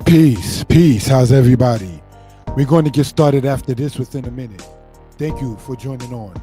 Peace, peace. How's everybody? We're going to get started after this within a minute. Thank you for joining on.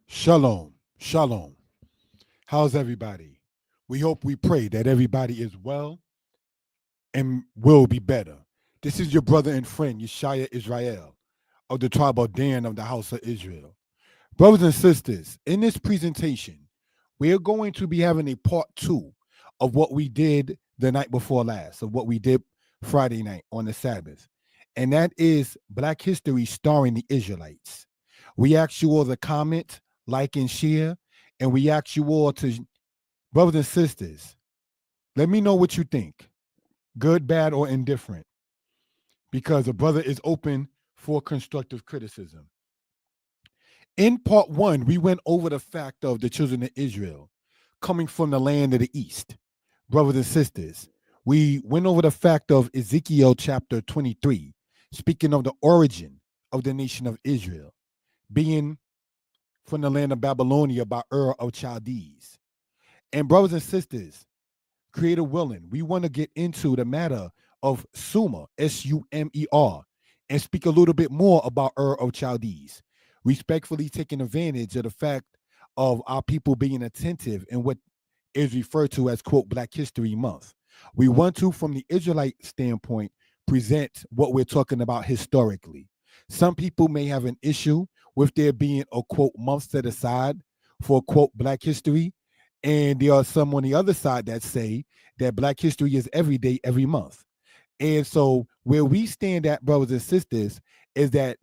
Shalom, shalom. How's everybody? We hope, we pray that everybody is well and will be better. This is your brother and friend, Yeshaya Israel, of the tribe of Dan of the house of Israel. Brothers and sisters, in this presentation, we're going to be having a part two of what we did the night before last, of what we did Friday night on the Sabbath. And that is Black History starring the Israelites. We ask you all to comment, like, and share. And we ask you all to, brothers and sisters, let me know what you think, good, bad, or indifferent, because a brother is open for constructive criticism. In part one, we went over the fact of the children of Israel coming from the land of the east. Brothers and sisters, we went over the fact of Ezekiel chapter 23, speaking of the origin of the nation of Israel, being from the land of Babylonia by Ur of Chaldees. And brothers and sisters, Creator willing, we want to get into the matter of Sumer, Sumer, and speak a little bit more about Ur of Chaldees, respectfully taking advantage of the fact of our people being attentive in what is referred to as, quote, Black History Month. We want to, from the Israelite standpoint, present what we're talking about historically. Some people may have an issue with there being a, quote, month set aside for, quote, Black history. And there are some on the other side that say that Black history is every day, every month. And so where we stand at, brothers and sisters, is that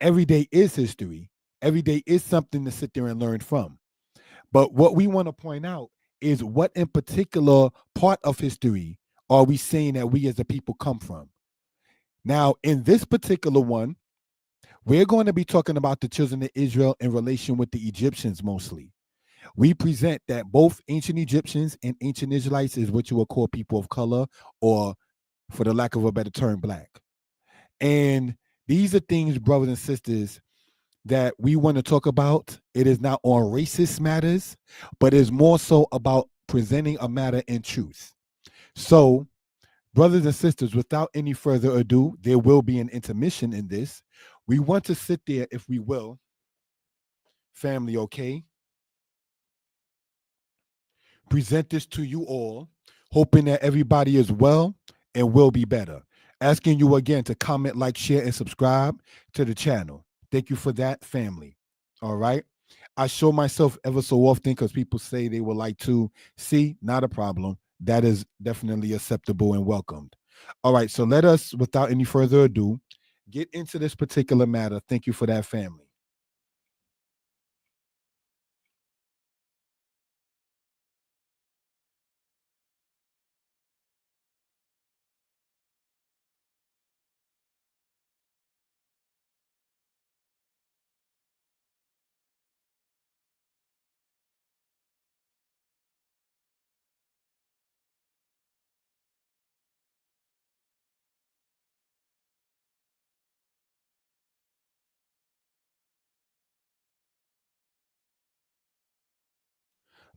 every day is history. Every day is something to sit there and learn from. But what we want to point out is what in particular part of history are we saying that we as a people come from? Now, in this particular one, we're going to be talking about the children of Israel in relation with the Egyptians mostly. We present that both ancient Egyptians and ancient Israelites is what you would call people of color, or for the lack of a better term, Black. And these are things, brothers and sisters, that we want to talk about. It is not on racist matters, but is more so about presenting a matter in truth. So, brothers and sisters, without any further ado, there will be an intermission in this. We want to sit there, if we will, family, okay? Present this to you all, hoping that everybody is well and will be better. Asking you again to comment, like, share, and subscribe to the channel. Thank you for that, family. All right. I show myself ever so often because people say they would like to see, not a problem. That is definitely acceptable and welcomed. All right. So let us, without any further ado, get into this particular matter. Thank you for that, family.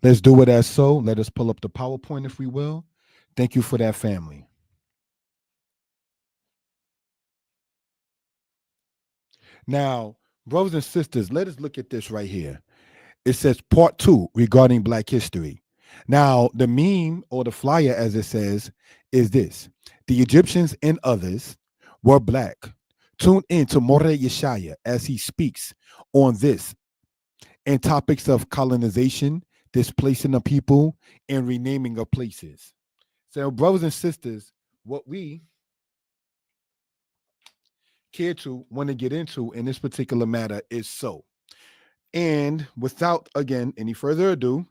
Let's do it as so. Let us pull up the PowerPoint, if we will. Thank you for that, family. Now, brothers and sisters, let us look at this right here. It says part two regarding Black history. Now, the meme or the flyer, as it says, is this: the Egyptians and others were Black. Tune in to More Yeshaya as he speaks on this and topics of colonization, displacing of people, and renaming of places. So, brothers and sisters, what we care to want to get into in this particular matter is so. And without, again, any further ado,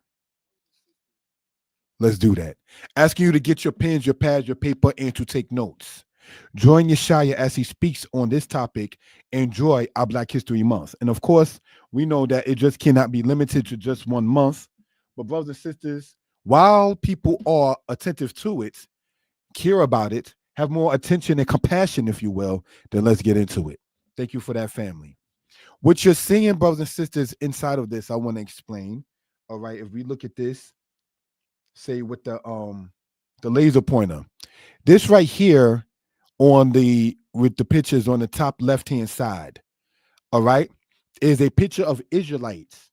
let's do that. Asking you to get your pens, your pads, your paper, and to take notes. Join Yeshaya as he speaks on this topic. Enjoy our Black History Month. And of course, we know that it just cannot be limited to just one month. But brothers and sisters, while people are attentive to it, care about it, have more attention and compassion, if you will, then let's get into it. Thank you for that, family. What you're seeing, brothers and sisters, inside of this, I want to explain. All right, if we look at this, say with the laser pointer, this right here on the with the pictures on the top left hand side, all right, is a picture of Israelites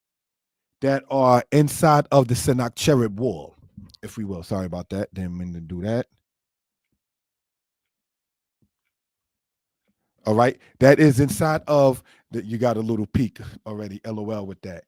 that are inside of the Sennacherib wall, if we will. Sorry about that. Didn't mean to do that. All right. That is inside of you got a little peek already, LOL with that.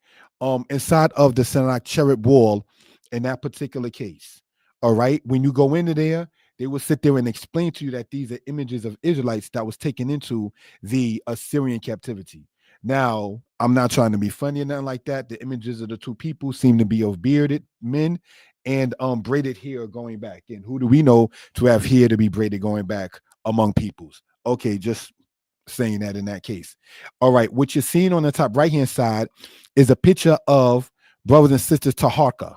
Inside of the Sennacherib wall in that particular case. All right. When you go into there, they will sit there and explain to you that these are images of Israelites that was taken into the Assyrian captivity. Now, I'm not trying to be funny or nothing like that. The images of the two people seem to be of bearded men and braided hair going back. And who do we know to have hair to be braided going back among peoples? Okay, just saying that in that case. All right, what you're seeing on the top right hand side is a picture of brothers and sisters Taharka.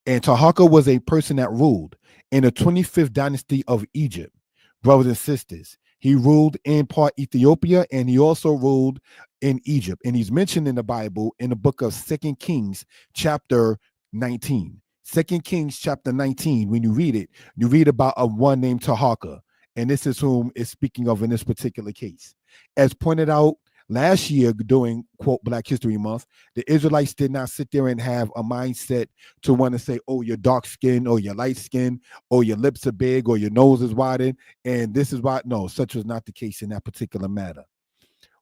And Taharka was a person that ruled in the 25th dynasty of Egypt, brothers and sisters. He ruled in part Ethiopia and he also ruled in Egypt. And he's mentioned in the Bible in the book of 2 Kings, chapter 19. 2 Kings, chapter 19, when you read about a one named Taharka. And this is whom is speaking of in this particular case. As pointed out last year during, quote, Black History Month, the Israelites did not sit there and have a mindset to want to say, oh, you're dark skinned or you're light skinned or your lips are big or your nose is widened. And this is why, no, such was not the case in that particular matter.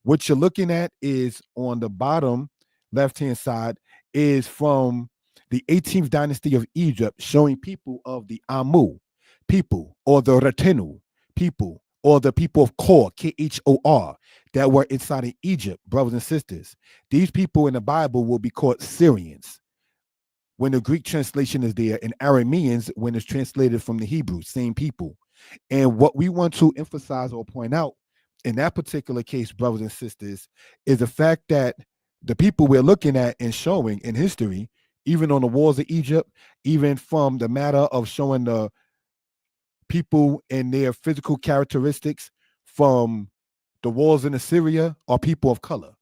What you're looking at is on the bottom left-hand side is from the 18th dynasty of Egypt, showing people of the Amu people or the Retenu people or the people of Kor, Khor, that were inside of Egypt, brothers and sisters. These people in the Bible will be called Syrians when the Greek translation is there, and Arameans when it's translated from the Hebrew, same people. And what we want to emphasize or point out in that particular case, brothers and sisters, is the fact that the people we're looking at and showing in history, even on the walls of Egypt, even from the matter of showing the people and their physical characteristics from the walls in Assyria, are people of color.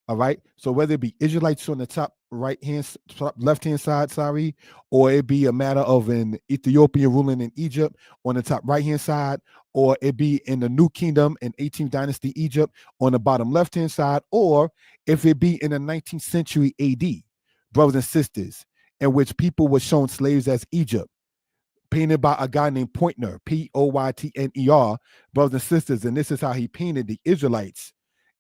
All right. So whether it be Israelites on the top left hand side, sorry, or it be a matter of an Ethiopian ruling in Egypt on the top right hand side, or it be in the New Kingdom in 18th dynasty Egypt on the bottom left hand side, or if it be in the 19th century AD, brothers and sisters, in which people were shown slaves as Egypt, painted by a guy named Poytner, Poytner, brothers and sisters, and this is how he painted the Israelites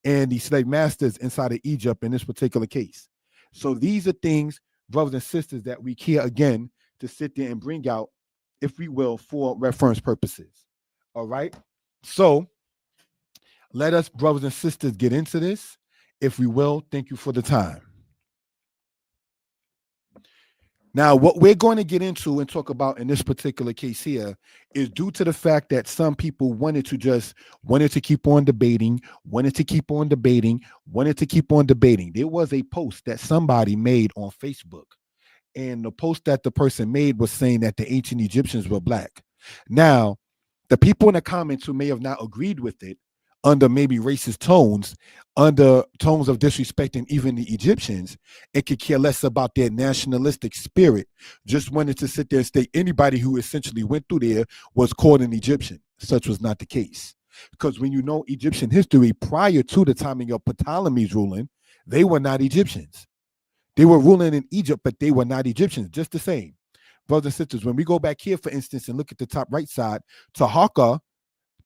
and the slave masters inside of Egypt in this particular case. So these are things, brothers and sisters, that we care again to sit there and bring out, if we will, for reference purposes. All right. So let us, brothers and sisters, get into this. If we will, thank you for the time. Now, what we're going to get into and talk about in this particular case here is due to the fact that some people wanted to keep on debating. There was a post that somebody made on Facebook, and the post that the person made was saying that the ancient Egyptians were black. Now, the people in the comments who may have not agreed with it, under maybe racist tones, under tones of disrespecting even the Egyptians, and could care less about their nationalistic spirit, just wanted to sit there and state anybody who essentially went through there was called an Egyptian. Such was not the case. Because when you know Egyptian history prior to the timing of Ptolemy's ruling, they were not Egyptians. They were ruling in Egypt, but they were not Egyptians, just the same. Brothers and sisters, when we go back here, for instance, and look at the top right side, Taharka,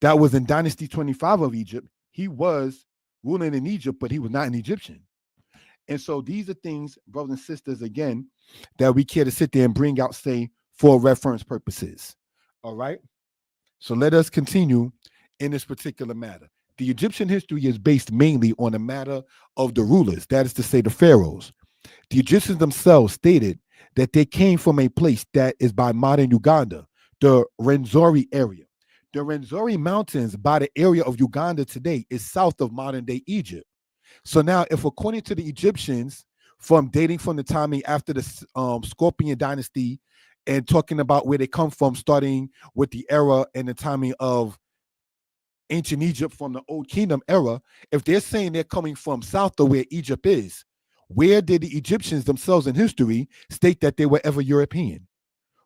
that was in Dynasty 25 of Egypt, he was ruling in Egypt, but he was not an Egyptian. And so these are things, brothers and sisters, again, that we care to sit there and bring out, say, for reference purposes. All right? So let us continue in this particular matter. The Egyptian history is based mainly on the matter of the rulers, that is to say, the pharaohs. The Egyptians themselves stated that they came from a place that is by modern Uganda, the Rwenzori area. The Rwenzori Mountains by the area of Uganda today is south of modern day Egypt. So now, if according to the Egyptians, from dating from the timing after the Scorpion dynasty and talking about where they come from, starting with the era and the timing of ancient Egypt from the Old Kingdom era, if they're saying they're coming from south of where Egypt is, where did the Egyptians themselves in history state that they were ever European?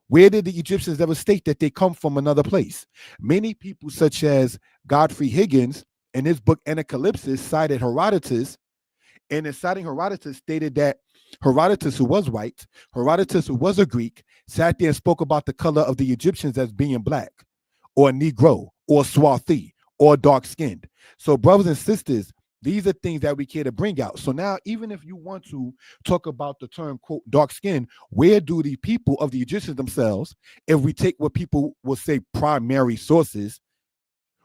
Where did the Egyptians ever state that they come from another place? Many people, such as Godfrey Higgins, in his book Anacalypsis, cited Herodotus, and in citing Herodotus, stated that Herodotus, who was white, Herodotus, who was a Greek, sat there and spoke about the color of the Egyptians as being black, or Negro, or Swarthy, or dark-skinned. So, brothers and sisters, these are things that we care to bring out. So now, even if you want to talk about the term, quote, dark skin, where do the people of the Egyptians themselves, if we take what people will say primary sources,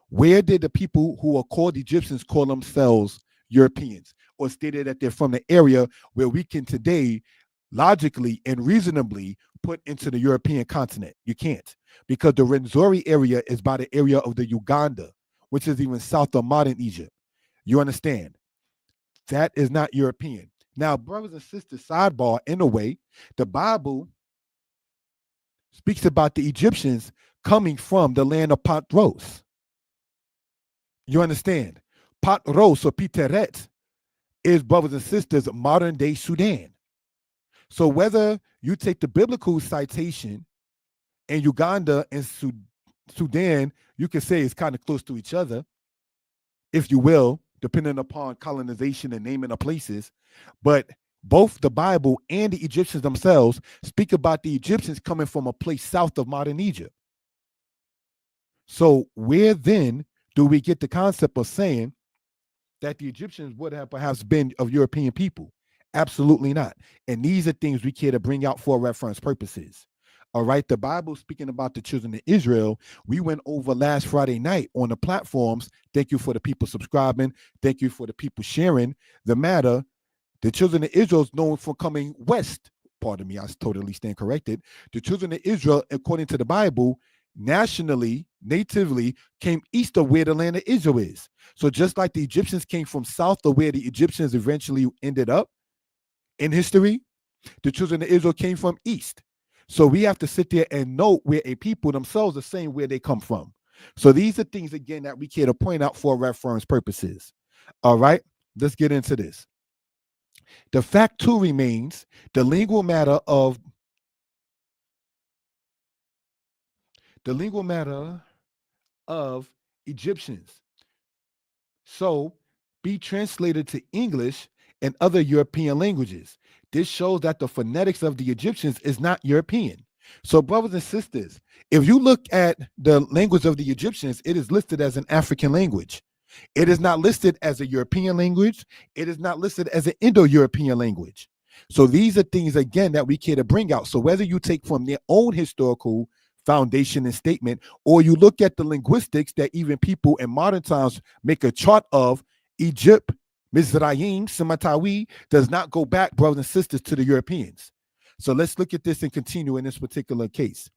where did the people who are called Egyptians call themselves Europeans, or stated that they're from the area where we can today logically and reasonably put into the European continent? You can't, because the Rwenzori area is by the area of the Uganda, which is even south of modern Egypt. You understand? That is not European. Now, brothers and sisters, sidebar, in a way, the Bible speaks about the Egyptians coming from the land of Patros. You understand? Patros or Piteret is, brothers and sisters, modern day Sudan. So whether you take the biblical citation in Uganda and Sudan, you can say it's kind of close to each other, if you will, depending upon colonization and naming of places. But both the Bible and the Egyptians themselves speak about the Egyptians coming from a place south of modern Egypt. So where then do we get the concept of saying that the Egyptians would have perhaps been of European people? Absolutely not. And these are things we care to bring out for reference purposes. All right. The Bible speaking about the children of Israel, we went over last Friday night on the platforms. Thank you for the people subscribing. Thank you for the people sharing the matter. The children of Israel is known for coming west. Pardon me, I totally stand corrected. The children of Israel, according to the Bible, nationally, natively, came east of where the land of Israel is. So just like the Egyptians came from south of where the Egyptians eventually ended up in history, the children of Israel came from east. So we have to sit there and note where a people themselves are saying where they come from. So these are things, again, that we care to point out for reference purposes. All right, let's get into this. The fact too remains the legal matter of Egyptians. So be translated to English and other European languages. This shows that the phonetics of the Egyptians is not European. So, brothers and sisters, if you look at the language of the Egyptians, it is listed as an African language. It is not listed as a European language. It is not listed as an Indo-European language. So these are things, again, that we care to bring out. So whether you take from their own historical foundation and statement, or you look at the linguistics that even people in modern times make a chart of, Egypt, Mizraim, Samatawi, does not go back, brothers and sisters, to the Europeans. So let's look at this and continue in this particular case.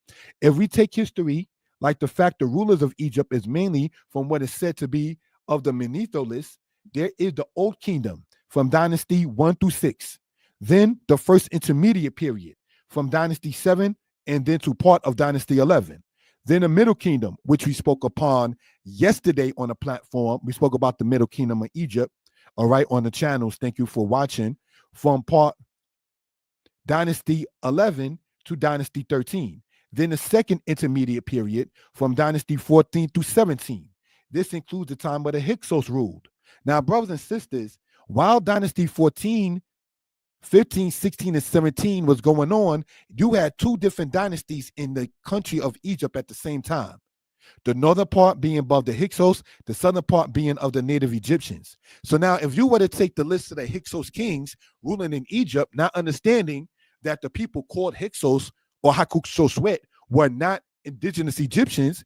If we take history, like the fact the rulers of Egypt is mainly from what is said to be of the Menetholists, there is the Old Kingdom from Dynasty 1 through 6. Then the first intermediate period from Dynasty 7 and then to part of Dynasty 11. Then the Middle Kingdom, which we spoke upon yesterday on the platform. We spoke about the Middle Kingdom of Egypt, all right, on the channels. Thank you for watching. From part Dynasty 11 to Dynasty 13. Then the second intermediate period from Dynasty 14 through 17. This includes the time where the Hyksos ruled. Now, brothers and sisters, while Dynasty 14, 15, 16, and 17 was going on, you had two different dynasties in the country of Egypt at the same time. The northern part being above the Hyksos, the southern part being of the native Egyptians. So now, if you were to take the list of the Hyksos kings ruling in Egypt, not understanding that the people called Hyksos or Hakuksoswet were not indigenous Egyptians,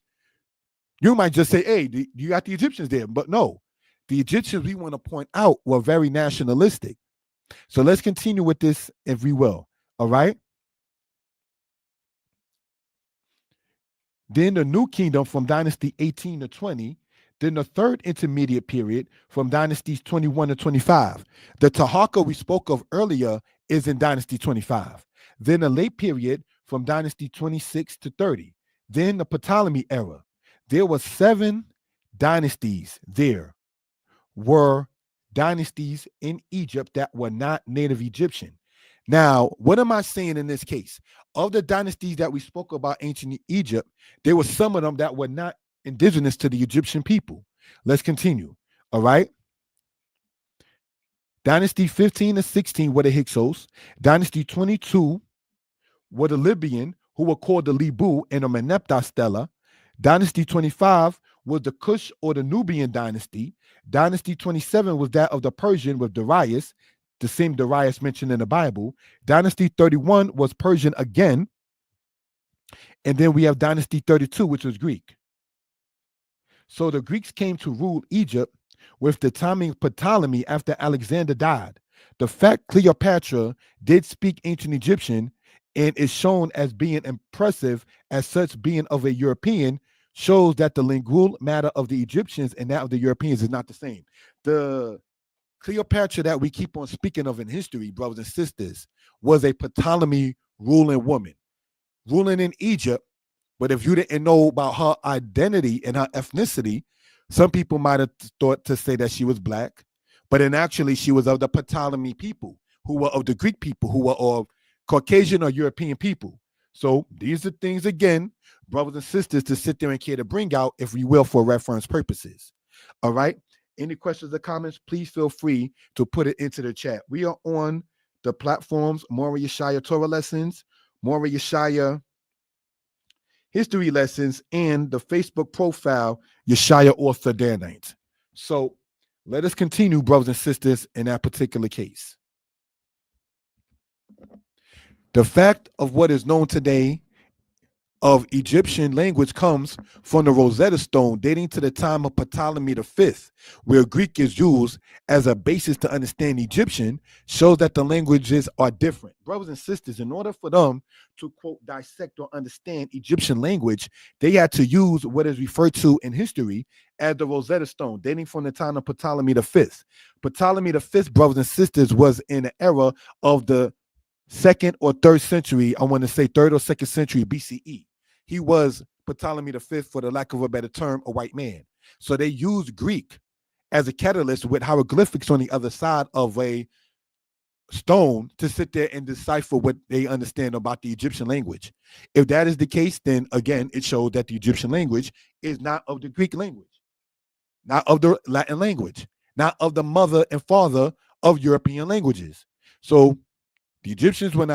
you might just say, hey, you got the Egyptians there. But no, the Egyptians we want to point out were very nationalistic. So let's continue with this, if we will. All right. Then the New Kingdom from Dynasty 18 to 20. Then the third intermediate period from Dynasties 21 to 25. The Tahaka we spoke of earlier is in Dynasty 25. Then the late period from Dynasty 26 to 30. Then the Ptolemy era. There were 7 dynasties. There were dynasties in Egypt that were not native Egyptian. Now, what am I saying in this case? Of the dynasties that we spoke about ancient Egypt, there were some of them that were not indigenous to the Egyptian people. Let's continue. All right. Dynasty 15 to 16 were the Hyksos. Dynasty 22 were the Libyan, who were called the Libu and the Meneptah Stela. Dynasty 25 was the Kush or the Nubian dynasty. Dynasty 27 was that of the Persian with Darius, the same Darius mentioned in the Bible. Dynasty 31 was Persian again. And then we have Dynasty 32, which was Greek. So the Greeks came to rule Egypt with the timing of Ptolemy after Alexander died. The fact Cleopatra did speak ancient Egyptian and is shown as being impressive as such being of a European shows that the lingual matter of the Egyptians and that of the Europeans is not the same. The Cleopatra that we keep on speaking of in history, brothers and sisters, was a Ptolemy ruling woman, ruling in Egypt. But if you didn't know about her identity and her ethnicity, some people might have thought to say that she was black, but then actually she was of the Ptolemy people, who were of the Greek people, who were of Caucasian or European people. So these are things, again, brothers and sisters, to sit there and care to bring out, if we will, for reference purposes. All right. Any questions or comments, please feel free to put it into the chat. We are on the platforms Mora Yeshaya Torah Lessons, Mora Yeshaya History Lessons, and the Facebook profile Yeshaya Author Danite. So let us continue, brothers and sisters, in that particular case. The fact of what is known today of Egyptian language comes from the Rosetta Stone dating to the time of Ptolemy V, where Greek is used as a basis to understand Egyptian, shows that the languages are different. Brothers and sisters, in order for them to, quote, dissect or understand Egyptian language, they had to use what is referred to in history as the Rosetta Stone, dating from the time of Ptolemy V. Ptolemy V, brothers and sisters, was in the era of the second or third century, I want to say third or second century BCE. He was Ptolemy V, for the lack of a better term, a white man. So they used Greek as a catalyst with hieroglyphics on the other side of a stone to sit there and decipher what they understand about the Egyptian language. If that is the case, then again, it shows that the Egyptian language is not of the Greek language, not of the Latin language, not of the mother and father of European languages. So the Egyptians were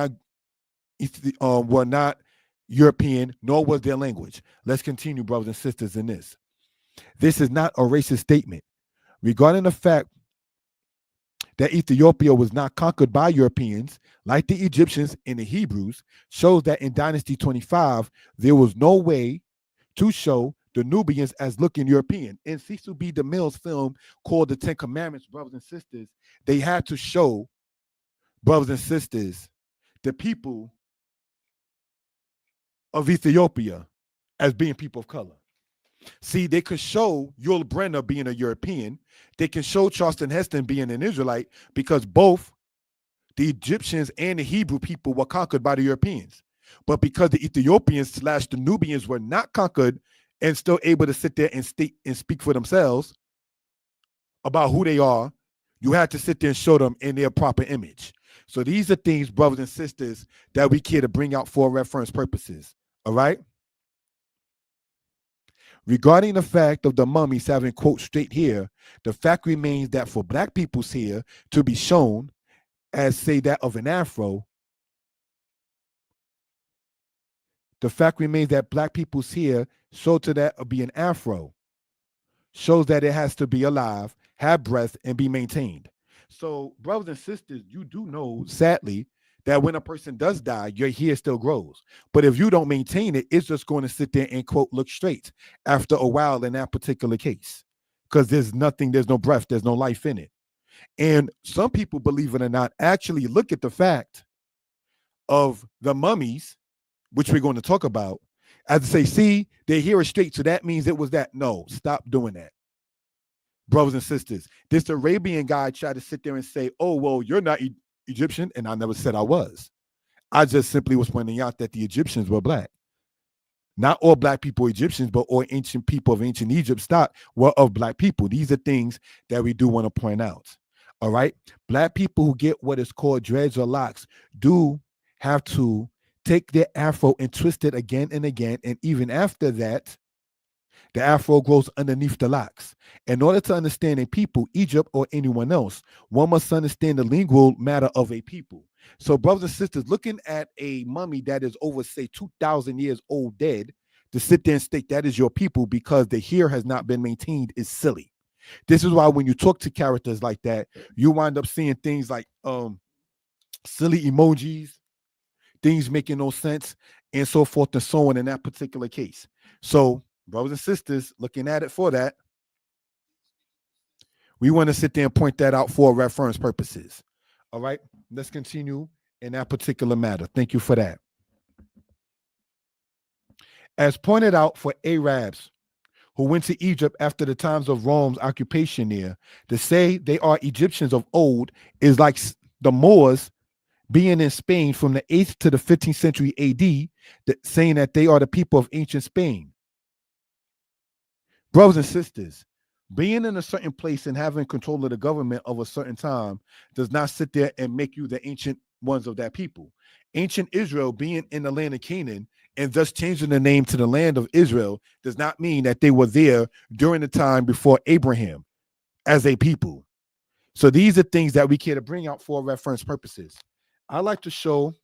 not European, nor was their language. Let's continue, brothers and sisters, in this. This is not a racist statement. Regarding the fact that Ethiopia was not conquered by Europeans, like the Egyptians and the Hebrews, shows that in Dynasty 25, there was no way to show the Nubians as looking European. In Cecil B. DeMille's film called The Ten Commandments, brothers and sisters, they had to show, brothers and sisters, the people of Ethiopia as being people of color. See, they could show Yul Brynner being a European. They can show Charleston Heston being an Israelite, because both the Egyptians and the Hebrew people were conquered by the Europeans. But because the Ethiopians / the Nubians were not conquered and still able to sit there and speak for themselves about who they are, you had to sit there and show them in their proper image. So these are things, brothers and sisters, that we care to bring out for reference purposes. All right? Regarding the fact of the mummies having, quote, straight hair, the fact remains that for black people's hair to be shown as, say, that of an afro, the fact remains that black people's hair show to that of be an afro, shows that it has to be alive, have breath, and be maintained. So, brothers and sisters, you do know, sadly, that when a person does die, your hair still grows. But if you don't maintain it, it's just going to sit there and, quote, look straight after a while in that particular case, because there's no breath, there's no life in it. And some people, believe it or not, actually look at the fact of the mummies, which we're going to talk about, as to say, see, their hair is straight, so that means it was that. No, stop doing that. Brothers and sisters, this Arabian guy tried to sit there and say, oh, well, you're not Egyptian, and I never said I was. I just simply was pointing out that the Egyptians were black. Not all black people are Egyptians, but all ancient people of ancient Egypt stock were of black people. These are things that we do want to point out. All right? Black people who get what is called dreads or locks do have to take their afro and twist it again and again, and even after that, the afro grows underneath the locks. In order to understand a people, Egypt or anyone else, one must understand the lingual matter of a people. So, brothers and sisters, looking at a mummy that is over, say, 2,000 years old dead, to sit there and state that is your people because the here has not been maintained is silly. This is why when you talk to characters like that, you wind up seeing things like silly emojis, things making no sense, and so forth and so on in that particular case. So, brothers and sisters, looking at it for that, we want to sit there and point that out for reference purposes. All right, let's continue in that particular matter. Thank you for that. As pointed out for Arabs who went to Egypt after the times of Rome's occupation there, to say they are Egyptians of old is like the Moors being in Spain from the 8th to the 15th century AD, saying that they are the people of ancient Spain. Brothers and sisters, being in a certain place and having control of the government of a certain time does not sit there and make you the ancient ones of that people. Ancient Israel being in the land of Canaan and thus changing the name to the land of Israel does not mean that they were there during the time before Abraham as a people. So these are things that we care to bring out for reference purposes. I like to show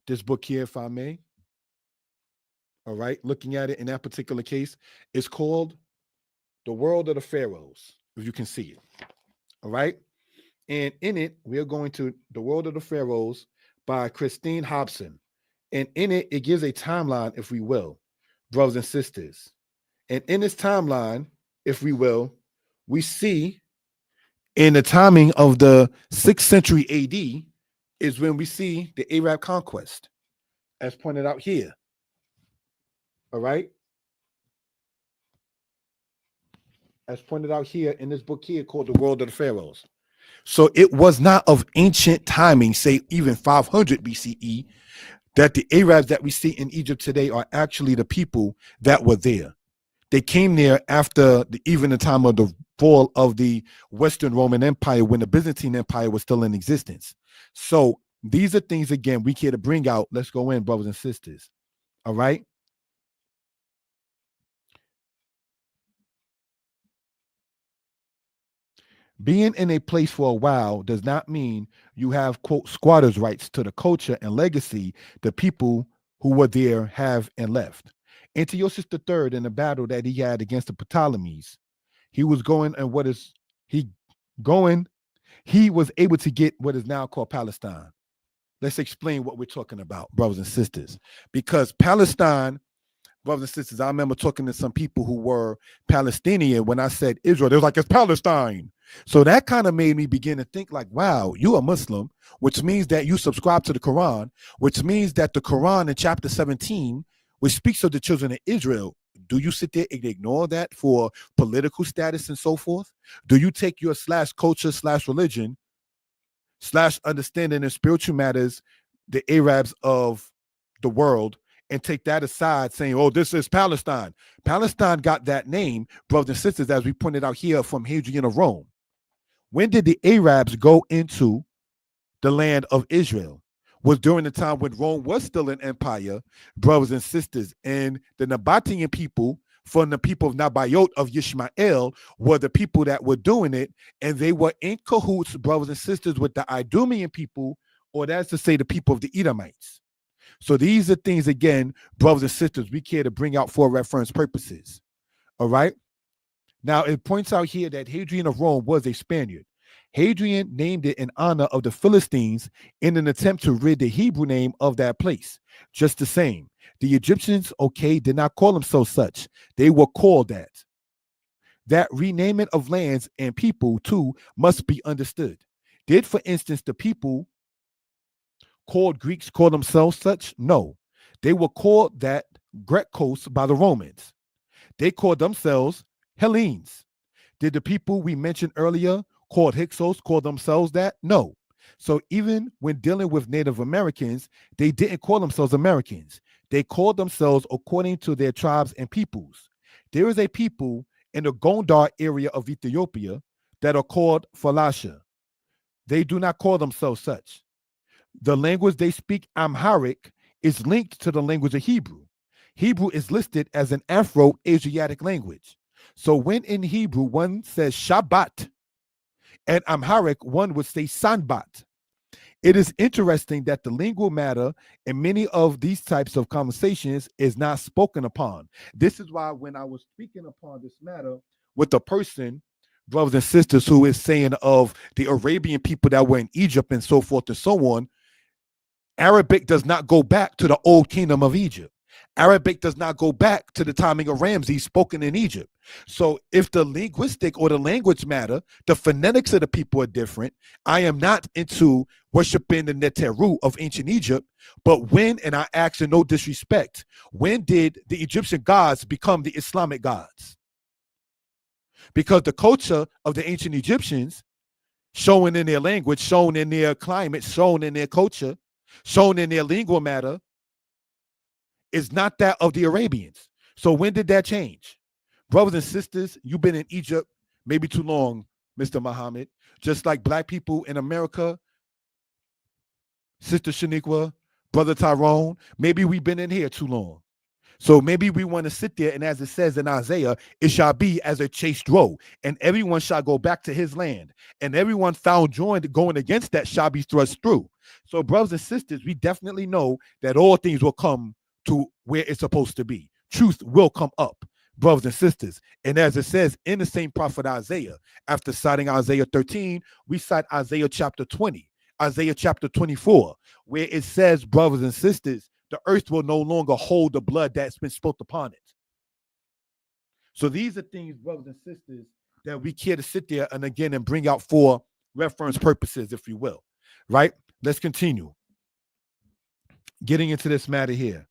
this book here, if I may. All right, looking at it in that particular case, it's called The World of the Pharaohs, if you can see it. All right, and in it, we are going to The World of the Pharaohs by Christine Hobson. And in it, it gives a timeline, if we will, brothers and sisters. And in this timeline, if we will, we see in the timing of the 6th century AD is when we see the Arab conquest, as pointed out here. All right. As pointed out here in this book here called The World of the Pharaohs. So it was not of ancient timing, say even 500 BCE, that the Arabs that we see in Egypt today are actually the people that were there. They came there after even the time of the fall of the Western Roman Empire when the Byzantine Empire was still in existence. So these are things, again, we care to bring out. Let's go in, brothers and sisters. All right. Being in a place for a while does not mean you have, quote, squatters' rights to the culture and legacy the people who were there have and left. Antiochus III, in the battle that he had against the Ptolemies, he was going and he was able to get what is now called Palestine. Let's explain what we're talking about, brothers and sisters, because Palestine, brothers and sisters, I remember talking to some people who were Palestinian when I said Israel. They was like, it's Palestine. So that kind of made me begin to think like, wow, you are Muslim, which means that you subscribe to the Quran, which means that the Quran in chapter 17, which speaks of the children of Israel, do you sit there and ignore that for political status and so forth? Do you take your /culture /religion /understanding in spiritual matters, the Arabs of the world, and take that aside saying, oh, this is Palestine? Palestine got that name, brothers and sisters, as we pointed out here, from Hadrian of Rome. When did the Arabs go into the land of Israel? Was during the time when Rome was still an empire, brothers and sisters, and the Nabatean people from the people of Nabayot of Yishmael were the people that were doing it, and they were in cahoots, brothers and sisters, with the Idumean people, or that's to say the people of the Edomites. So these are things, again, brothers and sisters, we care to bring out for reference purposes. All right. Now, it points out here that Hadrian of Rome was a Spaniard. Hadrian named it in honor of the Philistines in an attempt to rid the Hebrew name of that place. Just the same, the Egyptians, okay, did not call themselves such. They were called that. That renaming of lands and people, too, must be understood. Did, for instance, the people called Greeks call themselves such? No. They were called that Grecos by the Romans. They called themselves Hellenes. Did the people we mentioned earlier called Hyksos call themselves that? No. So even when dealing with Native Americans, they didn't call themselves Americans. They called themselves according to their tribes and peoples. There is a people in the Gondar area of Ethiopia that are called Falasha. They do not call themselves such. The language they speak, Amharic, is linked to the language of Hebrew. Hebrew is listed as an Afro-Asiatic language. So when in Hebrew one says Shabbat, and Amharic one would say Sanbat. It is interesting that the lingual matter in many of these types of conversations is not spoken upon. This is why when I was speaking upon this matter with a person, brothers and sisters, who is saying of the Arabian people that were in Egypt and so forth and so on, Arabic does not go back to the old kingdom of Egypt. Arabic does not go back to the timing of Ramses spoken in Egypt. So if the linguistic or the language matter, the phonetics of the people are different. I am not into worshiping the Neteru of ancient Egypt, but when, and I ask in no disrespect, when did the Egyptian gods become the Islamic gods? Because the culture of the ancient Egyptians, shown in their language, shown in their climate, shown in their culture, shown in their lingual matter, is not that of the Arabians. So when did that change? Brothers and sisters, you've been in Egypt maybe too long, Mr. Muhammad. Just like black people in America, Sister Shaniqua, Brother Tyrone, maybe we've been in here too long. So maybe we want to sit there, and as it says in Isaiah, it shall be as a chaste roe, and everyone shall go back to his land, and everyone found joined going against that shall be thrust through. So, brothers and sisters, we definitely know that all things will come to where it's supposed to be. Truth will come up, brothers and sisters. And as it says in the same prophet Isaiah, after citing Isaiah 13, we cite Isaiah chapter 20, Isaiah chapter 24, where it says, brothers and sisters, the earth will no longer hold the blood that's been spilt upon it. So these are things, brothers and sisters, that we care to sit there and again and bring out for reference purposes, if you will. Right? Let's continue. Getting into this matter here.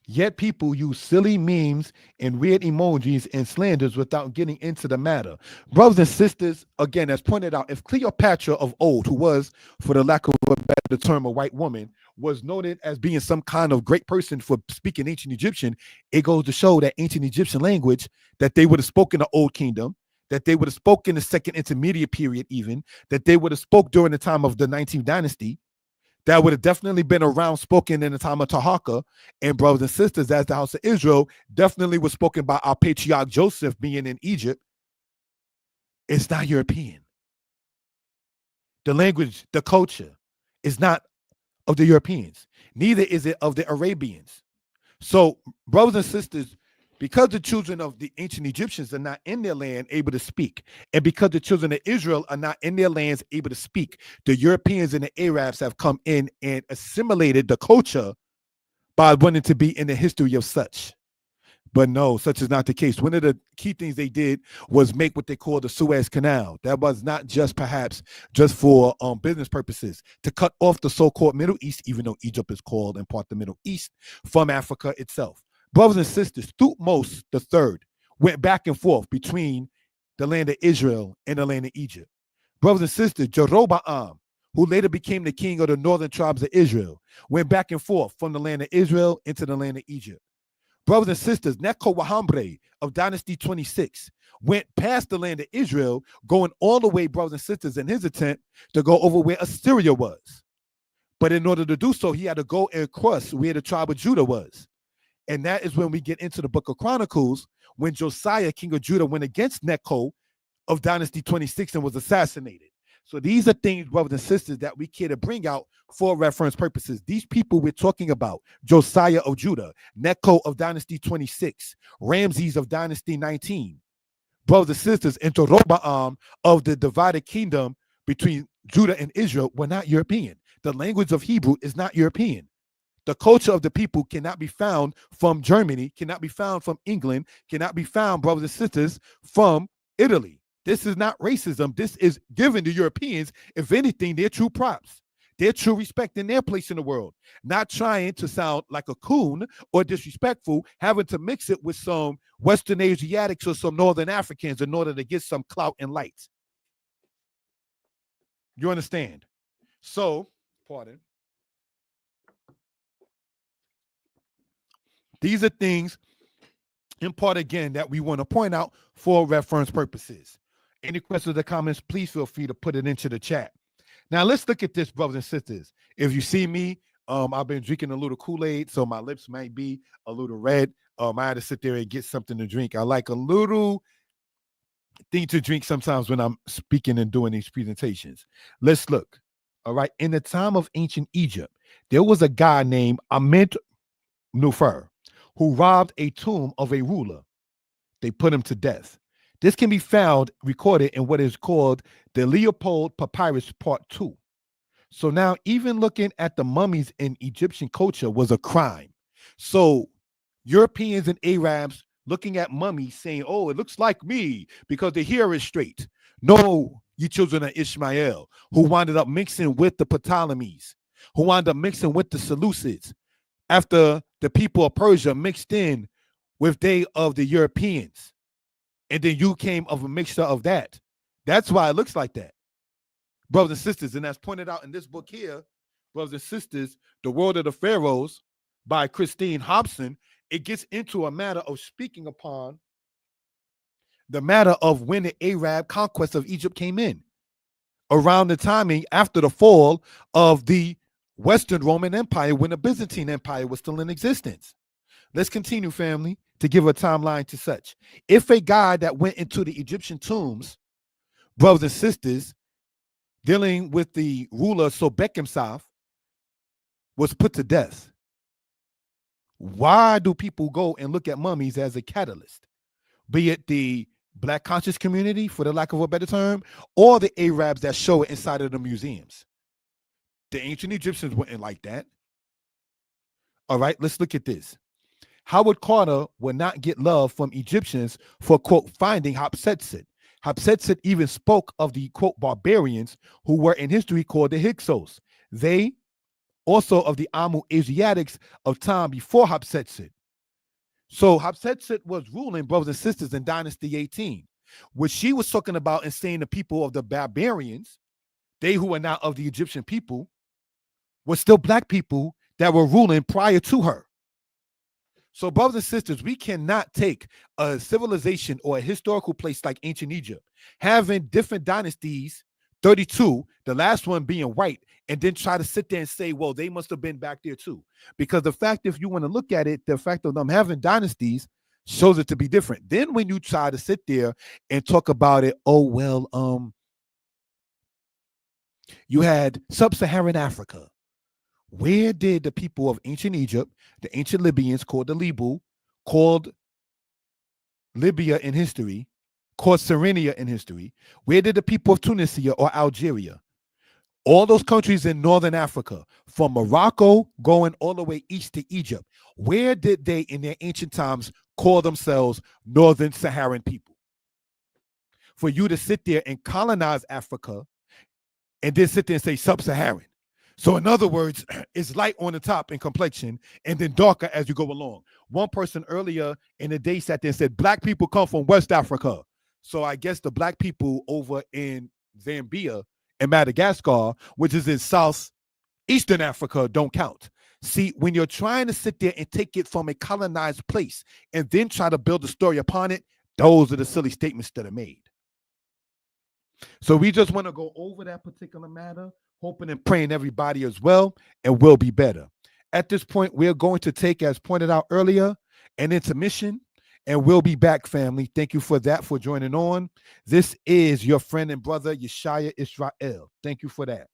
Yet people use silly memes and weird emojis and slanders without getting into the matter. Brothers and sisters, again, as pointed out, if Cleopatra of old, who was, for the lack of a better term, a white woman, was noted as being some kind of great person for speaking ancient Egyptian, it goes to show that ancient Egyptian language, that they would have spoken the Old Kingdom, that they would have spoken the Second Intermediate Period even, that they would have spoke during the time of the 19th dynasty, that would have definitely been around spoken in the time of Tahaka, and brothers and sisters, as the house of Israel definitely was spoken by our patriarch Joseph being in Egypt. It's not European. The language, the culture is not of the Europeans. Neither is it of the Arabians. So, brothers and sisters, because the children of the ancient Egyptians are not in their land able to speak, and because the children of Israel are not in their lands able to speak, the Europeans and the Arabs have come in and assimilated the culture by wanting to be in the history of such. But no, such is not the case. One of the key things they did was make what they call the Suez Canal. That was not just perhaps just for business purposes, to cut off the so-called Middle East, even though Egypt is called in part the Middle East, from Africa itself. Brothers and sisters, Thutmose III went back and forth between the land of Israel and the land of Egypt. Brothers and sisters, Jeroboam, who later became the king of the northern tribes of Israel, went back and forth from the land of Israel into the land of Egypt. Brothers and sisters, Necho Wahambre of Dynasty 26 went past the land of Israel, going all the way, brothers and sisters, in his attempt to go over where Assyria was. But in order to do so, he had to go and cross where the tribe of Judah was. And that is when we get into the book of Chronicles, when Josiah, king of Judah, went against Necho of Dynasty 26 and was assassinated. So these are things, brothers and sisters, that we care to bring out for reference purposes. These people we're talking about, Josiah of Judah, Necho of Dynasty 26, Ramses of Dynasty 19, brothers and sisters, and Jeroboam of the divided kingdom between Judah and Israel were not European. The language of Hebrew is not European. The culture of the people cannot be found from Germany, cannot be found from England, cannot be found, brothers and sisters, from Italy. This is not racism. This is giving the Europeans, if anything, their true props, their true respect in their place in the world. Not trying to sound like a coon or disrespectful, having to mix it with some Western Asiatics or some Northern Africans in order to get some clout and light. You understand? So, pardon. These are things, in part, again, that we want to point out for reference purposes. Any questions or comments, please feel free to put it into the chat. Now, let's look at this, brothers and sisters. If you see me, I've been drinking a little Kool-Aid, so my lips might be a little red. I had to sit there and get something to drink. I like a little thing to drink sometimes when I'm speaking and doing these presentations. Let's look. All right. In the time of ancient Egypt, there was a guy named Ament Nufer who robbed a tomb of a ruler. They put him to death. This can be found recorded in what is called the Leopold Papyrus Part 2. So now, even looking at the mummies in Egyptian culture was a crime. So Europeans and Arabs looking at mummies saying, oh, it looks like me because the hair is straight. No, you children of Ishmael, who wound up mixing with the Ptolemies, who wound up mixing with the Seleucids, after the people of Persia mixed in with they of the Europeans. And then you came of a mixture of that. That's why it looks like that. Brothers and sisters, and that's pointed out in this book here, brothers and sisters, The World of the Pharaohs by Christine Hobson, it gets into a matter of speaking upon the matter of when the Arab conquest of Egypt came in, around the timing after the fall of the Western Roman Empire, when the Byzantine Empire was still in existence. Let's continue, family, to give a timeline to such. If a guy that went into the Egyptian tombs, brothers and sisters, dealing with the ruler Sobekimsaf, was put to death, why do people go and look at mummies as a catalyst? Be it the Black conscious community, for the lack of a better term, or the Arabs that show it inside of the museums. The ancient Egyptians weren't like that. All right, let's look at this. Howard Carter would not get love from Egyptians for, quote, finding Hatshepsut. Hatshepsut even spoke of the, quote, barbarians who were in history called the Hyksos. They also of the Amu Asiatics of time before Hatshepsut. So Hatshepsut was ruling, brothers and sisters, in Dynasty 18. What she was talking about and saying the people of the barbarians, they who were not of the Egyptian people, were still black people that were ruling prior to her. So, brothers and sisters, we cannot take a civilization or a historical place like ancient Egypt, having different dynasties, 32, the last one being white, and then try to sit there and say, well, they must have been back there too. Because the fact, if you want to look at it, the fact of them having dynasties shows it to be different. Then when you try to sit there and talk about it, oh, well, you had sub-Saharan Africa. Where did the people of ancient Egypt, the ancient Libyans called the Libu, called Libya in history, called Cyrenia in history, where did the people of Tunisia or Algeria, all those countries in northern Africa, from Morocco going all the way east to Egypt, where did they in their ancient times call themselves northern Saharan people? For you to sit there and colonize Africa and then sit there and say sub-Saharan. So in other words, it's light on the top in complexion and then darker as you go along. One person earlier in the day sat there and said, black people come from West Africa. So I guess the black people over in Zambia and Madagascar, which is in southeastern Africa, don't count. See, when you're trying to sit there and take it from a colonized place and then try to build a story upon it, those are the silly statements that are made. So we just want to go over that particular matter, hoping and praying everybody as well, and will be better. At this point, we're going to take, as pointed out earlier, an intermission, and we'll be back, family. Thank you for that, for joining on. This is your friend and brother, Yeshaya Israel. Thank you for that.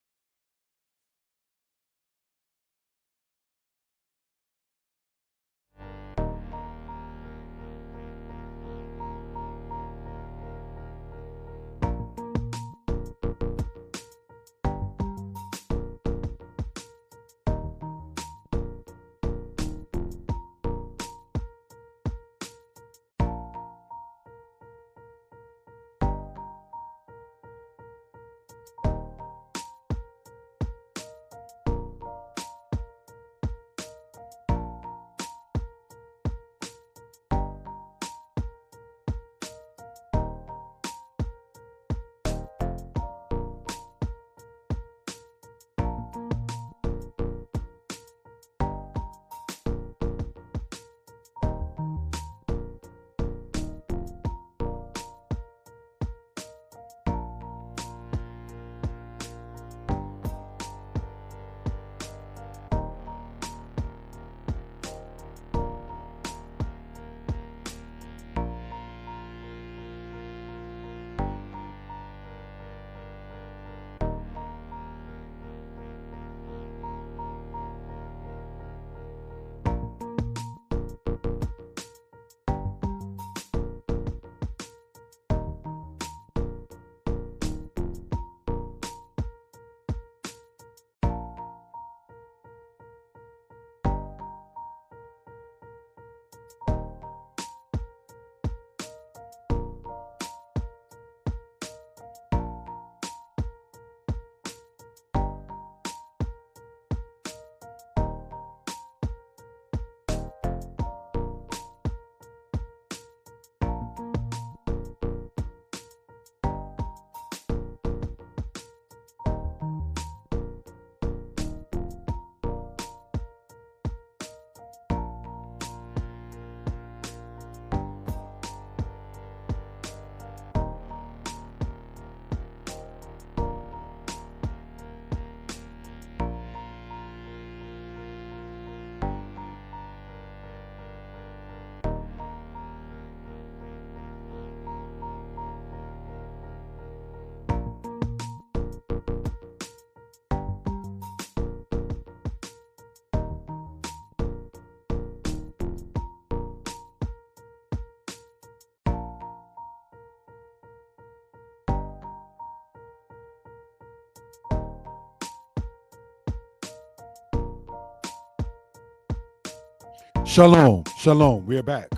Shalom, shalom. We're back.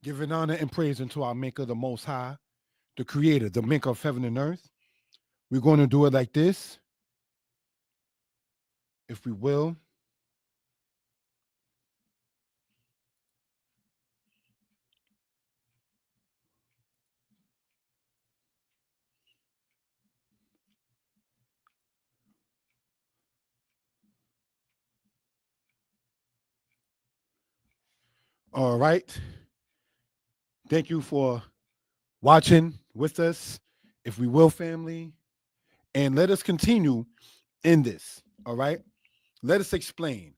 Giving honor and praise unto our Maker, the Most High, the Creator, the Maker of heaven and earth. We're going to do it like this, if we will. All right. Thank you for watching with us, if we will, family. And let us continue in this. All right. Let us explain.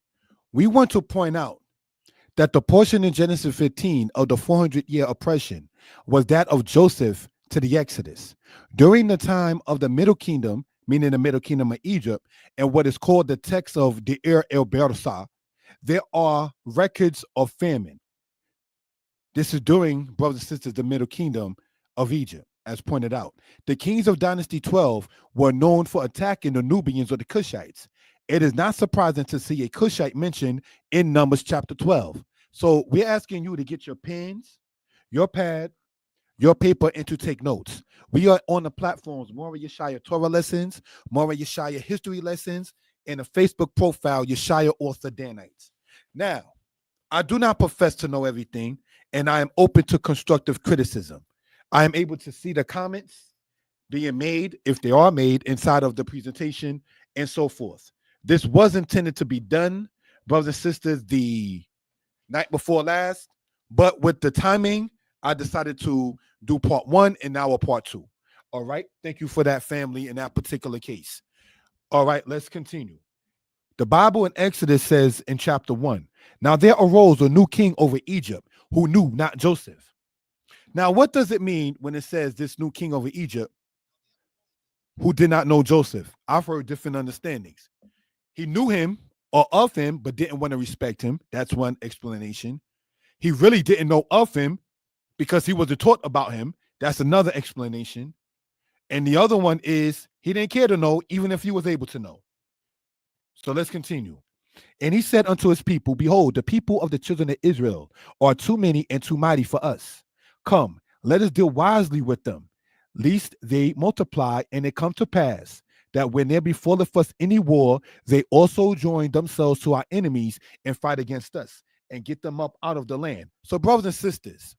We want to point out that the portion in Genesis 15 of the 400-year oppression was that of Joseph to the Exodus. During the time of the Middle Kingdom, meaning the Middle Kingdom of Egypt, and what is called the text of Deir el-Bersah, there are records of famine. This is during, brothers and sisters, the Middle Kingdom of Egypt, as pointed out. The kings of Dynasty 12 were known for attacking the Nubians or the Cushites. It is not surprising to see a Cushite mentioned in Numbers chapter 12. So we're asking you to get your pens, your pad, your paper, and to take notes. We are on the platforms Mora Yeshaya Torah lessons, Mora Yeshaya history lessons, and a Facebook profile, Yeshaya Author Danites. Now, I do not profess to know everything, and I am open to constructive criticism. I am able to see the comments being made, if they are made, inside of the presentation and so forth. This was intended to be done, brothers and sisters, the night before last, but with the timing, I decided to do part 1 and now a part 2. All right. Thank you for that, family, in that particular case. All right, let's continue. The Bible in Exodus says in chapter 1, now there arose a new king over Egypt who knew not Joseph. Now, what does it mean when it says this new king over Egypt who did not know Joseph? I've heard different understandings. He knew him or of him, but didn't want to respect him. That's one explanation. He really didn't know of him because he wasn't taught about him. That's another explanation. And the other one is he didn't care to know, even if he was able to know. So let's continue. And he said unto his people, behold, the people of the children of Israel are too many and too mighty for us. Come, let us deal wisely with them, lest they multiply, and it come to pass that when there befalleth us any war, they also join themselves to our enemies and fight against us and get them up out of the land. So, brothers and sisters,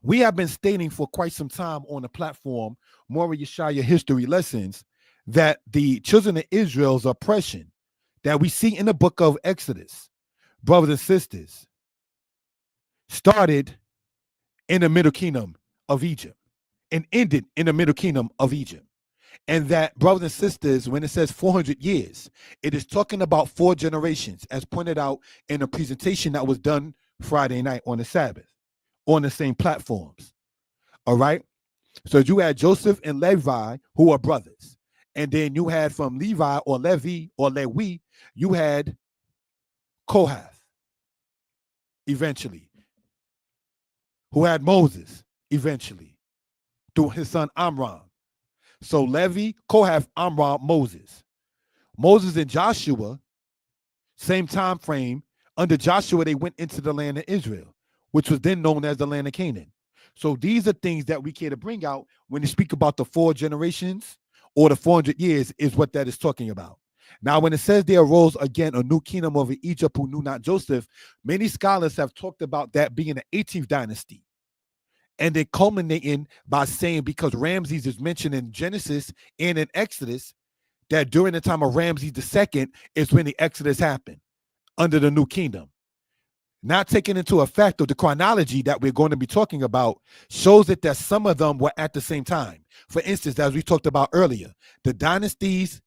we have been stating for quite some time on the platform, Mora Yeshaya History Lessons, that the children of Israel's oppression that we see in the book of Exodus, brothers and sisters, started in the Middle Kingdom of Egypt and ended in the Middle Kingdom of Egypt. And that, brothers and sisters, when it says 400 years, it is talking about 4 generations, as pointed out in a presentation that was done Friday night on the Sabbath on the same platforms. All right. So you had Joseph and Levi, who are brothers. And then you had from Levi or Levi or Lewi, you had Kohath eventually, who had Moses eventually through his son Amram. So Levi, Kohath, Amram, Moses. Moses and Joshua, same time frame. Under Joshua, they went into the land of Israel, which was then known as the land of Canaan. So these are things that we care to bring out when you speak about the 4 generations or the 400 years is what that is talking about. Now, when it says there arose again a new kingdom over Egypt who knew not Joseph, many scholars have talked about that being the 18th dynasty. And then culminating by saying, because Ramses is mentioned in Genesis and in Exodus, that during the time of Ramses II is when the Exodus happened under the new kingdom. Not taking into effect of the chronology that we're going to be talking about shows it that some of them were at the same time. For instance, as we talked about earlier, the dynasties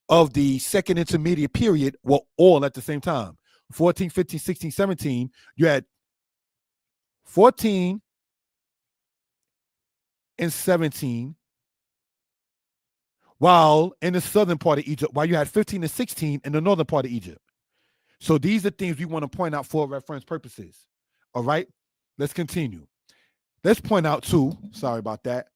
of the second intermediate period were all at the same time. 14, 15, 16, 17, you had 14 and 17, while in the southern part of Egypt, while you had 15 and 16 in the northern part of Egypt. So these are things we want to point out for reference purposes. All right, let's continue. Let's point out too, sorry about that,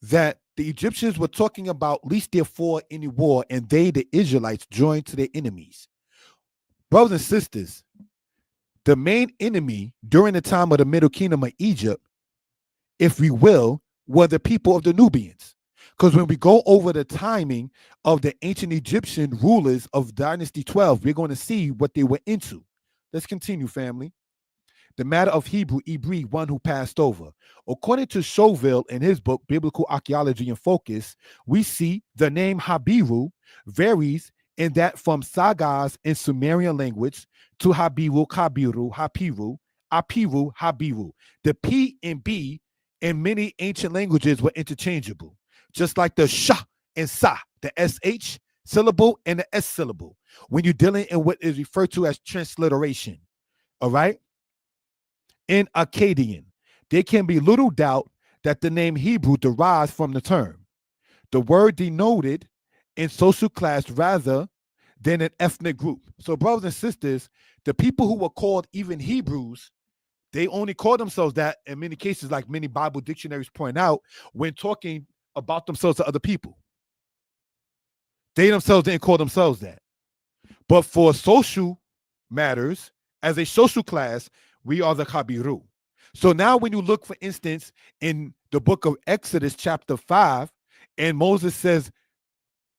that the Egyptians were talking about least therefore any war, and they, the Israelites, joined to their enemies. Brothers and sisters, the main enemy during the time of the Middle Kingdom of Egypt, if we will, were the people of the Nubians. Because when we go over the timing of the ancient Egyptian rulers of Dynasty 12, we're going to see what they were into. Let's continue, family. The matter of Hebrew, Ibri, one who passed over. According to Chauville in his book, Biblical Archaeology and Focus, we see the name Habiru varies in that from Sagas in Sumerian language to Habiru, Kabiru, Hapiru, Apiru, Habiru. The P and B in many ancient languages were interchangeable, just like the Sha and Sa, the SH syllable and the S syllable, when you're dealing in what is referred to as transliteration. All right? In Akkadian, there can be little doubt that the name Hebrew derives from the term. The word denoted in social class rather than an ethnic group. So, brothers and sisters, the people who were called even Hebrews, they only call themselves that in many cases, like many Bible dictionaries point out, when talking about themselves to other people. They themselves didn't call themselves that. But for social matters, as a social class, we are the Kabiru. So now when you look, for instance, in the book of Exodus chapter 5, and Moses says,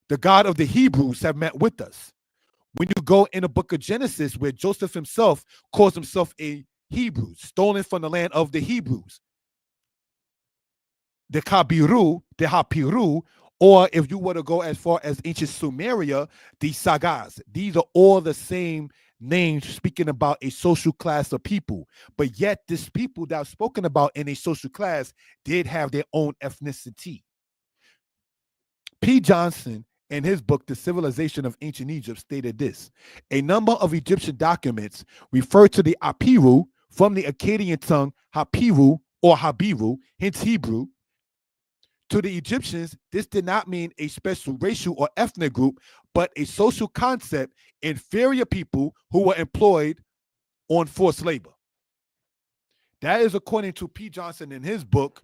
the God of the Hebrews have met with us. When you go in the book of Genesis, where Joseph himself calls himself a Hebrew, stolen from the land of the Hebrews, the Kabiru, the Hapiru, or if you were to go as far as ancient Sumeria, the Sagas. These are all the same names speaking about a social class of people. But yet this people that are spoken about in a social class did have their own ethnicity. P. Johnson, in his book, The Civilization of Ancient Egypt, stated this: a number of Egyptian documents refer to the Apiru from the Akkadian tongue Hapiru or Habiru, hence Hebrew. To the Egyptians, this did not mean a special racial or ethnic group, but a social concept, inferior people who were employed on forced labor. That is according to P. Johnson in his book,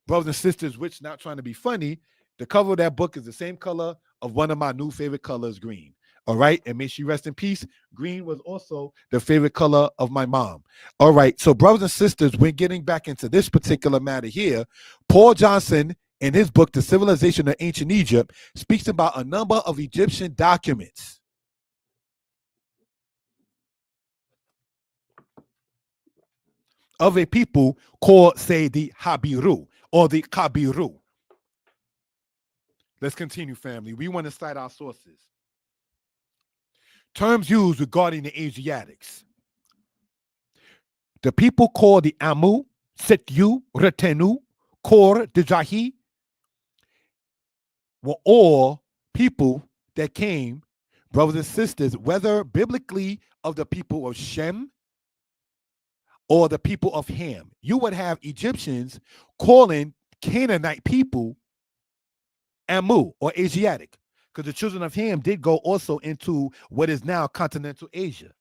Brothers and Sisters, which, not trying to be funny, the cover of that book is the same color of one of my new favorite colors, green. All right. And may she rest in peace. Green was also the favorite color of my mom. All right. So, brothers and sisters, when getting back into this particular matter here, Paul Johnson, in his book, The Civilization of Ancient Egypt, speaks about a number of Egyptian documents of a people called, say, the Habiru or the Kabiru. Let's continue, family. We want to cite our sources. Terms used regarding the Asiatics. The people called the Amu, Setyu, Retenu, Kor, Dijahi were all people that came, brothers and sisters, whether biblically of the people of Shem or the people of Ham. You would have Egyptians calling Canaanite people Amu or Asiatic, because the children of Ham did go also into what is now continental Asia.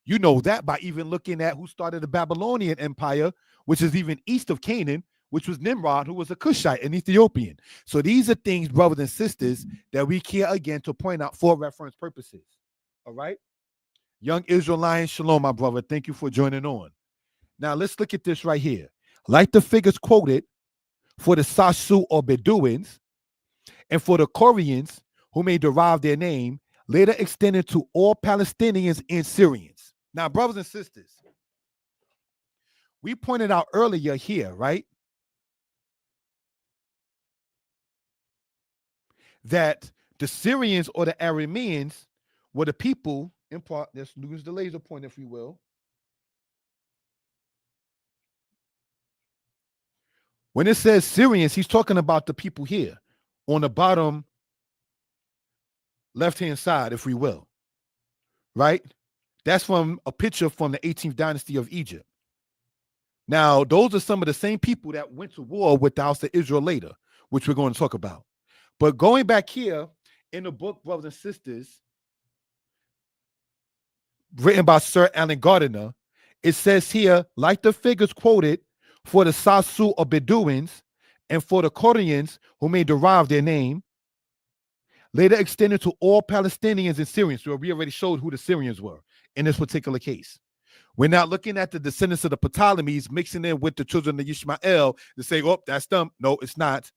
You know that by even looking at who started the Babylonian Empire, which is even east of Canaan, which was Nimrod, who was a Cushite, an Ethiopian. So these are things, brothers and sisters, that we care again to point out for reference purposes. All right? Young Israelite, shalom, my brother. Thank you for joining on. Now let's look at this right here. Like the figures quoted for the Sasu or Bedouins and for the Koreans, who may derive their name, later extended to all Palestinians and Syrians. Now, brothers and sisters, we pointed out earlier here, right, that the Syrians or the Arameans were the people, in part, let's use the laser point, if you will. When it says Syrians, he's talking about the people here on the bottom left-hand side, if we will, right? That's from a picture from the 18th dynasty of Egypt. Now, those are some of the same people that went to war with the house of Israel later, which we're going to talk about. But going back here in the book, brothers and sisters, written by Sir Alan Gardiner, it says here, like the figures quoted for the Sasu or Bedouins and for the Koreans, who may derive their name, later extended to all Palestinians and Syrians. So we already showed who the Syrians were. in this particular case. We're not looking at the descendants of the Ptolemies mixing in with the children of Ishmael to say, oh, that's them. No, it's not.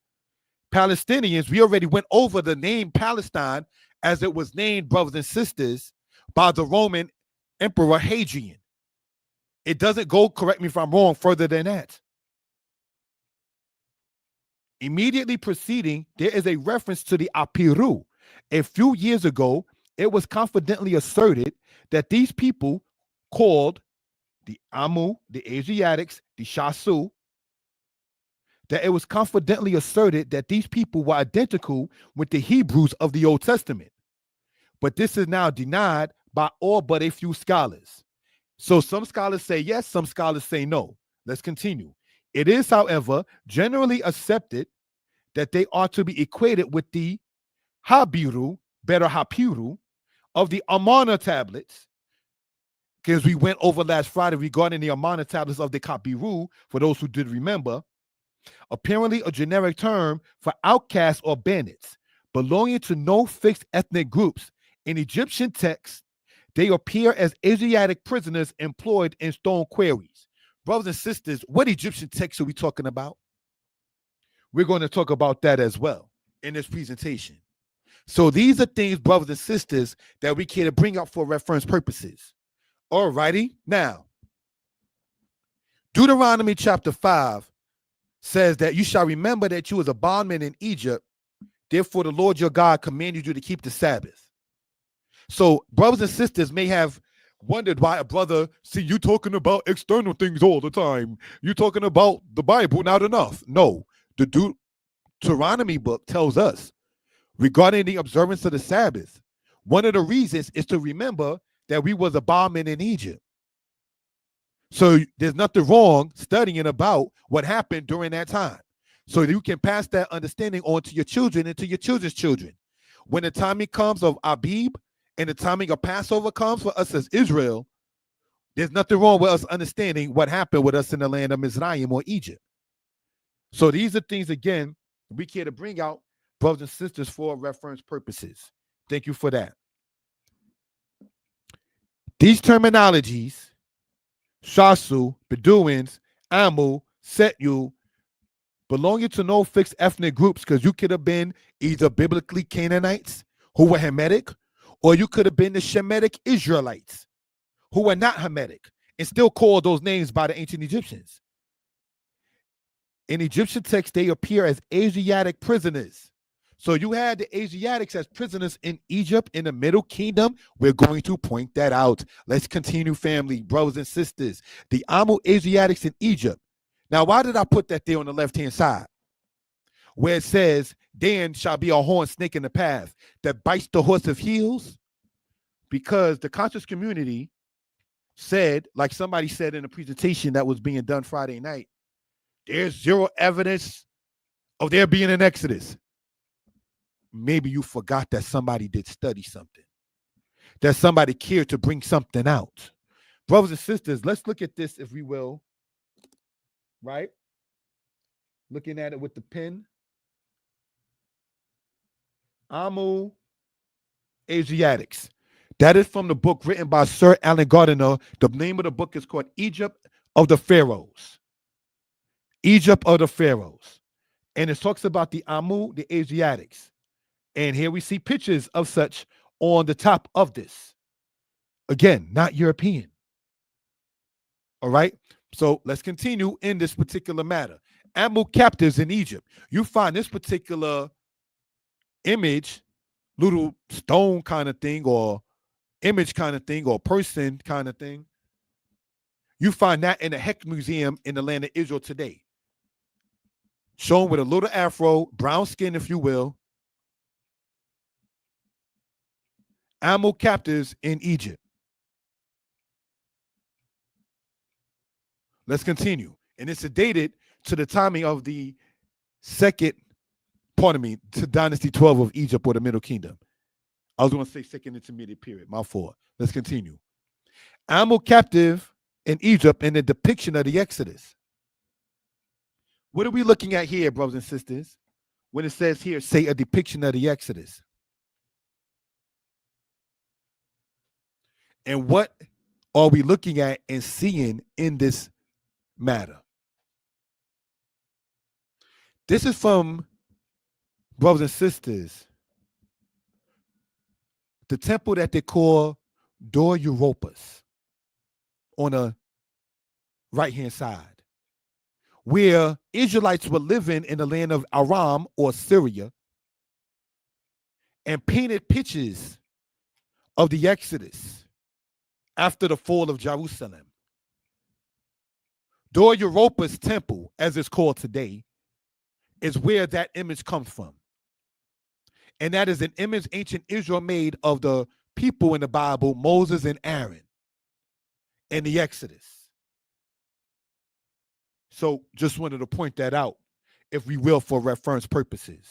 Palestinians, we already went over the name Palestine as it was named, brothers and sisters, by the Roman Emperor Hadrian. It doesn't go, correct me if I'm wrong, further than that. Immediately preceding, there is a reference to the Apiru. A few years ago, it was confidently asserted that these people called the Amu, the Asiatics, the Shasu, that it was confidently asserted that these people were identical with the Hebrews of the Old Testament. But this is now denied by all but a few scholars. So some scholars say yes, some scholars say no. Let's continue. It is, however, generally accepted that they are to be equated with the Habiru, better Hapiru, of the Amarna tablets, because we went over last Friday regarding the Amarna tablets of the Kabiru, for those who did remember, apparently a generic term for outcasts or bandits, belonging to no fixed ethnic groups. In Egyptian texts, they appear as Asiatic prisoners employed in stone quarries. Brothers and sisters, what Egyptian texts are we talking about? We're going to talk about that as well in this presentation. So these are things, brothers and sisters, that we can bring up for reference purposes. All righty. Now, Deuteronomy chapter 5 says that you shall remember that you was a bondman in Egypt. Therefore, the Lord your God commanded you to keep the Sabbath. So brothers and sisters may have wondered why a brother, see, you talking about external things all the time. You talking about the Bible not enough. No, the Deuteronomy book tells us regarding the observance of the Sabbath, one of the reasons is to remember that we was a bondman in Egypt. So there's nothing wrong studying about what happened during that time. So you can pass that understanding on to your children and to your children's children. When the timing comes of Abib and the timing of Passover comes for us as Israel, there's nothing wrong with us understanding what happened with us in the land of Mizraim or Egypt. So these are things, again, we care to bring out, brothers and sisters, for reference purposes. Thank you for that. These terminologies, Shasu, Bedouins, Amu, Setu, belonging to no fixed ethnic groups, because you could have been either biblically Canaanites who were Hamitic, or you could have been the Shemitic Israelites who were not Hamitic and still called those names by the ancient Egyptians. In Egyptian texts, they appear as Asiatic prisoners. So you had the Asiatics as prisoners in Egypt in the Middle Kingdom. We're going to point that out. Let's continue, family, brothers and sisters. The Amu Asiatics in Egypt. Now, why did I put that there on the left-hand side? Where it says, Dan shall be a horned snake in the path that bites the horse of heels. Because the conscious community said, like somebody said in a presentation that was being done Friday night, there's zero evidence of there being an Exodus. Maybe you forgot that somebody did study something, that somebody cared to bring something out. Brothers and sisters, let's look at this, if we will, right? Looking at it with the pen. Amu Asiatics. That is from the book written by Sir Alan Gardiner. The name of the book is called Egypt of the Pharaohs. Egypt of the Pharaohs. And it talks about the Amu, the Asiatics. And here we see pictures of such on the top of this. Again, not European. All right. So let's continue in this particular matter. Amu captives in Egypt. You find this particular image, little stone kind of thing, or image kind of thing, or person kind of thing. You find that in the Heck Museum in the land of Israel today. Shown with a little afro, brown skin, if you will. Amu captives in Egypt. Let's continue. And it's dated to the timing of the to Dynasty 12 of Egypt or the Middle Kingdom. I was going to say second intermediate period, my fault. Let's continue. Amu captive in Egypt in the depiction of the Exodus. What are we looking at here, brothers and sisters? When it says here, say a depiction of the Exodus. And what are we looking at and seeing in this matter? This is from, brothers and sisters, the temple that they call Dor Europos on the right-hand side, where Israelites were living in the land of Aram or Syria and painted pictures of the Exodus after the fall of Jerusalem. Dor Europos temple, as it's called today, is where that image comes from. And that is an image ancient Israel made of the people in the Bible, Moses and Aaron, in the Exodus. So just wanted to point that out, if we will, for reference purposes.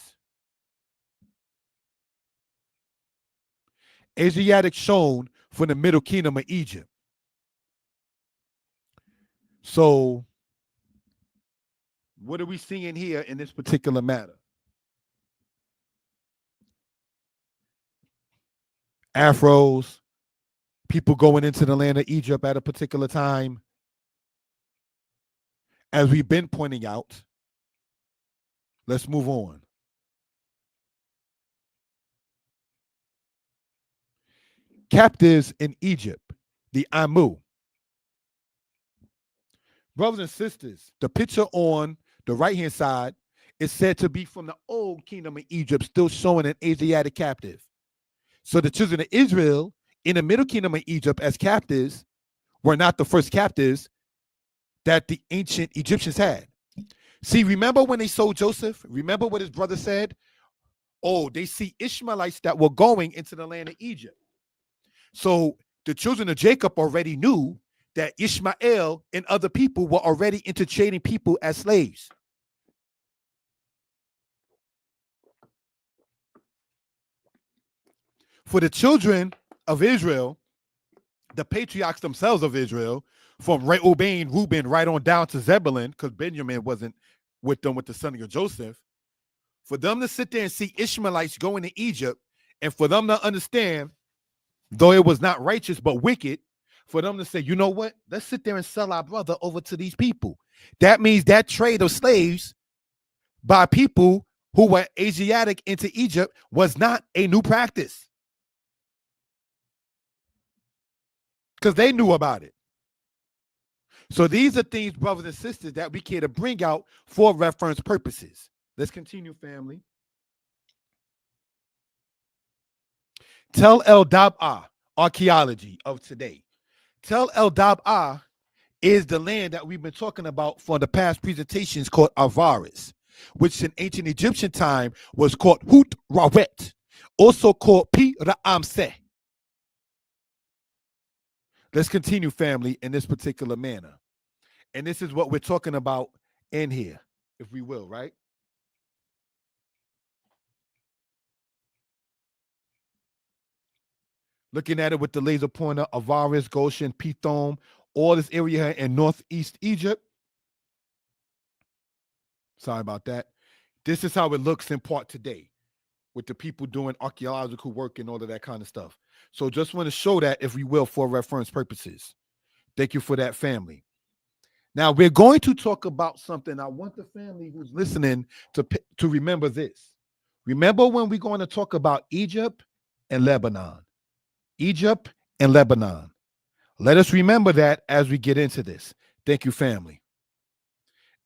Asiatic shown from the Middle Kingdom of Egypt. So what are we seeing here in this particular matter? Afros, people going into the land of Egypt at a particular time. As we've been pointing out, let's move on. Captives in Egypt, the Amu. Brothers and sisters, the picture on the right-hand side is said to be from the old kingdom of Egypt, still showing an Asiatic captive. So the children of Israel in the middle kingdom of Egypt as captives were not the first captives that the ancient Egyptians had. See, remember when they sold Joseph? Remember what his brother said? Oh, they see Ishmaelites that were going into the land of Egypt. So the children of Jacob already knew that Ishmael and other people were already interchanging people as slaves. For the children of Israel, the patriarchs themselves of Israel, from Reuben, right on down to Zebulun, because Benjamin wasn't with them with the son of Joseph, for them to sit there and see Ishmaelites going to Egypt, and for them to understand, though it was not righteous but wicked, for them to say, you know what, let's sit there and sell our brother over to these people. That means that trade of slaves by people who were Asiatic into Egypt was not a new practice, because they knew about it. So these are things, brothers and sisters, that we care to bring out for reference purposes. Let's continue, family. Tel El Dab'a, archaeology of today. Tel El Dab'a is the land that we've been talking about for the past presentations, called Avaris, which in ancient Egyptian time was called Hut Rawet, also called Pi Ra'amseh. Let's continue, family, in this particular manner. And this is what we're talking about in here, if we will, right? Looking at it with the laser pointer, Avaris, Goshen, Pithom, all this area here in northeast Egypt. Sorry about that. This is how it looks in part today, with the people doing archaeological work and all of that kind of stuff. So just want to show that, if we will, for reference purposes. Thank you for that, family. Now we're going to talk about something. I want the family who's listening to remember this. Remember when we're going to talk about Egypt and Lebanon. Egypt and Lebanon. Let us remember that as we get into this. Thank you, family.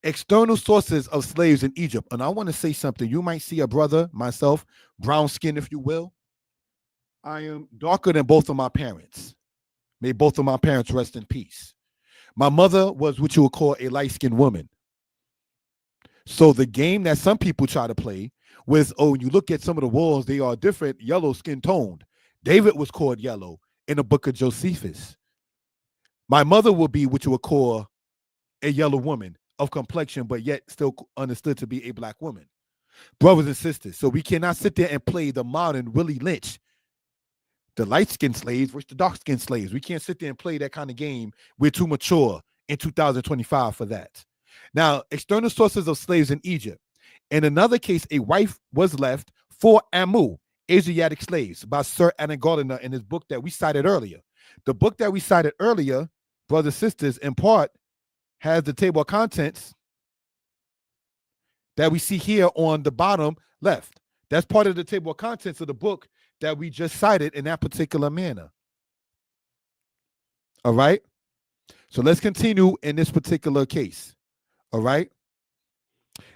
External sources of slaves in Egypt. And I want to say something. You might see a brother, myself, brown skin, if you will. I am darker than both of my parents. May both of my parents rest in peace. My mother was what you would call a light-skinned woman. So the game that some people try to play was, oh, when you look at some of the walls, they are different, yellow skin toned. David was called yellow in the book of Josephus. My mother will be what you would call a yellow woman of complexion, but yet still understood to be a black woman. Brothers and sisters, so we cannot sit there and play the modern Willie Lynch, the light-skinned slaves versus the dark-skinned slaves. We can't sit there and play that kind of game. We're too mature in 2025 for that. Now, external sources of slaves in Egypt. In another case, a wife was left for Amu, Asiatic slaves, by Sir Anna Gardiner in his book that we cited earlier. The book that we cited earlier, brothers, sisters, in part, has the table of contents that we see here on the bottom left. That's part of the table of contents of the book that we just cited in that particular manner. All right. So let's continue in this particular case. All right.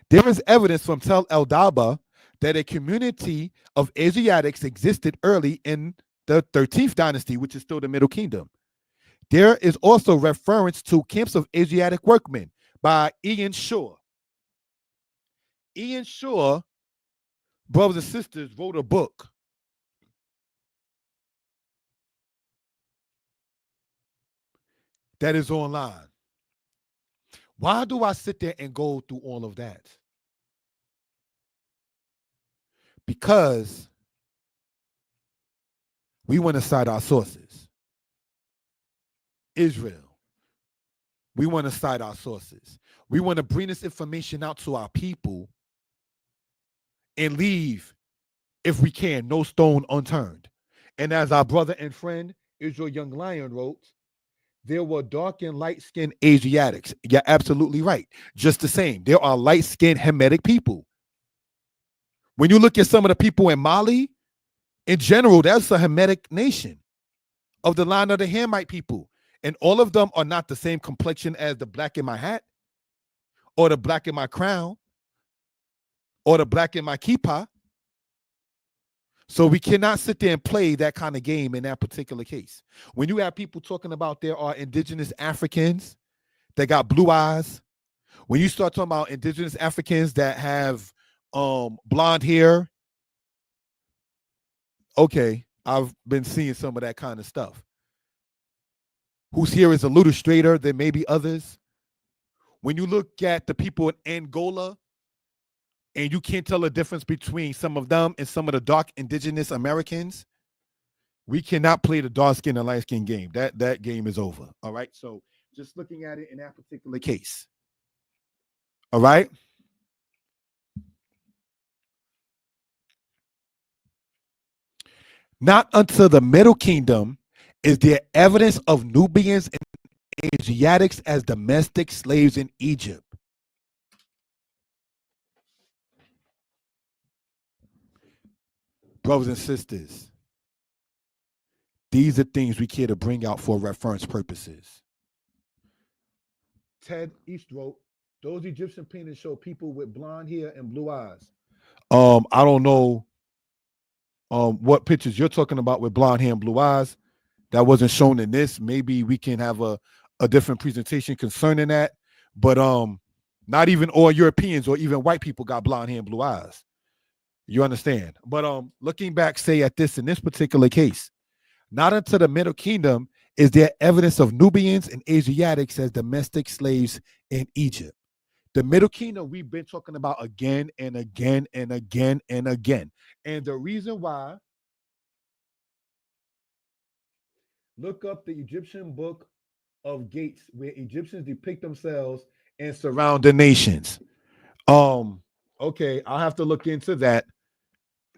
There is evidence from Tel El Daba that a community of Asiatics existed early in the 13th dynasty, which is still the Middle Kingdom. There is also reference to camps of Asiatic workmen by Ian Shaw. Ian Shaw, brothers and sisters, wrote a book that is online. Why do I sit there and go through all of that? Because we want to cite our sources. Israel. We want to cite our sources. We want to bring this information out to our people and leave, if we can, no stone unturned. And as our brother and friend Israel Young Lion wrote, there were dark and light-skinned Asiatics. You're absolutely right. Just the same. There are light-skinned Hamitic people. When you look at some of the people in Mali, in general, that's a Hamitic nation of the line of the Hamite people. And all of them are not the same complexion as the black in my hat or the black in my crown or the black in my kippah. So we cannot sit there and play that kind of game in that particular case. When you have people talking about there are indigenous Africans that got blue eyes, when you start talking about indigenous Africans that have blonde hair, okay, I've been seeing some of that kind of stuff. Whose hair is a little straighter than maybe others. When you look at the people in Angola, and you can't tell the difference between some of them and some of the dark indigenous Americans, we cannot play the dark skin and light skin game. That game is over. All right. So just looking at it in that particular case. All right. Not until the Middle Kingdom is there evidence of Nubians and Asiatics as domestic slaves in Egypt. Brothers and sisters, these are things we care to bring out for reference purposes. Ted East wrote, those Egyptian paintings show people with blonde hair and blue eyes. I don't know what pictures you're talking about with blonde hair and blue eyes. That wasn't shown in this. Maybe we can have a different presentation concerning that. But not even all Europeans or even white people got blonde hair and blue eyes. You understand? But looking back, say at this in this particular case, not until the Middle Kingdom is there evidence of Nubians and Asiatics as domestic slaves in Egypt. The Middle Kingdom we've been talking about again and again and again and again. And the reason why, look up the Egyptian book of Gates, where Egyptians depict themselves and surround the nations. Okay, I'll have to look into that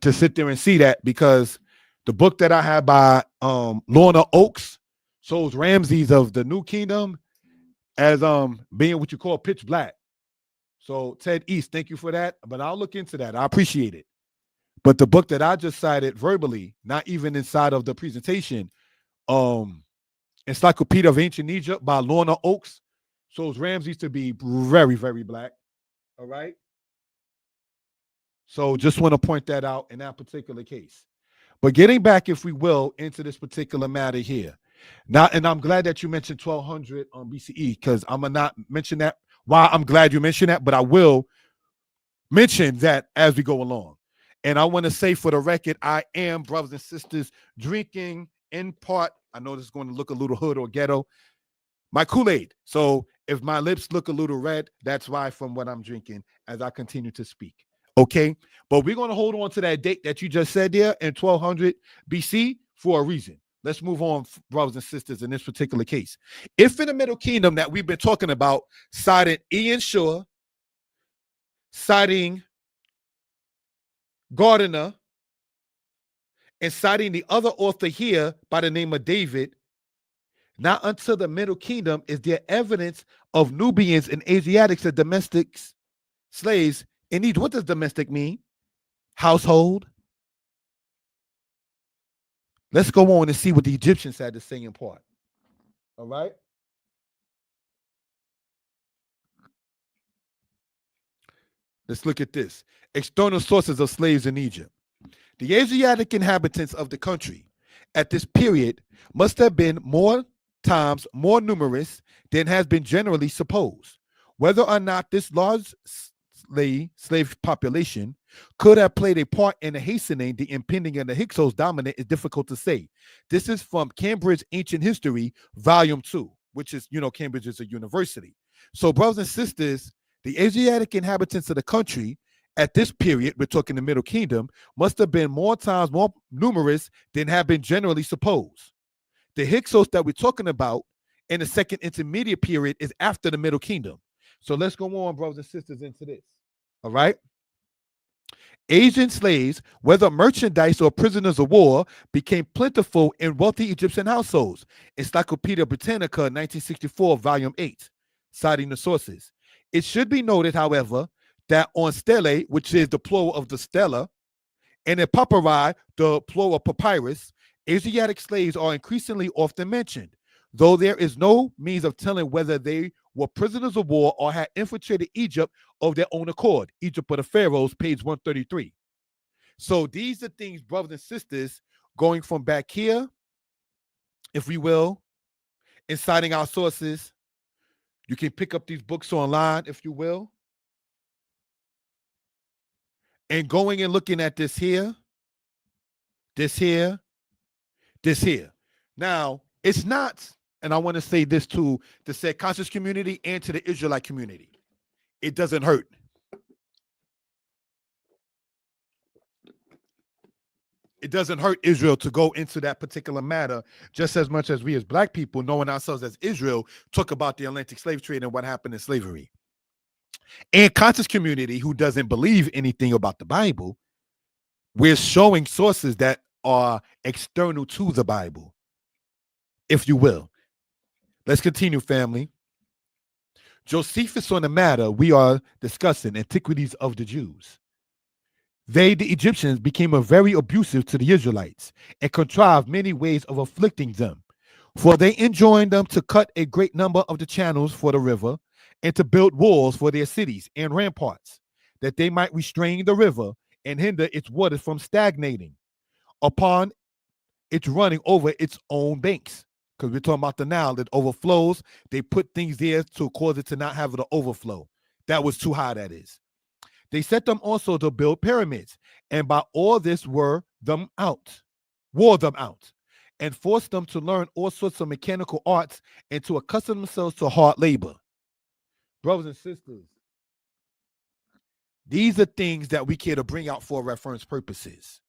to sit there and see that, because the book that I have by Lorna Oakes shows Ramses of the New Kingdom as being what you call pitch black. So Ted East, thank you for that. But I'll look into that. I appreciate it. But the book that I just cited verbally, not even inside of the presentation, Encyclopedia of Ancient Egypt by Lorna Oakes, shows Ramses to be very, very black. All right. So just want to point that out in that particular case. But getting back, if we will, into this particular matter here. Now, and I'm glad that you mentioned 1200 BCE, because I'm going to not mention that. Why I'm glad you mentioned that, but I will mention that as we go along. And I want to say for the record, I am, brothers and sisters, drinking in part, I know this is going to look a little hood or ghetto, my Kool-Aid. So if my lips look a little red, that's why, from what I'm drinking as I continue to speak. Okay, but we're going to hold on to that date that you just said there in 1200 BC for a reason. Let's move on, brothers and sisters, in this particular case. If in the Middle Kingdom that we've been talking about, citing Ian Shaw, citing Gardiner, and citing the other author here by the name of David, Not until the Middle Kingdom is there evidence of Nubians and Asiatics as domestic slaves in Egypt. What does domestic mean? Household. Let's go on and see what the Egyptians had to say in part. All right. Let's look at this. External sources of slaves in Egypt. The Asiatic inhabitants of the country at this period must have been more times more numerous than has been generally supposed. Whether or not this large slave population could have played a part in hastening the impending of the Hyksos dominant is difficult to say. This is from Cambridge Ancient History, Volume 2, which is, Cambridge is a university. So, brothers and sisters, the Asiatic inhabitants of the country at this period, we're talking the Middle Kingdom, must have been more times more numerous than have been generally supposed. The Hyksos that we're talking about in the second intermediate period is after the Middle Kingdom. So let's go on, brothers and sisters, into this. All right. Asian slaves, whether merchandise or prisoners of war, became plentiful in wealthy Egyptian households. Encyclopedia Britannica, 1964, volume 8, citing the sources. It should be noted, however, that on stele, which is the plural of the stela, and in papyri, the plural of papyrus, Asiatic slaves are increasingly often mentioned, though there is no means of telling whether they were prisoners of war or had infiltrated Egypt of their own accord. Egypt of the Pharaohs, page 133. So these are things, brothers and sisters, going from back here, if we will, and citing our sources. You can pick up these books online, if you will. And going and looking at this here, this here, this here. Now, it's not, and I want to say this to the said conscious community and to the Israelite community. It doesn't hurt. It doesn't hurt Israel to go into that particular matter just as much as we as black people, knowing ourselves as Israel, talk about the Atlantic slave trade and what happened in slavery. And conscious community who doesn't believe anything about the Bible, we're showing sources that are external to the Bible, if you will. Let's continue, family. Josephus on the matter we are discussing, Antiquities of the Jews. They, the Egyptians, became very abusive to the Israelites and contrived many ways of afflicting them. For they enjoined them to cut a great number of the channels for the river and to build walls for their cities and ramparts, that they might restrain the river and hinder its waters from stagnating upon its running over its own banks. Because we're talking about the Nile that overflows. They put things there to cause it to not have the overflow. That was too high, that is. They set them also to build pyramids, and by all this wore them out, and forced them to learn all sorts of mechanical arts and to accustom themselves to hard labor. Brothers and sisters, these are things that we care to bring out for reference purposes.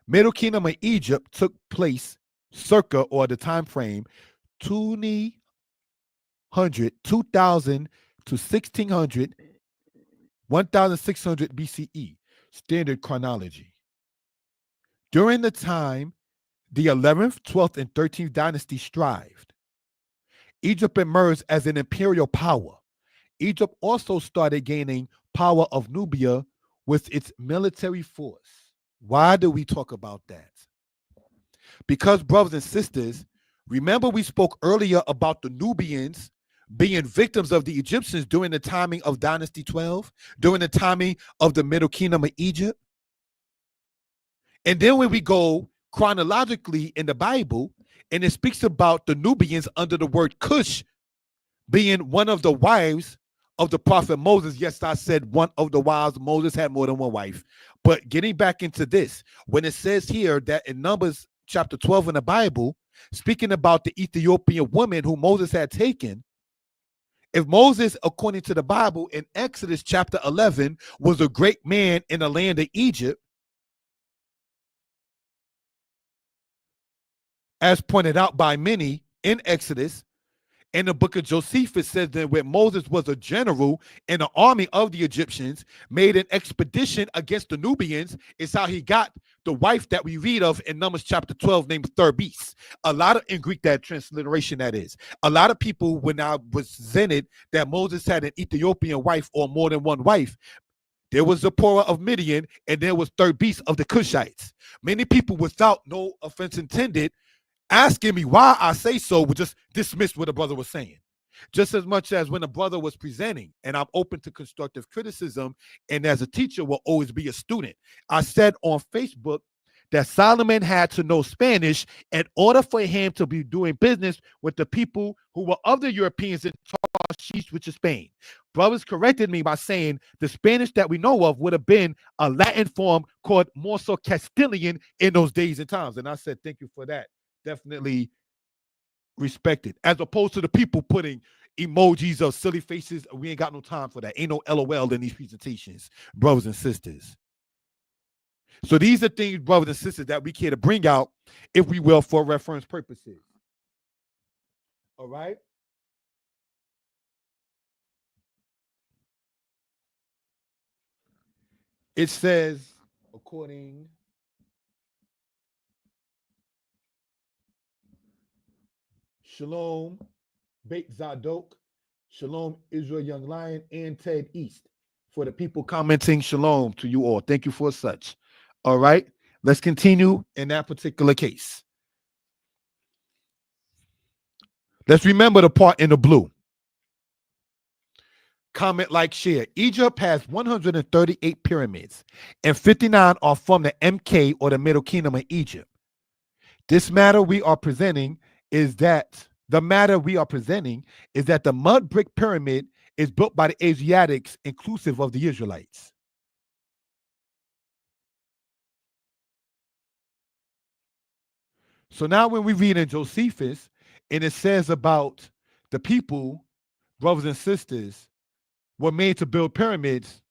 Middle Kingdom of Egypt took place circa, or the time frame, 2000 to 1600, 1600 BCE, standard chronology. During the time, the 11th, 12th, and 13th dynasty strived. Egypt emerged as an imperial power. Egypt also started gaining power of Nubia with its military force. Why do we talk about that? Because, brothers and sisters, remember we spoke earlier about the Nubians being victims of the Egyptians during the timing of Dynasty 12, during the timing of the Middle Kingdom of Egypt. And then when we go chronologically in the Bible, and it speaks about the Nubians under the word Cush being one of the wives of the prophet Moses. Yes, I said one of the wives. Moses had more than one wife. But getting back into this, when it says here that in Numbers chapter 12 in the Bible, speaking about the Ethiopian woman who Moses had taken, if Moses, according to the Bible in Exodus chapter 11, was a great man in the land of Egypt, as pointed out by many in Exodus, in the book of Josephus says that when Moses was a general in the army of the Egyptians, made an expedition against the Nubians, is how he got the wife that we read of in Numbers chapter 12 named third beast. A lot of, in Greek, that transliteration that is. A lot of people, when I was presented that Moses had an Ethiopian wife or more than one wife, there was Zipporah of Midian, and there was third beast of the Cushites. Many people, without no offense intended, asking me why I say so, would just dismiss what a brother was saying. Just as much as when a brother was presenting, and I'm open to constructive criticism, and as a teacher will always be a student. I said on Facebook that Solomon had to know Spanish in order for him to be doing business with the people who were other Europeans in Tarshish, which is Spain. Brothers corrected me by saying the Spanish that we know of would have been a Latin form called more so Castilian in those days and times. And I said, thank you for that. Definitely respected, as opposed to the people putting emojis of silly faces. We ain't got no time for that. Ain't no LOL in these presentations, brothers and sisters. So these are things, brothers and sisters, that we care to bring out, if we will, for reference purposes. All right. It says, according Shalom, Beit Zadok, Shalom, Israel Young Lion, and Ted East. For the people commenting, shalom to you all. Thank you for such. All right, let's continue in that particular case. Let's remember the part in the blue. Comment, like, share. Egypt has 138 pyramids, and 59 are from the MK, or the Middle Kingdom of Egypt. The matter we are presenting is that the mud brick pyramid is built by the Asiatics, inclusive of the Israelites. So now when we read in Josephus, and it says about the people, brothers and sisters, were made to build pyramids,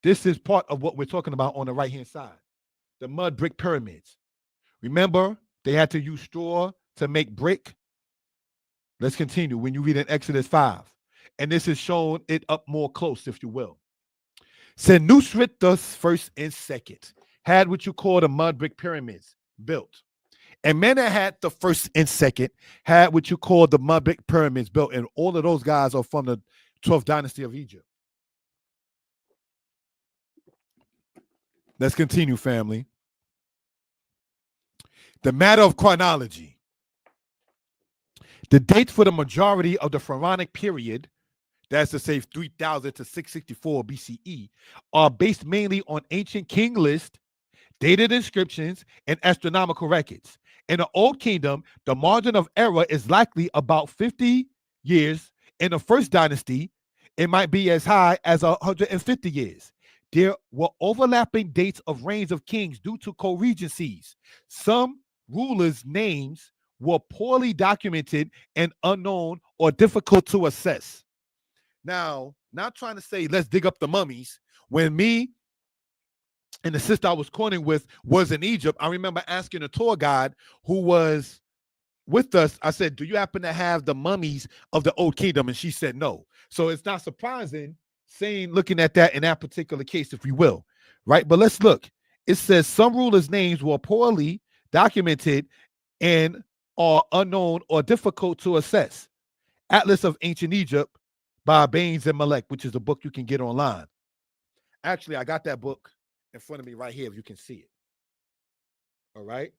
this is part of what we're talking about on the right-hand side. The mud brick pyramids. Remember, they had to use straw to make brick. Let's continue. When you read in Exodus 5, and this is showing it up more close, if you will. Senusrit, the first and second, had what you call the mud brick pyramids built. And men that had the first and second had what you call the mud brick pyramids built. And all of those guys are from the 12th dynasty of Egypt. Let's continue, family. The matter of chronology. The dates for the majority of the pharaonic period, that's to say 3000 to 664 BCE, are based mainly on ancient king lists, dated inscriptions, and astronomical records. In the Old Kingdom, the margin of error is likely about 50 years. In the first dynasty, it might be as high as 150 years. There were overlapping dates of reigns of kings due to co-regencies. Some rulers' names were poorly documented and unknown or difficult to assess. Now, not trying to say let's dig up the mummies. When me and the sister I was cornering with was in Egypt, I remember asking a tour guide who was with us, I said, do you happen to have the mummies of the Old Kingdom? And she said no. So it's not surprising looking at that in that particular case, if we will, right? But let's look. It says some rulers' names were poorly documented and are unknown or difficult to assess. Atlas of Ancient Egypt by Baines and Malek, which is a book you can get online. Actually, I got that book in front of me right here, if you can see it. All right.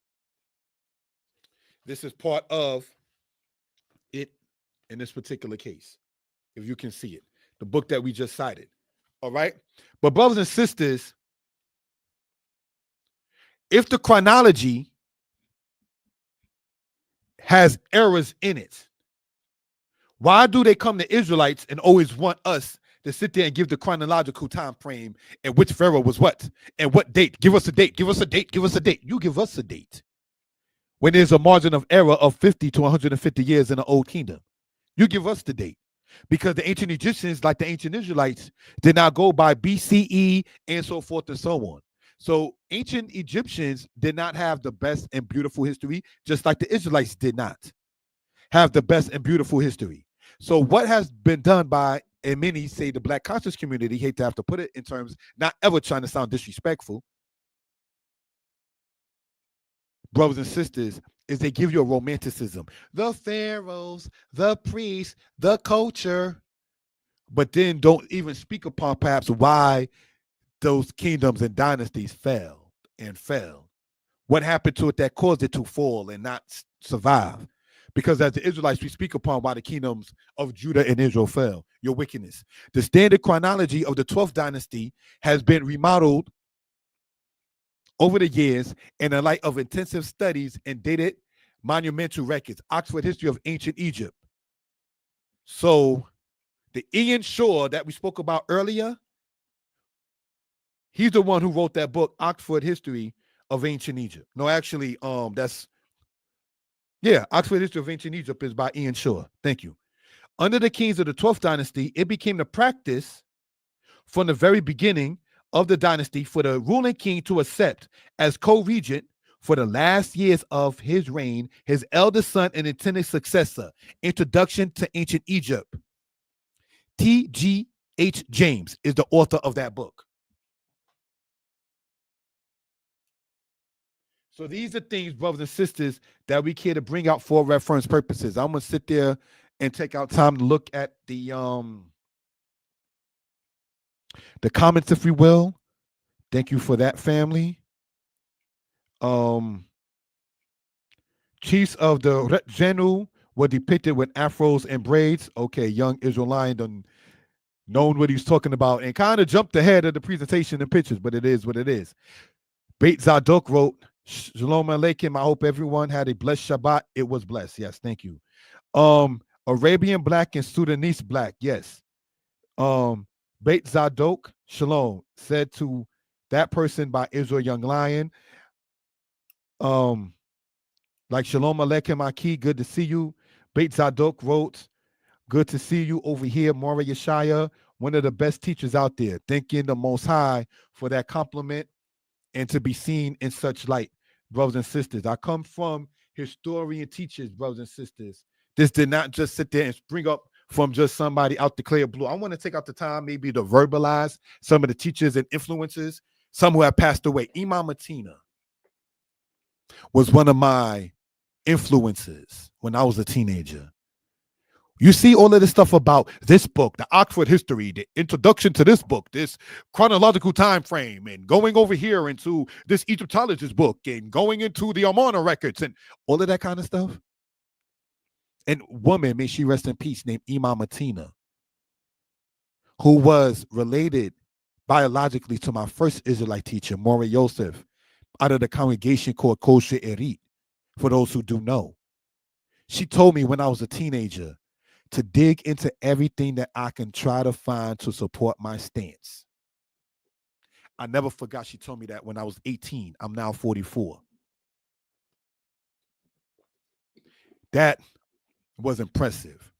This is part of it in this particular case, if you can see it. The book that we just cited. All right. But brothers and sisters, if the chronology has errors in it, why do they come to Israelites and always want us to sit there and give the chronological time frame and which pharaoh was what and what date? Give us a date, give us a date, give us a date. You give us a date. When there's a margin of error of 50 to 150 years in the Old Kingdom, you give us the date. Because the ancient Egyptians, like the ancient Israelites, did not go by BCE and so forth and so on. So ancient Egyptians did not have the best and beautiful history, just like the Israelites did not have the best and beautiful history. So what has been done by, and many say the Black conscious community, hate to have to put it in terms, not ever trying to sound disrespectful, brothers and sisters, is they give you a romanticism. The pharaohs, the priests, the culture, but then don't even speak upon perhaps why those kingdoms and dynasties fell. What happened to it that caused it to fall and not survive? Because as the Israelites, we speak upon why the kingdoms of Judah and Israel fell. Your wickedness. The standard chronology of the 12th dynasty has been remodeled over the years in the light of intensive studies and dated monumental records. Oxford History of Ancient Egypt. So the Ian Shaw that we spoke about earlier, he's the one who wrote that book, Oxford History of Ancient Egypt. No, actually, Oxford History of Ancient Egypt is by Ian Shaw. Thank you. Under the kings of the 12th dynasty, it became the practice from the very beginning of the dynasty for the ruling king to accept as co-regent for the last years of his reign his eldest son and intended successor. Introduction to Ancient Egypt. T.G.H. James is the author of that book. So these are things, brothers and sisters, that we care to bring out for reference purposes. I'm gonna sit there and take out time to look at the comments, if we will. Thank you for that, family. Chiefs of the Genu were depicted with afros and braids. Okay, young Israelite done known what he's talking about and kind of jumped ahead of the presentation and pictures, but it is what it is. Beit Zadok wrote, Shalom Aleichem. I hope everyone had a blessed Shabbat. It was blessed. Yes, thank you. Arabian black and Sudanese black. Yes. Beit Zadok, Shalom, said to that person by Israel Young Lion. Like Shalom Aleichem Aki, good to see you. Beit Zadok wrote, good to see you over here, Mora Yeshaya, one of the best teachers out there. Thanking the Most High for that compliment and to be seen in such light, brothers and sisters. I come from historian teachers, brothers and sisters. This did not just sit there and spring up from just somebody out the clear blue. I want to take out the time maybe to verbalize some of the teachers and influences, some who have passed away. Imam Matina was one of my influences when I was a teenager. You see all of this stuff about this book, the Oxford History, the introduction to this book, this chronological time frame, and going over here into this Egyptologist book and going into the Amarna records and all of that kind of stuff. And woman, may she rest in peace, named Imam Matina, who was related biologically to my first Israelite teacher, Mora Yosef, out of the congregation called Kol She'erit, for those who do know. She told me when I was a teenager to dig into everything that I can try to find to support my stance. I never forgot she told me that when I was 18. I'm now 44. That was impressive.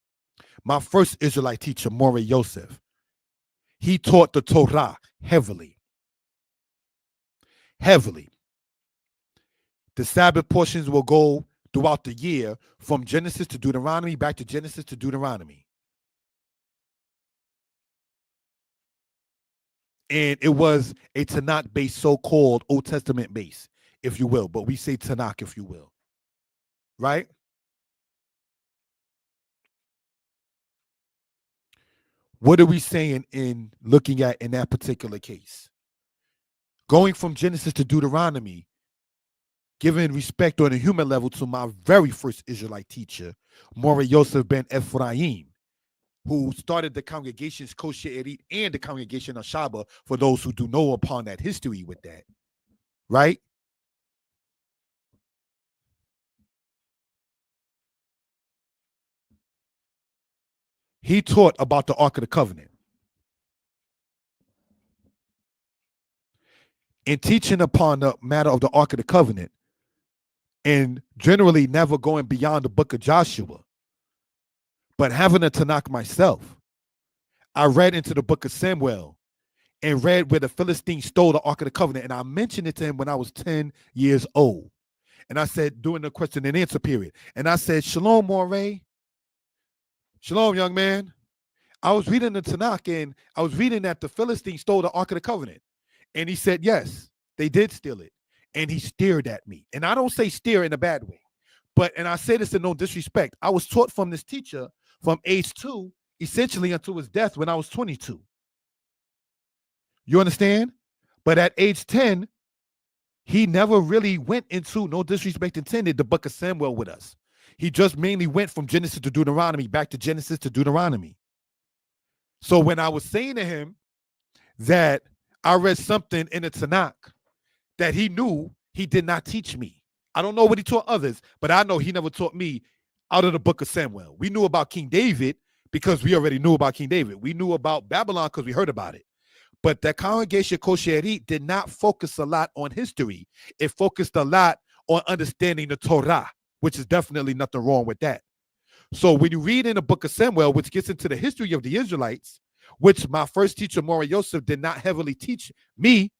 My first Israelite teacher, Mora Yosef, he taught the Torah heavily. Heavily. The Sabbath portions will go throughout the year from Genesis to Deuteronomy, back to Genesis to Deuteronomy. And it was a Tanakh based, so-called Old Testament base, if you will, but we say Tanakh, if you will. Right? What are we saying in looking at in that particular case? Going from Genesis to Deuteronomy, giving respect on a human level to my very first Israelite teacher, Mora Yosef ben Ephraim, who started the congregations Kol She'erit and the congregation of Shaba, for those who do know upon that history with that, right? He taught about the Ark of the Covenant. In teaching upon the matter of the Ark of the Covenant, and generally never going beyond the book of Joshua, but having a Tanakh myself, I read into the book of Samuel and read where the Philistines stole the Ark of the Covenant. And I mentioned it to him when I was 10 years old. And I said, during the question and answer period, and I said, Shalom, Moray. Shalom, young man. I was reading the Tanakh and I was reading that the Philistines stole the Ark of the Covenant. And he said, yes, they did steal it. and he stared at me. And I don't say stare in a bad way, and I say this in no disrespect. I was taught from this teacher from age 2, essentially until his death when I was 22. You understand? But at age 10, he never really went into, no disrespect intended, the book of Samuel with us. He just mainly went from Genesis to Deuteronomy, back to Genesis to Deuteronomy. So when I was saying to him that I read something in the Tanakh that he knew, he did not teach me. I don't know what he taught others, but I know he never taught me out of the book of Samuel. We knew about King David because we already knew about King David. We knew about Babylon because we heard about it. But the congregation Kosherit did not focus a lot on history. It focused a lot on understanding the Torah, which is definitely nothing wrong with that. So when you read in the book of Samuel, which gets into the history of the Israelites, which my first teacher, Mora Yosef, did not heavily teach me,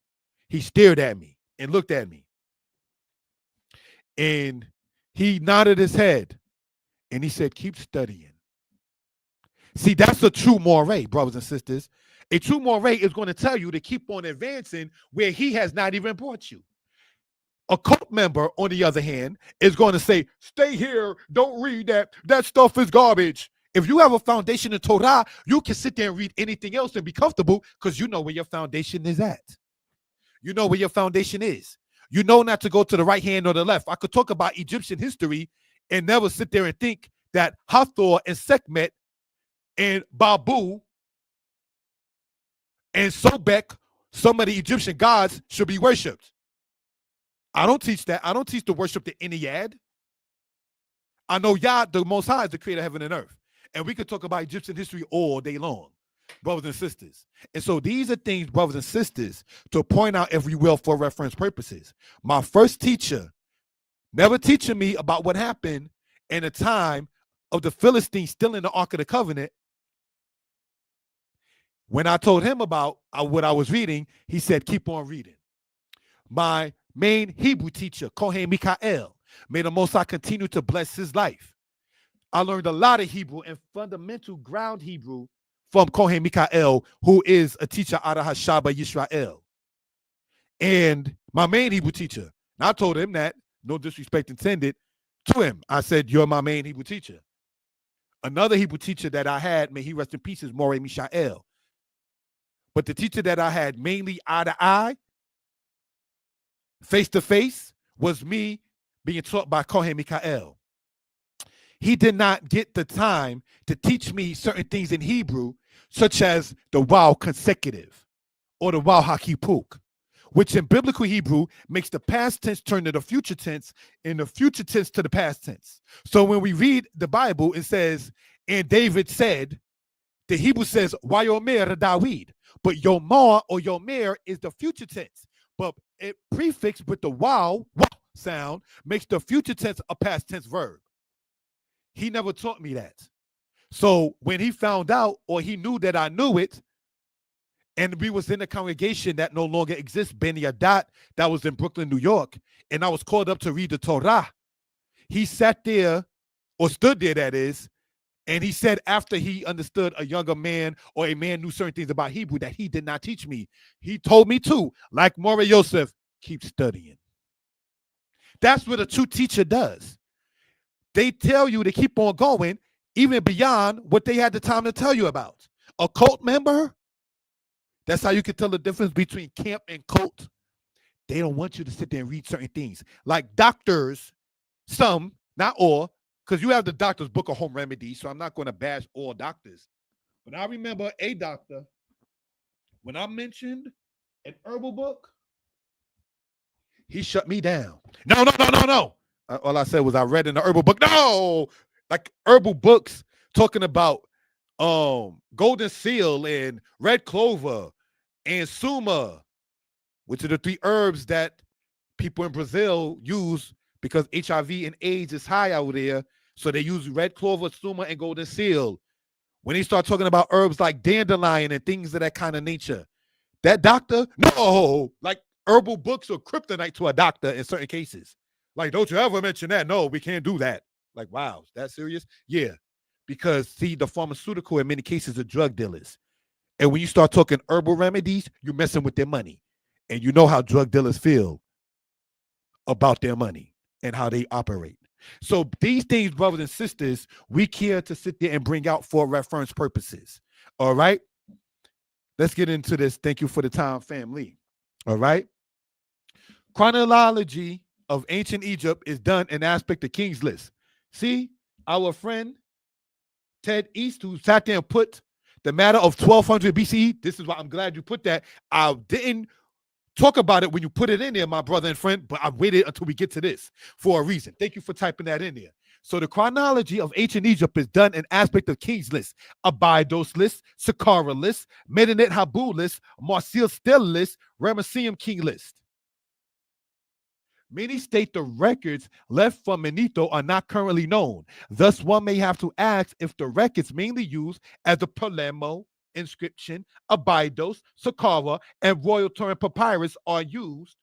he stared at me and looked at me. And he nodded his head and he said, keep studying. See, that's a true moray, brothers and sisters. A true moray is going to tell you to keep on advancing where he has not even brought you. A cult member, on the other hand, is going to say, stay here, don't read that. That stuff is garbage. If you have a foundation in Torah, you can sit there and read anything else and be comfortable because you know where your foundation is at. You know where your foundation is. You know not to go to the right hand or the left. I could talk about Egyptian history and never sit there and think that Hathor and Sekhmet and Babu and Sobek, some of the Egyptian gods, should be worshipped. I don't teach that. I don't teach to worship the Ennead. I know Yah, the Most High, is the creator of heaven and earth. And we could talk about Egyptian history all day long, brothers and sisters. And so these are things, brothers and sisters, to point out, if you will, for reference purposes. My first teacher never teaching me about what happened in the time of the Philistines still in the Ark of the Covenant. When I told him about what I was reading, he said, keep on reading. My main Hebrew teacher, Kohen Mikael, may the Most High continue to bless his life. I learned a lot of Hebrew and fundamental ground Hebrew from Kohen Mikael, who is a teacher out of Hashaba Yisrael. And my main Hebrew teacher, and I told him that, no disrespect intended, to him. I said, you're my main Hebrew teacher. Another Hebrew teacher that I had, may he rest in peace, is Moreh Mishael. But the teacher that I had mainly eye to eye, face to face, was me being taught by Kohen Mikael. He did not get the time to teach me certain things in Hebrew, such as the waw consecutive or the waw hakipuk, which in biblical Hebrew makes the past tense turn to the future tense and the future tense to the past tense. So when we read the Bible, it says, and David said, the Hebrew says, Wayomer Dawid, but Yomar or Yomer is the future tense. But it prefixed with the wow sound makes the future tense a past tense verb. He never taught me that. So when he found out, or he knew that I knew it, and we was in a congregation that no longer exists, Ben Yadat, that was in Brooklyn, New York, and I was called up to read the Torah, he sat there, or stood there, that is, and he said after he understood a younger man or a man knew certain things about Hebrew that he did not teach me, he told me too, like Moreh Yosef, keep studying. That's what a true teacher does. They tell you to keep on going, even beyond what they had the time to tell you about. A cult member, that's how you can tell the difference between camp and cult. They don't want you to sit there and read certain things. Like doctors, some, not all, because you have the doctor's book of home remedies, so I'm not going to bash all doctors. But I remember a doctor, when I mentioned an herbal book, he shut me down. No. All I said was I read in the herbal book. No, like herbal books talking about golden seal and red clover and suma, which are the 3 herbs that people in Brazil use because HIV and AIDS is high out there. So they use red clover, suma, and golden seal. When he start talking about herbs like dandelion and things of that kind of nature, that doctor, no, like herbal books are kryptonite to a doctor in certain cases. Like, don't you ever mention that. No, we can't do that. Like, wow, is that serious? Yeah, because see, the pharmaceutical in many cases are drug dealers. And when you start talking herbal remedies, you're messing with their money. And you know how drug dealers feel. about their money and how they operate. So these things, brothers and sisters, we care to sit there and bring out for reference purposes. All right. Let's get into this. Thank you for the time, family. All right. Chronology of ancient Egypt is done in aspect of King's List. See, our friend Ted East, who sat there and put the matter of 1200 BCE. This is why I'm glad you put that. I didn't talk about it when you put it in there, my brother and friend, but I waited until we get to this for a reason. Thank you for typing that in there. So the chronology of ancient Egypt is done in aspect of King's List, Abydos list, Saqqara list, Medinet Habu list, Marsil Stel list, Ramesseum King list. Many state the records left from Manetho are not currently known. Thus, one may have to ask if the records mainly used as the Palermo inscription, Abydos, Saqqara, and Royal Turin Papyrus are used,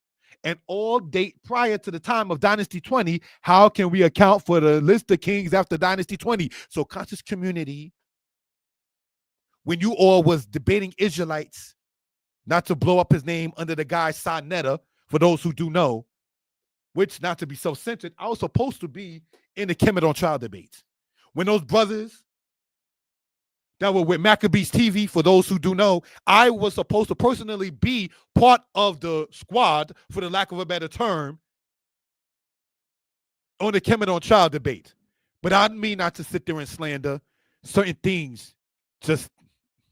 and all date prior to the time of Dynasty 20. How can we account for the list of kings after Dynasty 20? So, conscious community, when you all was debating Israelites, not to blow up his name under the guy Sinetta, for those who do know, which, not to be self-centered, I was supposed to be in the Kemet on trial debates. When those brothers that were with Maccabees TV, for those who do know, I was supposed to personally be part of the squad, for the lack of a better term, on the Kemet on trial debate. But I mean not to sit there and slander. Certain things just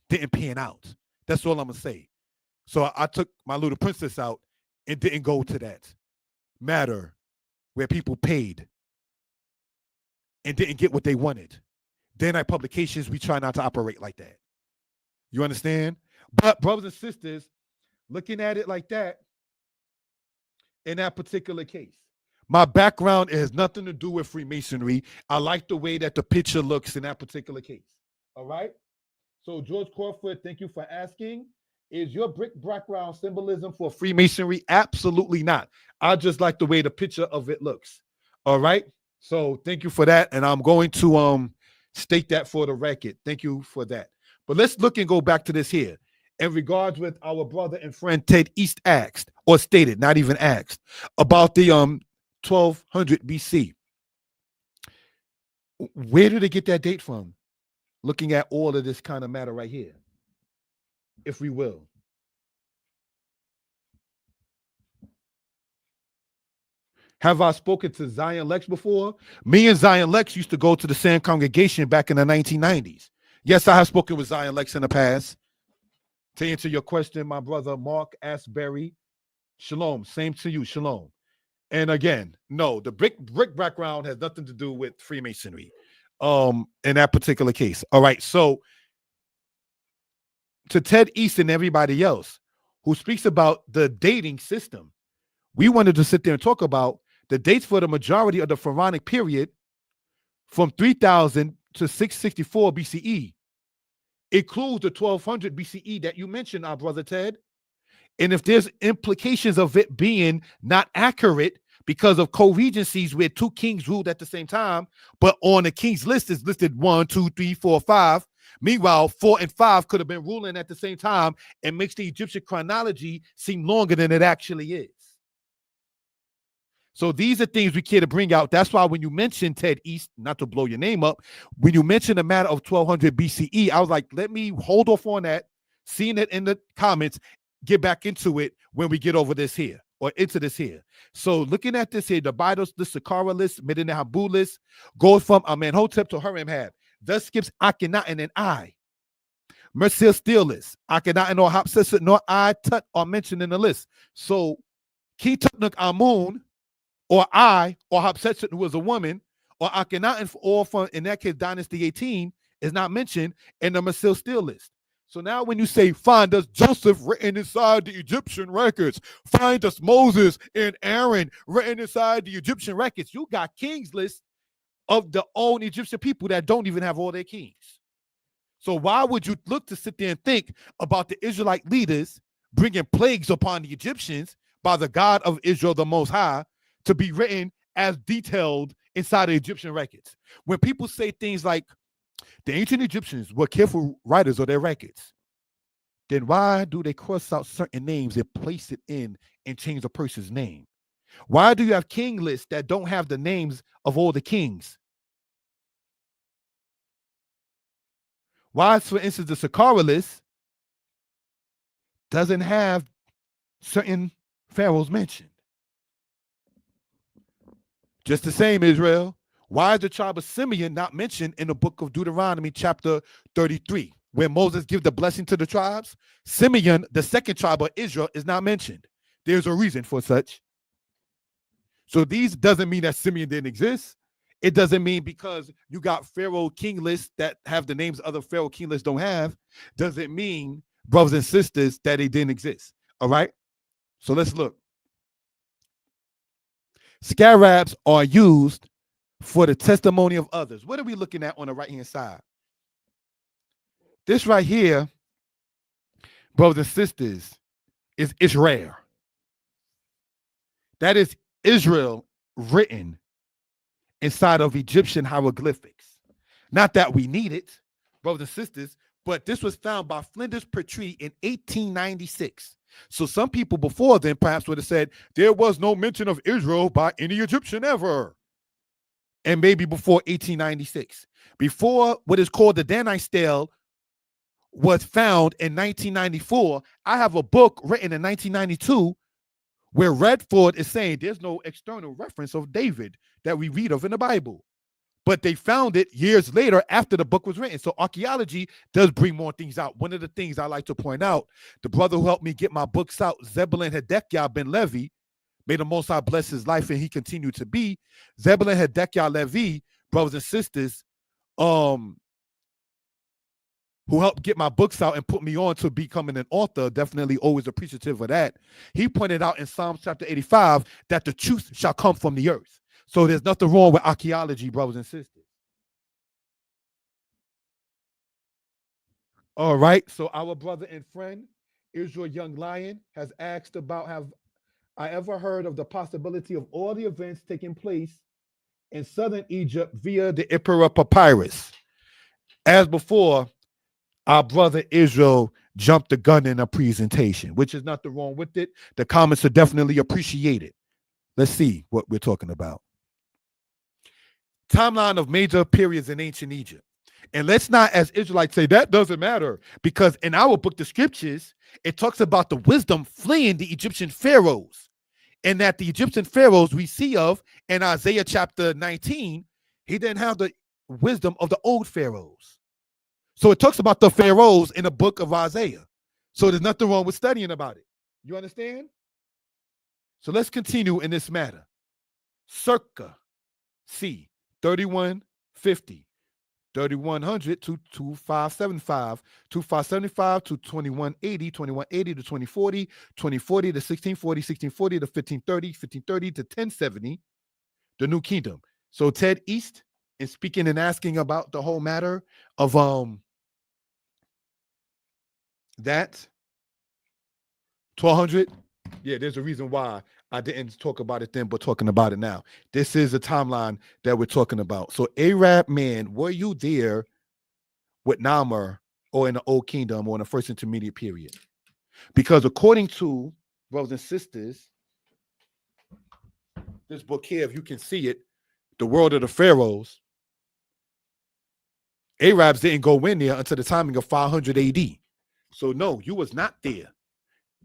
didn't pan out. That's all I'm going to say. So I took my little princess out and didn't go to that matter where people paid and didn't get what they wanted. Then at publications, we try not to operate like that. You understand? But brothers and sisters, looking at it like that, in that particular case, my background has nothing to do with Freemasonry. I like the way that the picture looks in that particular case. All right? So George Crawford, thank you for asking. Is your brick background symbolism for Freemasonry? Absolutely not. I just like the way the picture of it looks. All right. So thank you for that. And I'm going to state that for the record. Thank you for that. But let's look and go back to this here. In regards with our brother and friend Ted East asked, or stated, not even asked, about the 1200 BC. Where did they get that date from? Looking at all of this kind of matter right here, if we will. Have I spoken to Zion Lex before? Me and Zion Lex used to go to the same congregation back in the 1990s. Yes, I have spoken with Zion Lex in the past. To answer your question, my brother Mark Asbury, Shalom, same to you, Shalom. And again, no, the brick background has nothing to do with Freemasonry in that particular case. All right, so to Ted East and everybody else who speaks about the dating system, we wanted to sit there and talk about the dates for the majority of the Pharaonic period from 3000 to 664 BCE. Includes the 1200 BCE that you mentioned, our brother Ted. And if there's implications of it being not accurate because of co-regencies where two kings ruled at the same time, but on the king's list is listed 1, 2, 3, 4, 5. Meanwhile, 4 and 5 could have been ruling at the same time and makes the Egyptian chronology seem longer than it actually is. So these are things we care to bring out. That's why when you mention Ted East, not to blow your name up, when you mentioned the matter of 1200 BCE, I was like, let me hold off on that, seeing it in the comments, get back into it when we get over this here, or into this here. So looking at this here, the Abydos list, Saqqara list, Medinet Habu list, goes from Amenhotep to Horemheb. Thus skips Akhenaten and I. Mersil Steel list. Akhenaten or Hatshepsut nor I Tut are mentioned in the list. So King Tutnuk Amun, or I, or Hatshepsut, who was a woman, or Akhenaten, or from, in that case, Dynasty 18, is not mentioned in the Mersil Steel list. So now when you say, find us Joseph written inside the Egyptian records, find us Moses and Aaron written inside the Egyptian records, you got kings list of the own Egyptian people that don't even have all their kings. So why would you look to sit there and think about the Israelite leaders bringing plagues upon the Egyptians by the God of Israel, the Most High, to be written as detailed inside the Egyptian records? When people say things like, the ancient Egyptians were careful writers of their records, then why do they cross out certain names and place it in and change a person's name? Why do you have king lists that don't have the names of all the kings? Why, for instance, the Saqqara list doesn't have certain pharaohs mentioned? Just the same, Israel. Why is the tribe of Simeon not mentioned in the book of Deuteronomy, chapter 33, where Moses gives the blessing to the tribes? Simeon, the second tribe of Israel, is not mentioned. There's a reason for such. So these doesn't mean that Simeon didn't exist. It doesn't mean because you got Pharaoh king lists that have the names other Pharaoh king lists don't have, doesn't mean, brothers and sisters, that they didn't exist. All right? So let's look. Scarabs are used for the testimony of others. What are we looking at on the right-hand side? This right here, brothers and sisters, is Israel. That is Israel written inside of Egyptian hieroglyphics. Not that we need it, brothers and sisters, but this was found by Flinders Petrie in 1896. So some people before then perhaps would have said there was no mention of Israel by any Egyptian ever. And maybe before 1896. Before what is called the Danite stele was found in 1994, I have a book written in 1992 where Redford is saying there's no external reference of David that we read of in the Bible. But they found it years later after the book was written. So archaeology does bring more things out. One of the things I like to point out, the brother who helped me get my books out, Zebulon Hedekiah ben Levi, may the Most High bless his life and he continued to be. Zebulon Hedekiah Levi, brothers and sisters, who helped get my books out and put me on to becoming an author, definitely always appreciative of that. He pointed out in Psalms chapter 85 that the truth shall come from the earth. So there's nothing wrong with archaeology, brothers and sisters. All right, so our brother and friend, Israel Young Lion, has asked about, have I ever heard of the possibility of all the events taking place in southern Egypt via the Ipera Papyrus? As before, our brother Israel jumped the gun in a presentation, which is nothing wrong with it. The comments are definitely appreciated. Let's see what we're talking about. Timeline of major periods in ancient Egypt. And let's not, as Israelites, say that doesn't matter, because in our book, the scriptures, it talks about the wisdom fleeing the Egyptian pharaohs, and that the Egyptian pharaohs we see of in Isaiah chapter 19, he didn't have the wisdom of the old pharaohs. So it talks about the pharaohs in the book of Isaiah. So there's nothing wrong with studying about it. You understand? So let's continue in this matter. Circa C 3150, 3100 to 2575, 2575 to 2180, 2180 to 2040, 2040 to 1640, 1640 to 1530, 1530 to 1070, the New Kingdom. So Ted East is speaking and asking about the whole matter of that 1200. Yeah, there's a reason why I didn't talk about it then, but talking about it now. This is the timeline that we're talking about. So Arab man, were you there with Namur or in the Old Kingdom or in the first intermediate period? Because according to brothers and sisters, this book here, if you can see it, The World of the Pharaohs, Arabs didn't go in there until the timing of 500 AD. So no, you was not there.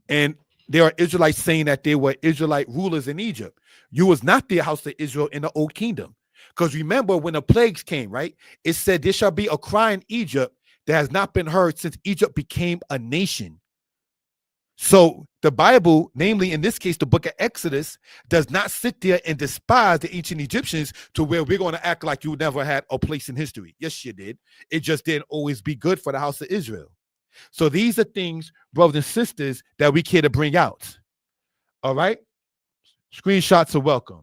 And there are Israelites saying that there were Israelite rulers in Egypt. You was not the house of Israel in the Old Kingdom. Because remember when the plagues came, right? It said there shall be a cry in Egypt that has not been heard since Egypt became a nation. So the Bible, namely in this case, the book of Exodus, does not sit there and despise the ancient Egyptians to where we're going to act like you never had a place in history. Yes, you did. It just didn't always be good for the house of Israel. So these are things, brothers and sisters, that we care to bring out. All right? Screenshots are welcome.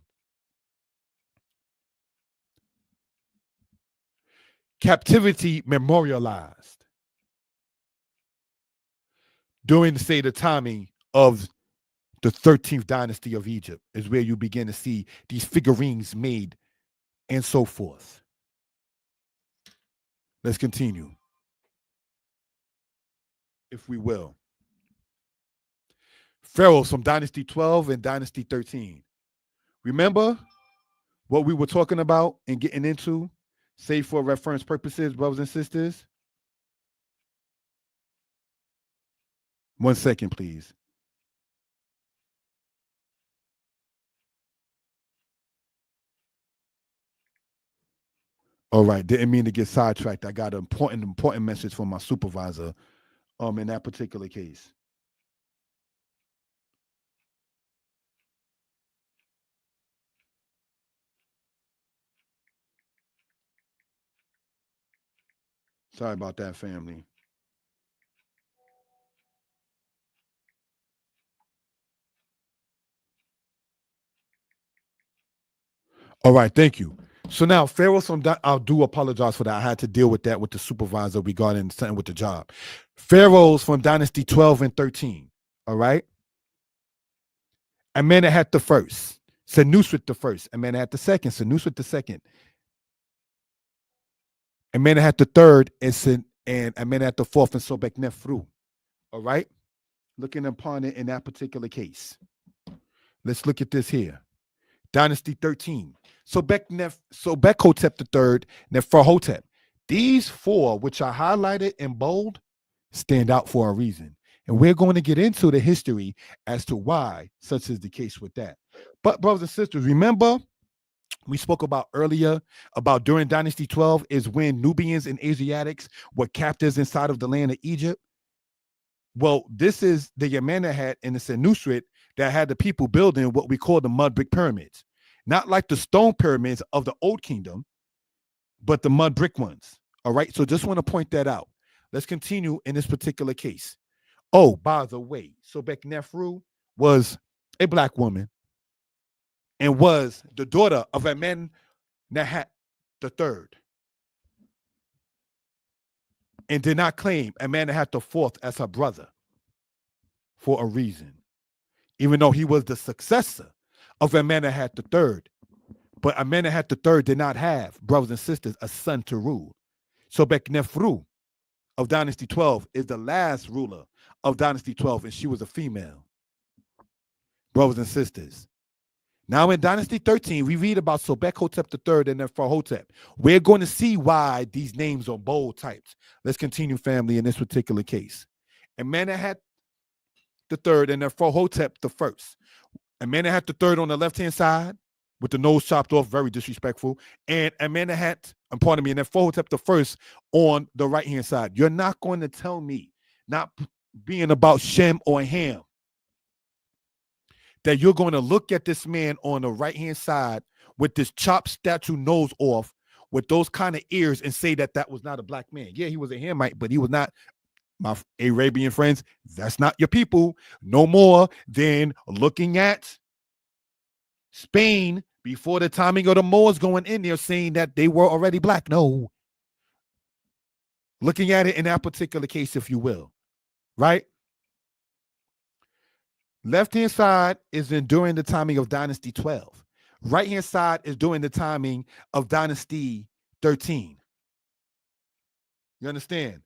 Captivity memorialized during, say, the timing of the 13th dynasty of Egypt is where you begin to see these figurines made and so forth. Let's continue, if we will. Pharaohs from Dynasty 12 and Dynasty 13. Remember what we were talking about and getting into, save for reference purposes, brothers and sisters? 1 second, please. All right, didn't mean to get sidetracked. I got an important message from my supervisor in that particular case. Sorry about that, family. All right, thank you. So now, Pharaohs from I do apologize for that. I had to deal with that with the supervisor regarding something with the job. Pharaohs from Dynasty 12 and 13. All right. Amenemhat the first, Senusrit the first, Amenemhat the second, Senusrit the second, Amenemhat the third, and Amenemhat the fourth, and Sobek Nefru. All right. Looking upon it in that particular case. Let's look at this here. Dynasty 13. Sobekhotep the third, Neferhotep. These four, which are highlighted in bold, stand out for a reason. And we're going to get into the history as to why such is the case with that. But, brothers and sisters, remember we spoke about earlier about during Dynasty 12 is when Nubians and Asiatics were captives inside of the land of Egypt. Well, this is the Amenemhat and the Senusrit that had the people building what we call the mud brick pyramids. Not like the stone pyramids of the Old Kingdom, but the mud brick ones. All right. So just want to point that out. Let's continue in this particular case. Oh, by the way, Sobek Nefru was a black woman and was the daughter of Amenemhat the third, and did not claim Amenemhat the fourth as her brother for a reason, even though he was the successor of Amenemhat the third. But Amenemhat the third did not have, brothers and sisters, a son to rule. Sobek Nefru of Dynasty 12 is the last ruler of Dynasty 12, and she was a female. Brothers and sisters. Now in Dynasty 13, we read about Sobekhotep III and Neferhotep. We're going to see why these names are bold types. Let's continue, family, in this particular case. Amenemhat III and Neferhotep I. Amenemhat III on the left-hand side with the nose chopped off, very disrespectful, and Amenemhat, pardon me, and Neferhotep I on the right-hand side. You're not going to tell me, not being about Shem or Ham, that you're going to look at this man on the right-hand side with this chopped statue nose off, with those kind of ears, and say that that was not a black man. Yeah, he was a Hamite, but he was not. My Arabian friends, that's not your people. No more than looking at Spain before the timing of the Moors going in there saying that they were already black. No. Looking at it in that particular case, if you will, right? Left-hand side is in during the timing of Dynasty 12. Right-hand side is during the timing of Dynasty 13. You understand?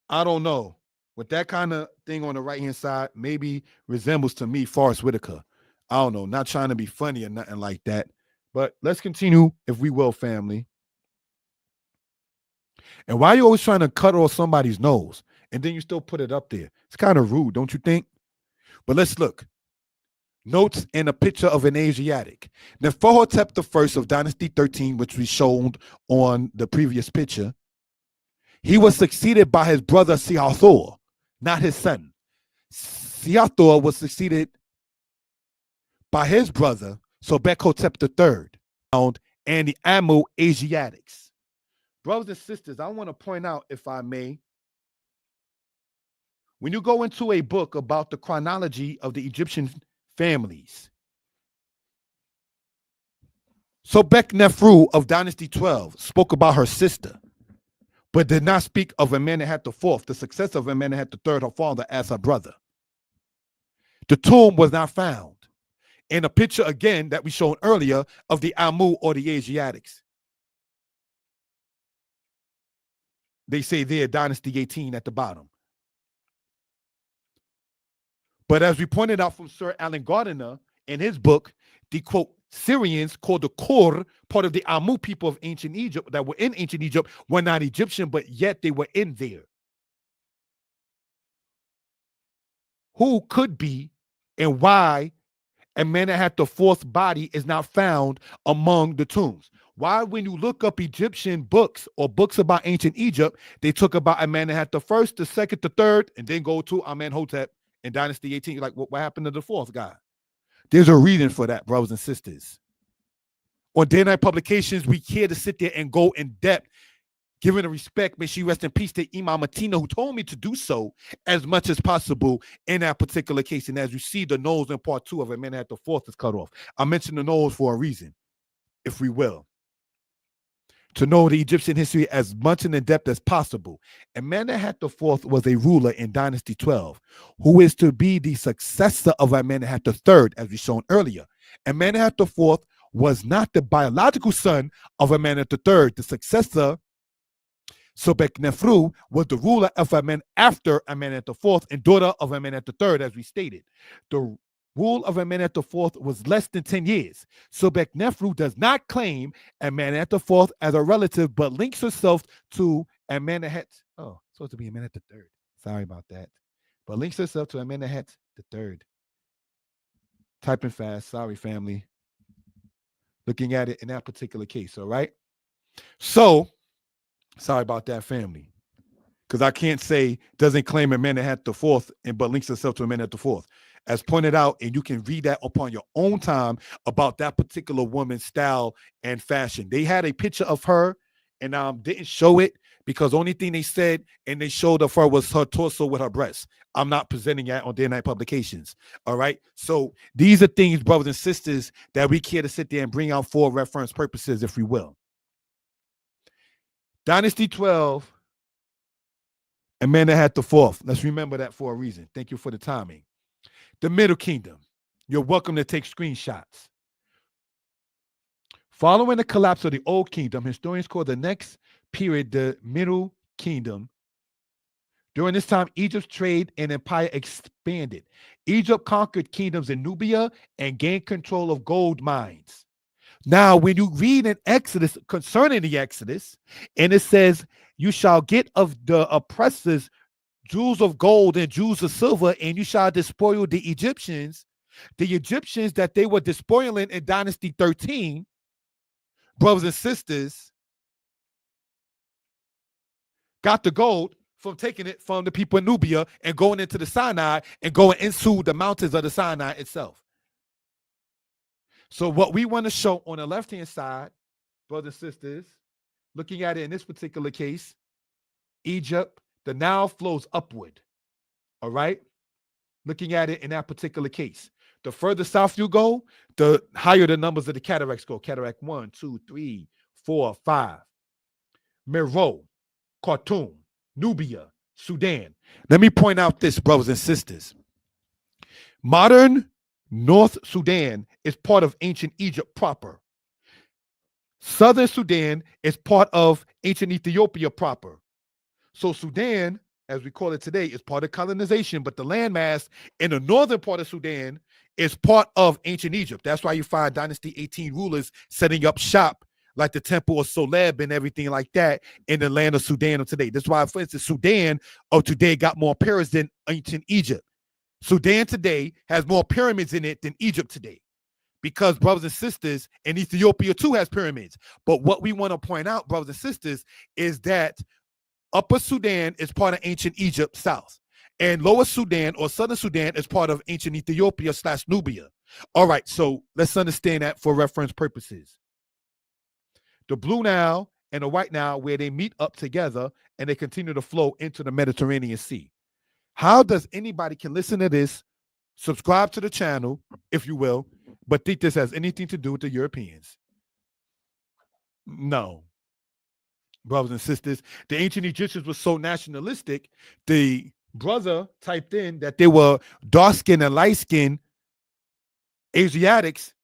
I don't know. With that kind of thing on the right-hand side, maybe resembles to me Forrest Whitaker. I don't know. Not trying to be funny or nothing like that. But let's continue, if we will, family. And why are you always trying to cut off somebody's nose and then you still put it up there? It's kind of rude, don't you think? But let's look. Notes and a picture of an Asiatic. Neferhotep I of Dynasty 13, which we showed on the previous picture, he was succeeded by his brother Siathor, not his son. Siathor was succeeded by his brother Sobekhotep III and the Amu Asiatics. Brothers and sisters, I want to point out, if I may, when you go into a book about the chronology of the Egyptian families, Sobek Nefru of Dynasty 12 spoke about her sister, but did not speak of Amenemhat IV, the successor of Amenemhat III, her father, as her brother. The tomb was not found. In a picture, again, that we showed earlier of the Amu or the Asiatics. They say there, Dynasty 18 at the bottom. But as we pointed out from Sir Alan Gardiner in his book, the quote, Syrians called the Kur, part of the Amu people of ancient Egypt that were in ancient Egypt, were not Egyptian, but yet they were in there. Who could be and why Amenemhat the fourth body is not found among the tombs? Why, when you look up Egyptian books or books about ancient Egypt, they talk about Amenemhat the first, the second, the third, and then go to Amenhotep in Dynasty 18. You're like, what happened to the fourth guy? There's a reason for that, brothers and sisters. On Day Night Publications, we care to sit there and go in depth, giving the respect, may she rest in peace, to Imam Matina, who told me to do so as much as possible in that particular case. And as you see, the nose in part 2 of Amenemhat the fourth is cut off. I mentioned the nose for a reason, if we will. To know the Egyptian history as much in depth as possible. Amenemhat the fourth was a ruler in Dynasty 12, who is to be the successor of Amenemhat the third, as we shown earlier. Amenemhat the fourth was not the biological son of Amenemhat the third. The successor, Sobeknefru, was the ruler of Amen after Amenemhat the fourth and daughter of Amenemhat the third, as we stated. The rule of Amenemhat the fourth was less than 10 years. Sobeknefru does not claim Amenemhat the fourth as a relative, but links herself to Amenemhat. Oh, supposed to be Amenemhat the third. Sorry about that. But links herself to Amenemhat the third. Typing fast. Sorry, family. Looking at it in that particular case, all right? So, sorry about that, family. Because I can't say doesn't claim Amenemhat the fourth, but links herself to Amenemhat the fourth. As pointed out, and you can read that upon your own time about that particular woman's style and fashion. They had a picture of her and didn't show it because the only thing they said and they showed of her was her torso with her breasts. I'm not presenting that on Day Night Publications. All right. So these are things, brothers and sisters, that we care to sit there and bring out for reference purposes, if we will. Dynasty 12, Amenemhat the fourth. Let's remember that for a reason. Thank you for the timing. The Middle Kingdom. You're welcome to take screenshots. Following the collapse of the Old Kingdom, historians call the next period the Middle Kingdom. During this time, Egypt's trade and empire expanded. Egypt conquered kingdoms in Nubia and gained control of gold mines. Now, when you read in Exodus concerning the Exodus, and it says, you shall get of the oppressors jewels of gold and jewels of silver, and you shall despoil the Egyptians that they were despoiling in Dynasty 13, brothers and sisters, got the gold from taking it from the people in Nubia and going into the Sinai and going into the mountains of the Sinai itself. So what we want to show on the left-hand side, brothers and sisters, looking at it in this particular case, Egypt, the Nile flows upward, all right? Looking at it in that particular case. The further south you go, the higher the numbers of the cataracts go. Cataract 1, 2, 3, 4, 5. Meroe, Khartoum, Nubia, Sudan. Let me point out this, brothers and sisters. Modern North Sudan is part of ancient Egypt proper. Southern Sudan is part of ancient Ethiopia proper. So Sudan, as we call it today, is part of colonization, but the landmass in the northern part of Sudan is part of ancient Egypt. That's why you find Dynasty 18 rulers setting up shop like the Temple of Soleb and everything like that in the land of Sudan of today. That's why, for instance, Sudan of today got more pyramids than ancient Egypt. Sudan today has more pyramids in it than Egypt today, because, brothers and sisters, and Ethiopia too has pyramids. But what we want to point out, brothers and sisters, is that Upper Sudan is part of ancient Egypt south, and Lower Sudan or Southern Sudan is part of ancient Ethiopia / Nubia. All right, so let's understand that for reference purposes. The Blue Nile and the White Nile, where they meet up together and they continue to flow into the Mediterranean Sea. How does anybody can listen to this, subscribe to the channel, if you will, but think this has anything to do with the Europeans? No. Brothers and sisters, the ancient Egyptians were so nationalistic, the brother typed in that they were dark-skinned and light-skinned Asiatics,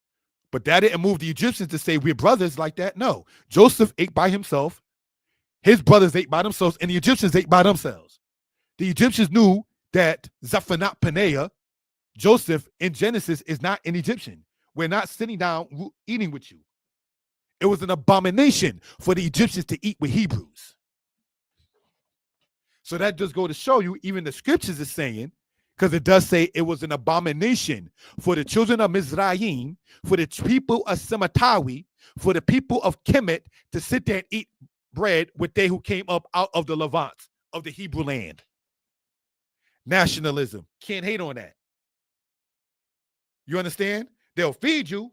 but that didn't move the Egyptians to say we're brothers like that. No. Joseph ate by himself, his brothers ate by themselves, and the Egyptians ate by themselves. The Egyptians knew that Zaphanat Paneah, Joseph in Genesis, is not an Egyptian. We're not sitting down eating with you. It was an abomination for the Egyptians to eat with Hebrews. So that just go to show you, even the scriptures is saying, because it does say it was an abomination for the children of Mizraim, for the people of Sematawi, for the people of Kemet to sit there and eat bread with they who came up out of the Levant, of the Hebrew land. Nationalism. Can't hate on that. You understand? They'll feed you,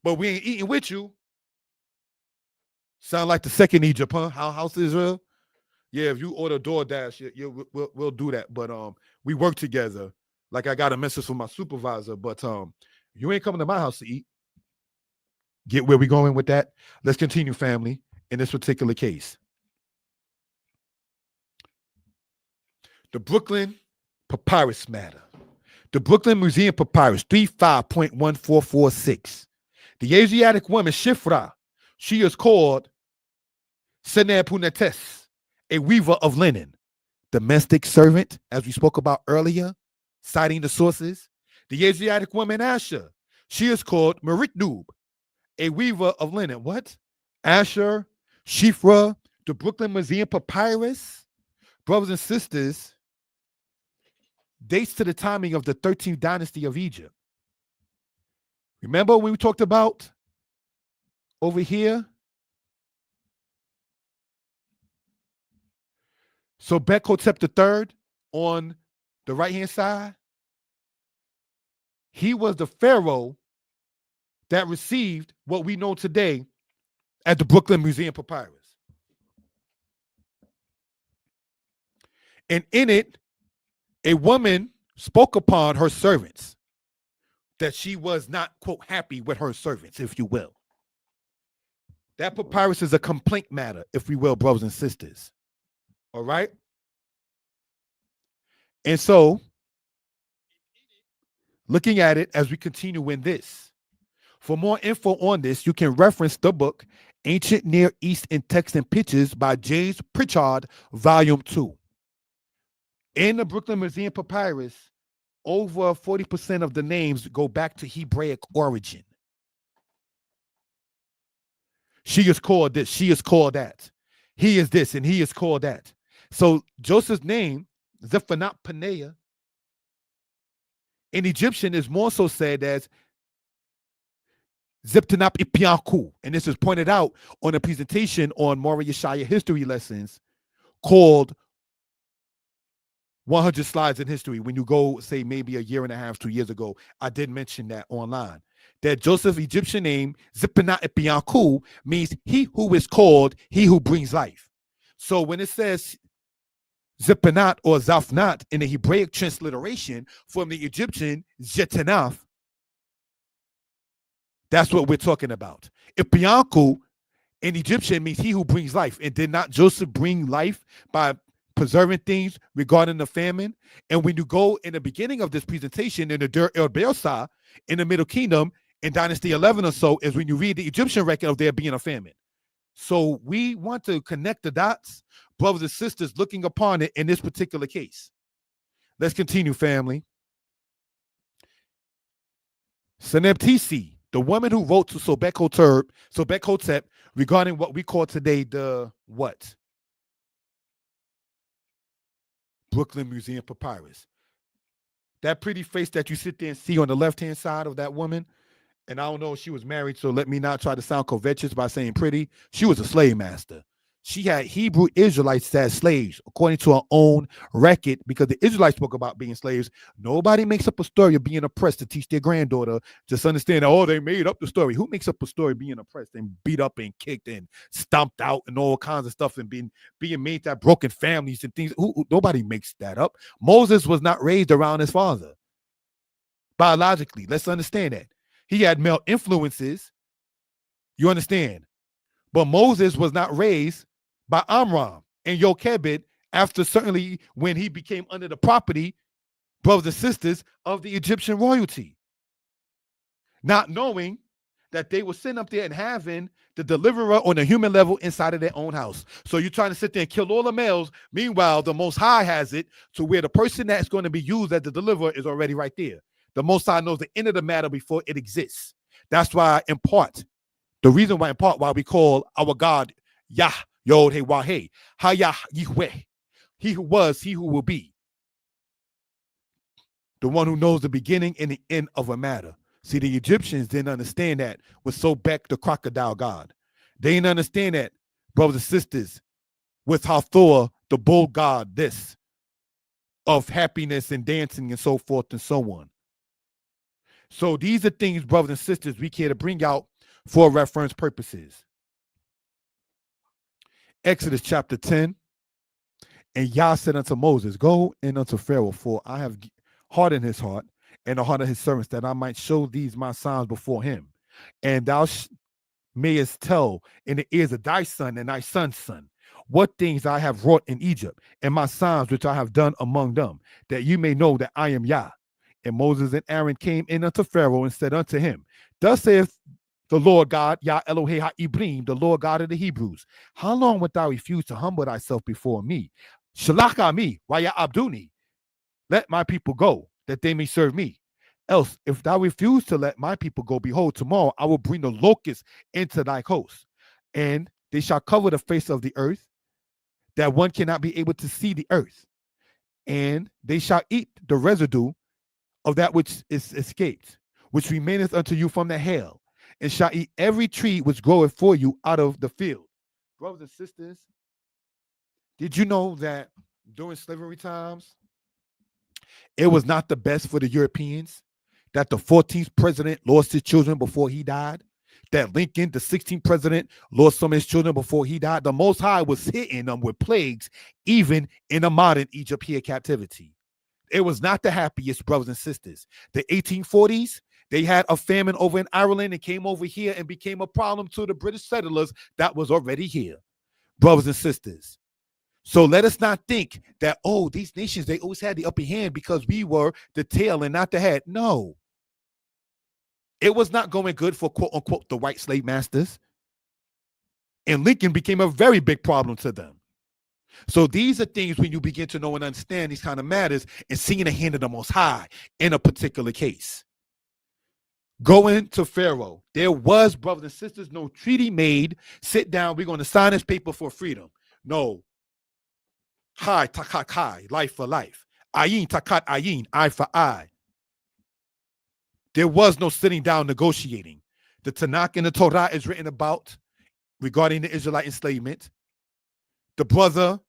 but we ain't eating with you. Sound like the second Egypt, huh? House Israel? Yeah, if you order DoorDash, we'll do that. But we work together. Like I got a message from my supervisor, but you ain't coming to my house to eat. Get where we going with that? Let's continue, family, in this particular case. The Brooklyn Papyrus Matter. The Brooklyn Museum Papyrus 35.1446. The Asiatic woman Shifra, she is called Senepunetes, a weaver of linen. Domestic servant, as we spoke about earlier, citing the sources. The Asiatic woman Asher, she is called Meritnub, a weaver of linen. What? Asher, Shifra, the Brooklyn Museum Papyrus, brothers and sisters, dates to the timing of the 13th dynasty of Egypt. Remember when we talked about over here? So Bekhotep III on the right-hand side, he was the pharaoh that received what we know today at the Brooklyn Museum Papyrus. And in it, a woman spoke upon her servants that she was not, quote, happy with her servants, if you will. That papyrus is a complaint matter, if we will, brothers and sisters. All right? And so, looking at it as we continue in this, for more info on this, you can reference the book, Ancient Near East in Text and Pictures by James Pritchard, Volume 2. In the Brooklyn Museum Papyrus, over 40% of the names go back to Hebraic origin. She is called this, she is called that. He is this, and he is called that. So Joseph's name, Zephanath Paneah, in Egyptian is more so said as Ziptanap Ipianku. And this is pointed out on a presentation on Mora Yeshaya history lessons called 100 Slides in History. When you go, say, maybe a year and a half, 2 years ago, I did mention that online. That Joseph's Egyptian name, Ziptanap Ipianku, means he who is called, he who brings life. So when it says Zippanat or Zafnat in the Hebraic transliteration from the Egyptian Zetanaf, that's what we're talking about. Ipianku in Egyptian means he who brings life. And did not Joseph bring life by preserving things regarding the famine? And when you go in the beginning of this presentation in the Der El Bersah in the Middle Kingdom in Dynasty 11 or so, is when you read the Egyptian record of there being a famine. So we want to connect the dots, brothers and sisters, looking upon it in this particular case. Let's continue, family. Senebtisi, the woman who wrote to Sobek-Hotep regarding what we call today the what? Brooklyn Museum Papyrus. That pretty face that you sit there and see on the left-hand side of that woman, and I don't know if she was married, so let me not try to sound covetous by saying pretty. She was a slave master. She had Hebrew Israelites as slaves, according to her own record, because the Israelites spoke about being slaves. Nobody makes up a story of being oppressed to teach their granddaughter. Just understand that, oh, they made up the story. Who makes up a story of being oppressed and beat up and kicked and stomped out and all kinds of stuff and being made to have broken families and things? Nobody makes that up. Moses was not raised around his father. Biologically, let's understand that. He had male influences. You understand? But Moses was not raised by Amram and Yochebed after certainly when he became under the property, brothers and sisters, of the Egyptian royalty. Not knowing that they were sitting up there and having the deliverer on a human level inside of their own house. So you're trying to sit there and kill all the males. Meanwhile, the Most High has it to where the person that's going to be used as the deliverer is already right there. The Most High knows the end of the matter before it exists. That's why in part, the reason why in part why we call our God Yah, Yod, He, Wah, He, Hayah, Yihweh, He who was, He who will be, the one who knows the beginning and the end of a matter. See, the Egyptians didn't understand that with Sobek, the crocodile god. They didn't understand that, brothers and sisters, with Hathor, the bull god, this of happiness and dancing and so forth and so on. So these are things, brothers and sisters, we care to bring out for reference purposes. Exodus chapter 10. And Yah said unto Moses, go in unto Pharaoh, for I have hardened his heart and the heart of his servants, that I might show these my signs before him. And thou mayest tell in the ears of thy son and thy son's son what things I have wrought in Egypt, and my signs which I have done among them, that you may know that I am Yah. And Moses and Aaron came in unto Pharaoh and said unto him, thus saith the Lord God, Yah Elohei HaIbrim, the Lord God of the Hebrews, how long wilt thou refuse to humble thyself before me? Shalach me, Waya Abduni, let my people go, that they may serve me. Else, if thou refuse to let my people go, behold, tomorrow I will bring the locusts into thy coast, and they shall cover the face of the earth, that one cannot be able to see the earth. And they shall eat the residue of that which is escaped, which remaineth unto you from the hail, and shall eat every tree which groweth for you out of the field. Brothers and sisters, did you know that during slavery times, it was not the best for the Europeans? That the 14th president lost his children before he died? That Lincoln, the 16th president, lost some of his children before he died? The Most High was hitting them with plagues, even in a modern Egypt here captivity. It was not the happiest, brothers and sisters. The 1840s, they had a famine over in Ireland and came over here and became a problem to the British settlers that was already here, brothers and sisters. So let us not think that, oh, these nations, they always had the upper hand because we were the tail and not the head. No. It was not going good for, quote unquote, the white slave masters. And Lincoln became a very big problem to them. So these are things when you begin to know and understand these kind of matters and seeing the hand of the Most High in a particular case. Going to Pharaoh, there was, brothers and sisters, no treaty made. Sit down, we're going to sign this paper for freedom. No. Hai takat hai, life for life. Ayin takat ayin, eye for eye. There was no sitting down negotiating. The Tanakh and the Torah is written about regarding the Israelite enslavement. The brother,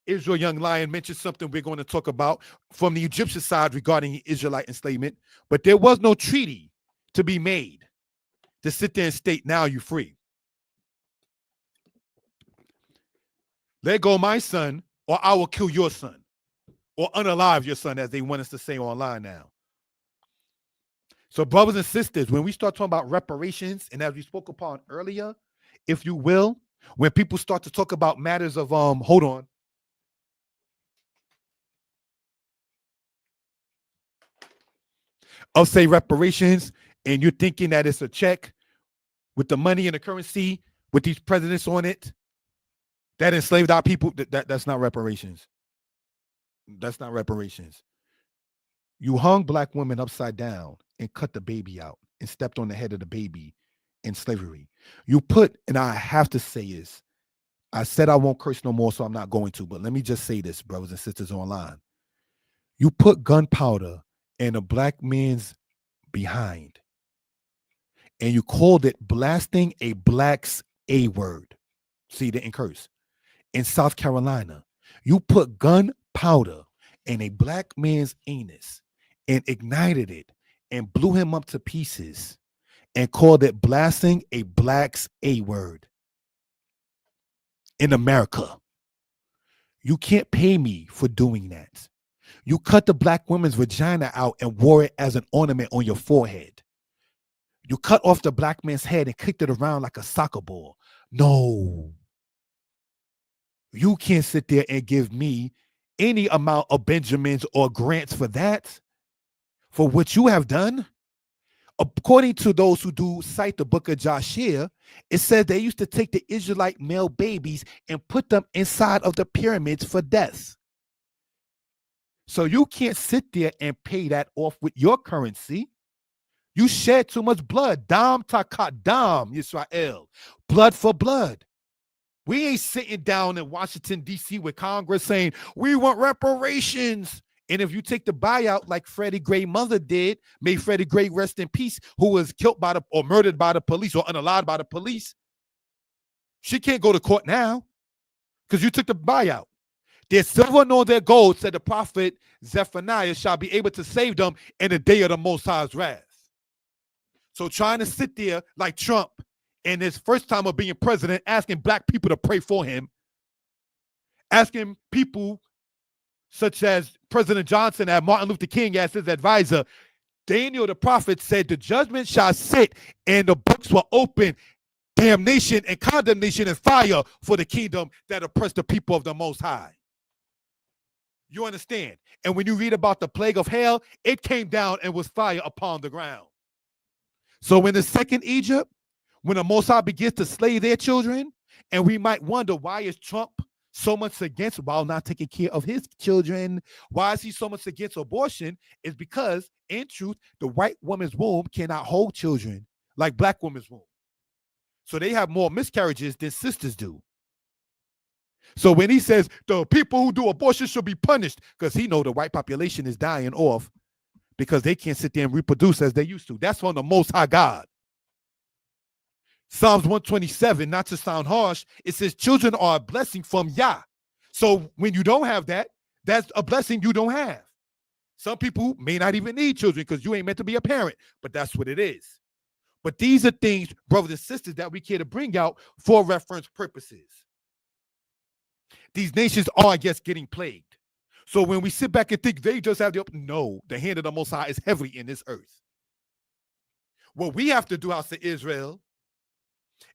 Israel Young Lion, mentioned something we're going to talk about from the Egyptian side regarding Israelite enslavement. But there was no treaty to be made to sit there and state, now you're free. Let go my son, or I will kill your son, or unalive your son, as they want us to say online now. So, brothers and sisters, when we start talking about reparations, and as we spoke upon earlier, if you will, when people start to talk about matters of hold on. Of say reparations, and you're thinking that it's a check with the money and the currency with these presidents on it that enslaved our people, that's not reparations. That's not reparations. You hung black women upside down and cut the baby out and stepped on the head of the baby in slavery. You put, and I have to say is, I said I won't curse no more, so I'm not going to, but let me just say this, brothers and sisters online. You put gunpowder in a black man's behind, and you called it blasting a black's A word. See, they didn't curse. In South Carolina, you put gunpowder in a black man's anus and ignited it and blew him up to pieces and called it blasting a black's A word. In America, you can't pay me for doing that. You cut the black woman's vagina out and wore it as an ornament on your forehead. You cut off the black man's head and kicked it around like a soccer ball. No. You can't sit there and give me any amount of Benjamins or grants for that, for what you have done. According to those who do cite the book of Joshua, it says they used to take the Israelite male babies and put them inside of the pyramids for death. So you can't sit there and pay that off with your currency. You shed too much blood. Dam takat dam, Israel. Blood for blood. We ain't sitting down in Washington, D.C. with Congress saying, we want reparations. And if you take the buyout like Freddie Gray mother did, may Freddie Gray rest in peace, who was killed by or murdered by the police or unalive by the police, she can't go to court now because you took the buyout. Their silver nor their gold, said the prophet Zephaniah, shall be able to save them in the day of the Most High's wrath. So trying to sit there like Trump in his first time of being president, asking black people to pray for him, asking people such as President Johnson and Martin Luther King as his advisor, Daniel the prophet said, the judgment shall sit and the books will open, damnation and condemnation and fire for the kingdom that oppressed the people of the Most High. You understand? And when you read about the plague of hail, it came down and was fire upon the ground. So in the second Egypt, when the Most High begins to slay their children, and we might wonder, why is Trump so much against, while not taking care of his children, why is he so much against abortion? Is because, in truth, the white woman's womb cannot hold children like black women's womb. So they have more miscarriages than sisters do. So when he says the people who do abortion should be punished, because he know the white population is dying off because they can't sit there and reproduce as they used to. That's from the Most High God. Psalms 127, not to sound harsh, it says children are a blessing from Yah. So when you don't have that, that's a blessing you don't have. Some people may not even need children because you ain't meant to be a parent, but that's what it is. But these are things, brothers and sisters, that we care to bring out for reference purposes. These nations are, I guess, getting plagued. So when we sit back and think they just have no, the hand of the Most High is heavy in this earth. What we have to do, House of Israel,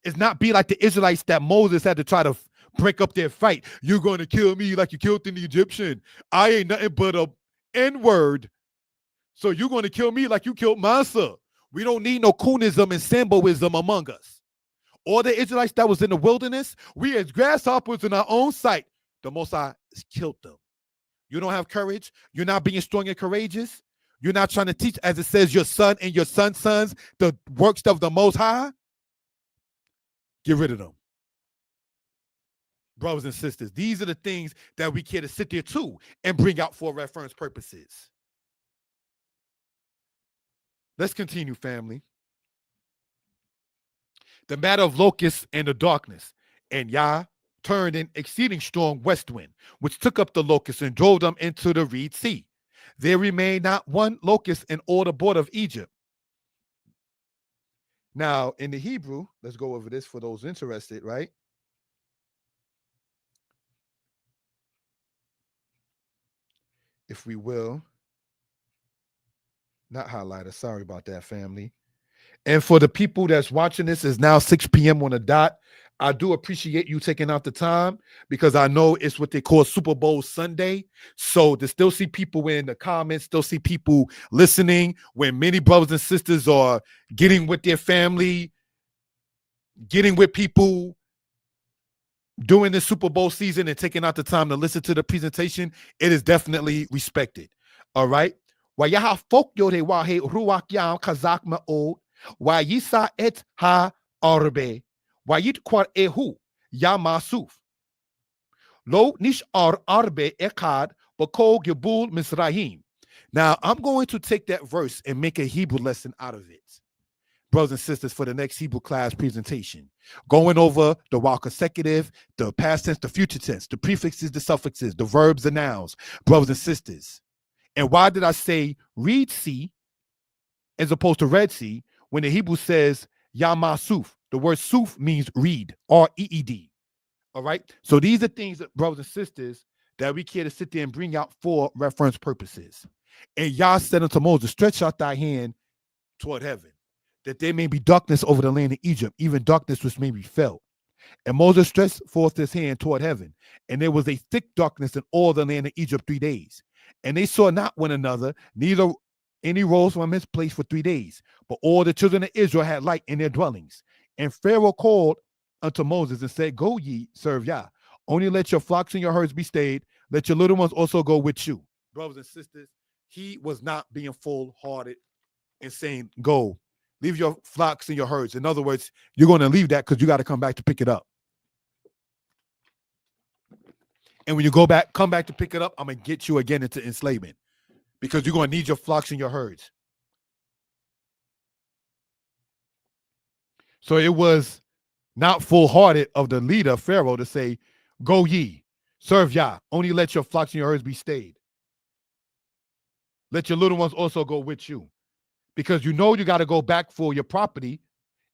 is not be like the Israelites that Moses had to try to break up their fight. You're going to kill me like you killed the Egyptian. I ain't nothing but a N-word. So you're going to kill me like you killed Massa. We don't need no coonism and symbolism among us. All the Israelites that was in the wilderness, we as grasshoppers in our own sight. The Most High killed them. You don't have courage. You're not being strong and courageous. You're not trying to teach, as it says, your son and your son's sons, the works of the Most High. Get rid of them. Brothers and sisters, these are the things that we care to sit there too and bring out for reference purposes. Let's continue, family. The matter of locusts and the darkness. And Yah turned an exceeding strong west wind, which took up the locusts and drove them into the Red Sea. There remained not one locust in all the border of Egypt. Now, in the Hebrew, let's go over this for those interested, right? If we will, not highlighter, sorry about that, family. And for the people that's watching this, it's now 6 p.m. on the dot. I do appreciate you taking out the time because I know it's what they call Super Bowl Sunday. So to still see people in the comments, still see people listening when many brothers and sisters are getting with their family, getting with people during the Super Bowl season and taking out the time to listen to the presentation, it is definitely respected. All right. Wayaha folk yore wahe ruak yam kazak ma'od. Wayisa et ha arbe. Wayit kwar ehu ya masuf. Lo nish ar arbe ekad bako gebul misrahim. Now I'm going to take that verse and make a Hebrew lesson out of it, brothers and sisters, for the next Hebrew class presentation. Going over the while consecutive, the past tense, the future tense, the prefixes, the suffixes, the verbs, the nouns, brothers and sisters. And why did I say read sea as opposed to Red Sea when the Hebrew says Yamasuf? The word suf means read, R-E-E-D. All right. So these are things, that, brothers and sisters, that we care to sit there and bring out for reference purposes. And Yah said unto Moses, stretch out thy hand toward heaven, that there may be darkness over the land of Egypt, even darkness which may be felt. And Moses stretched forth his hand toward heaven, and there was a thick darkness in all the land of Egypt 3 days. And they saw not one another, neither any rose from his place for 3 days. But all the children of Israel had light in their dwellings. And Pharaoh called unto Moses and said, go ye, serve Yah. Only let your flocks and your herds be stayed. Let your little ones also go with you. brothers and sisters, he was not being full-hearted and saying, go, leave your flocks and your herds. In other words, you're going to leave that because you got to come back to pick it up. And when you come back to pick it up, I'm going to get you again into enslavement because you're going to need your flocks and your herds. So it was not full-hearted of the leader, Pharaoh, to say, go ye, serve Yah, only let your flocks and your herds be stayed. Let your little ones also go with you. Because you know you got to go back for your property.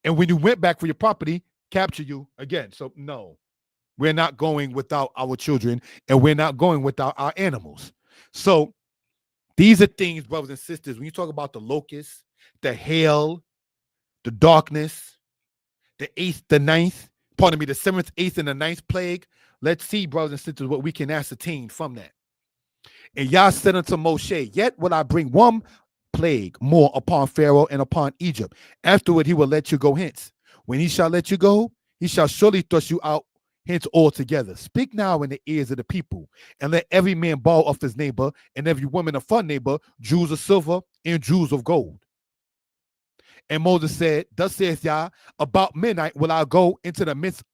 And when you went back for your property, capture you again. So no, we're not going without our children, and we're not going without our animals. So these are things, brothers and sisters, when you talk about the locusts, the hail, the darkness, the 8th, the 9th, pardon me, the 7th, 8th, and the 9th plague. Let's see, brothers and sisters, what we can ascertain from that. And Yah said unto Moshe, yet will I bring one plague more upon Pharaoh and upon Egypt. Afterward, he will let you go hence. When he shall let you go, he shall surely thrust you out hence altogether. Speak now in the ears of the people, and let every man borrow of his neighbor, and every woman of her neighbor, jewels of silver and jewels of gold. And Moses said, thus saith Yah, about midnight will I go into the midst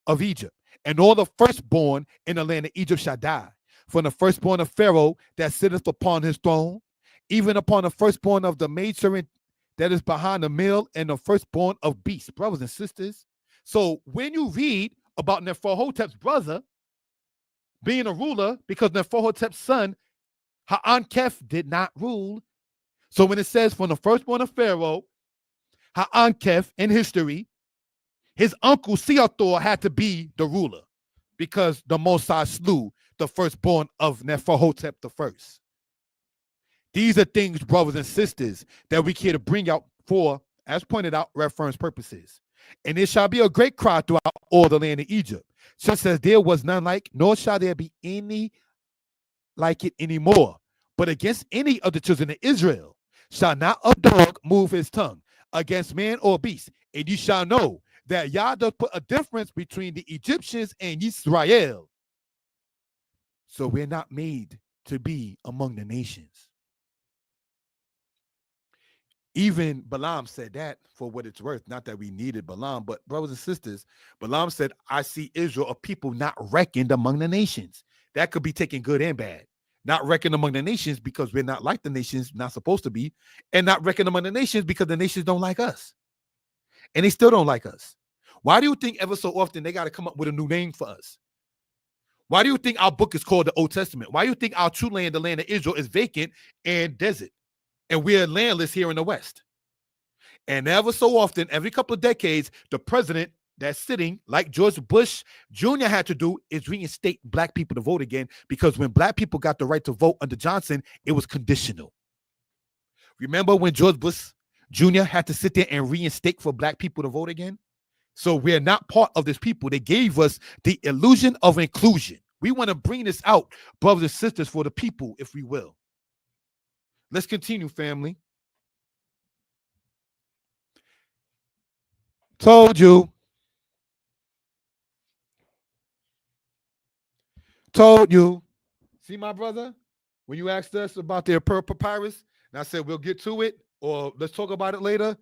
of Egypt, and all the firstborn in the land of Egypt shall die. From the firstborn of Pharaoh that sitteth upon his throne, even upon the firstborn of the maidservant that is behind the mill, and the firstborn of beasts, brothers and sisters. So when you read about Neferhotep's brother being a ruler, because Neferhotep's son, Ha'ankef, did not rule. So when it says from the firstborn of Pharaoh, Ha'ankef, in history, his uncle Seathor had to be the ruler because the Most High slew the firstborn of Neferhotep the first. These are things, brothers and sisters, that we care to bring out for, as pointed out, reference purposes. And it shall be a great cry throughout all the land of Egypt, just as there was none like, nor shall there be any like it anymore. But against any of the children of Israel shall not a dog move his tongue against man or beast. And you shall know that Yah does put a difference between the Egyptians and Israel. So we're not made to be among the nations. Even Balaam said that for what it's worth. Not that we needed Balaam, but brothers and sisters, Balaam said, I see Israel, a people not reckoned among the nations. That could be taken good and bad. Not reckoned among the nations because we're not like the nations, not supposed to be, and not reckoned among the nations because the nations don't like us. And they still don't like us. Why do you think ever so often they got to come up with a new name for us? Why do you think our book is called the Old Testament? Why do you think our true land, the land of Israel, is vacant and desert? And we're landless here in the West. And ever so often, every couple of decades, the president that's sitting, like George Bush Jr. had to do, is reinstate black people to vote again, because when black people got the right to vote under Johnson, it was conditional. Remember when George Bush Jr. had to sit there and reinstate for black people to vote again? So we're not part of this people. They gave us the illusion of inclusion. We want to bring this out, brothers and sisters, for the people, if we will. Let's continue, family. Told you. Told you. See, my brother, when you asked us about their papyrus, and I said, we'll get to it, or let's talk about it later.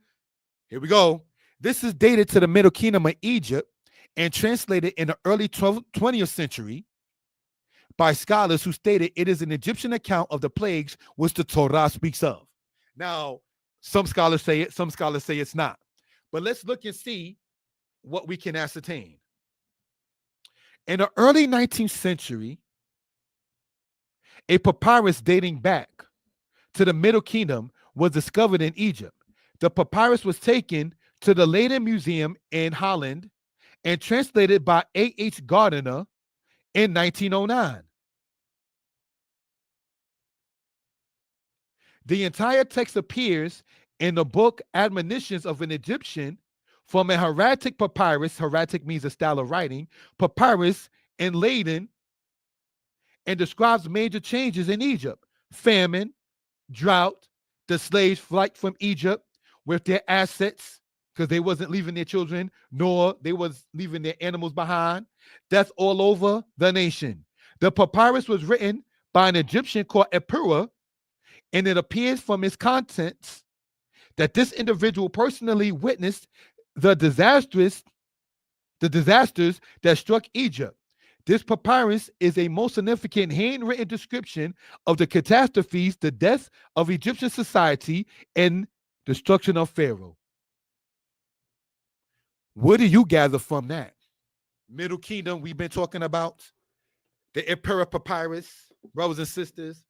Here we go. This is dated to the Middle Kingdom of Egypt and translated in the early 20th century by scholars who stated it is an Egyptian account of the plagues which the Torah speaks of. Now, some scholars say it, some scholars say it's not. But let's look and see what we can ascertain. In the early 19th century, a papyrus dating back to the Middle Kingdom was discovered in Egypt. The papyrus was taken to the Leiden Museum in Holland and translated by A.H. Gardiner in 1909. The entire text appears in the book Admonitions of an Egyptian from a hieratic papyrus. Hieratic means a style of writing. Papyrus in Leiden, and describes major changes in Egypt: famine, drought, the slaves' flight from Egypt with their assets, because they wasn't leaving their children, nor they was leaving their animals behind. Death all over the nation. The papyrus was written by an Egyptian called Epura, and it appears from its contents that this individual personally witnessed the disasters that struck Egypt. This papyrus is a most significant handwritten description of the catastrophes, the death of Egyptian society, and destruction of Pharaoh. What do you gather from that? Middle Kingdom, we've been talking about the Epura papyrus, brothers and sisters.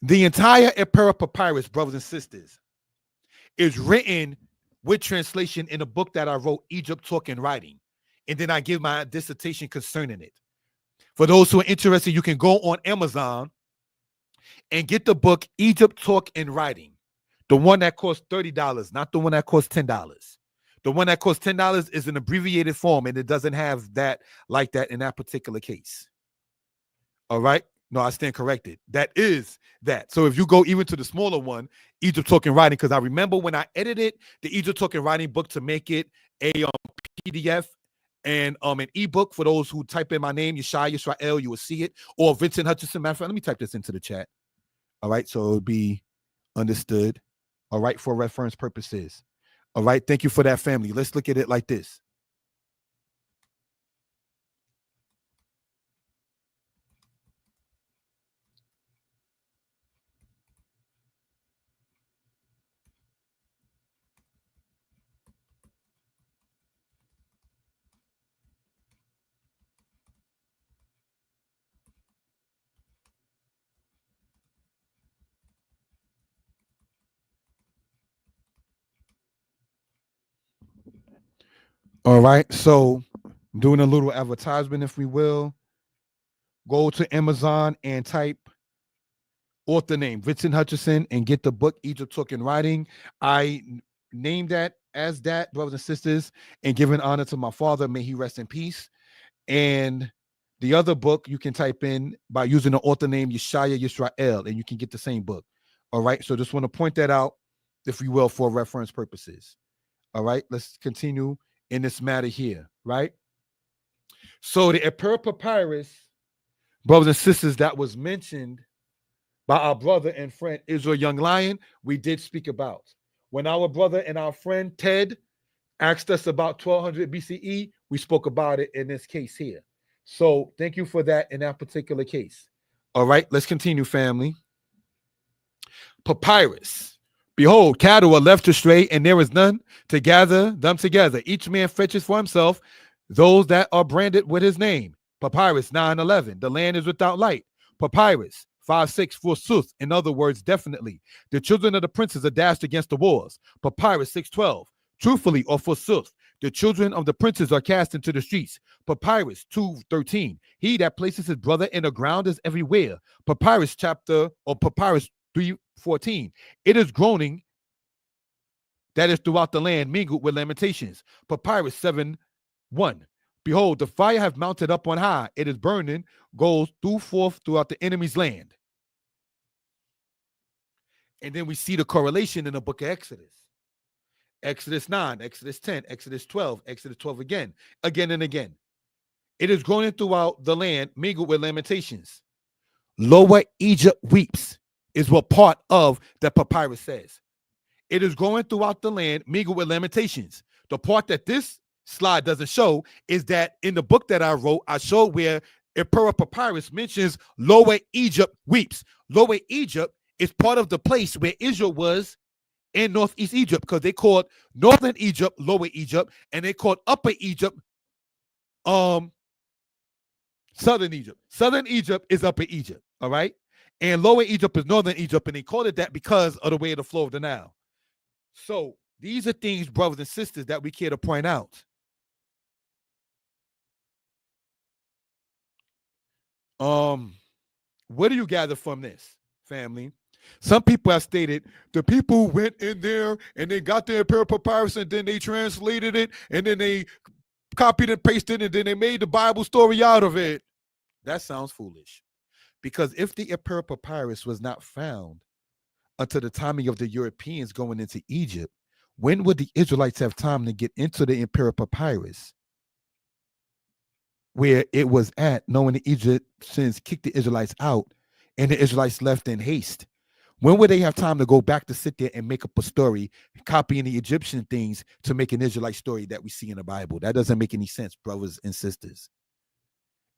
The entire Epura papyrus, brothers and sisters, is written with translation in a book that I wrote, Egypt Talk and Writing. And then I give my dissertation concerning it. For those who are interested, you can go on Amazon and get the book, Egypt Talk and Writing. The one that costs $30, not the one that costs $10. The one that costs $10 is an abbreviated form, and it doesn't have that like that in that particular case. All right? No, I stand corrected. That is that. So if you go even to the smaller one, Egypt Talk and Writing, because I remember when I edited the Egypt Talk and Writing book to make it a PDF and an ebook for those who type in my name, Yeshua Yisrael, you will see it. Or Vincent Hutchinson. Matter of fact, let me type this into the chat. All right, so it'll be understood. All right, for reference purposes. All right, thank you for that, family. Let's look at it like this. All right, so doing a little advertisement, if we will. Go to Amazon and type author name, Vincent Hutchinson, and get the book, Egypt Talk and Writing. I named that as that, brothers and sisters, and giving honor to my father. May he rest in peace. And the other book you can type in by using the author name, Yeshua Yisrael, and you can get the same book. All right, so just want to point that out, if you will, for reference purposes. All right, let's continue in this matter here, right? So the Epura papyrus, brothers and sisters, that was mentioned by our brother and friend Israel Young Lion, we did speak about. When our brother and our friend Ted asked us about 1200 BCE, we spoke about it in this case here. So thank you for that in that particular case. All right, let's continue, family. Papyrus. Behold, cattle are left astray, and there is none to gather them together. Each man fetches for himself those that are branded with his name. Papyrus 9:11. The land is without light. Papyrus 5:6. Forsooth. In other words, definitely. The children of the princes are dashed against the walls. Papyrus 6:12. Truthfully or forsooth. The children of the princes are cast into the streets. Papyrus 2:13. He that places his brother in the ground is everywhere. Papyrus 3:14. It is groaning that is throughout the land, mingled with lamentations. Papyrus 7:1. Behold, the fire hath mounted up on high. It is burning, goes forth throughout the enemy's land. And then we see the correlation in the book of Exodus. Exodus 9, Exodus 10, Exodus 12, Exodus 12 again and again. It is groaning throughout the land, mingled with lamentations. Lower Egypt weeps is what part of the papyrus says. It is going throughout the land, mingled with lamentations. The part that this slide doesn't show is that in the book that I wrote, I showed where Epura papyrus mentions Lower Egypt weeps. Lower Egypt is part of the place where Israel was in Northeast Egypt, because they called Northern Egypt Lower Egypt, and they called Upper Egypt Southern Egypt. Southern Egypt is Upper Egypt, all right? And Lower Egypt is Northern Egypt, and they called it that because of the way of the flow of the Nile. So these are things, brothers and sisters, that we care to point out. What do you gather from this, family? Some people have stated the people went in there and they got their papyrus and then they translated it and then they copied and pasted it and then they made the Bible story out of it. That sounds foolish, because if the Epura papyrus was not found until the timing of the Europeans going into Egypt, when would the Israelites have time to get into the Epura papyrus? where it was at, knowing the Egyptians kicked the Israelites out and the Israelites left in haste. When would they have time to go back to sit there and make up a story, copying the Egyptian things to make an Israelite story that we see in the Bible? That doesn't make any sense, brothers and sisters.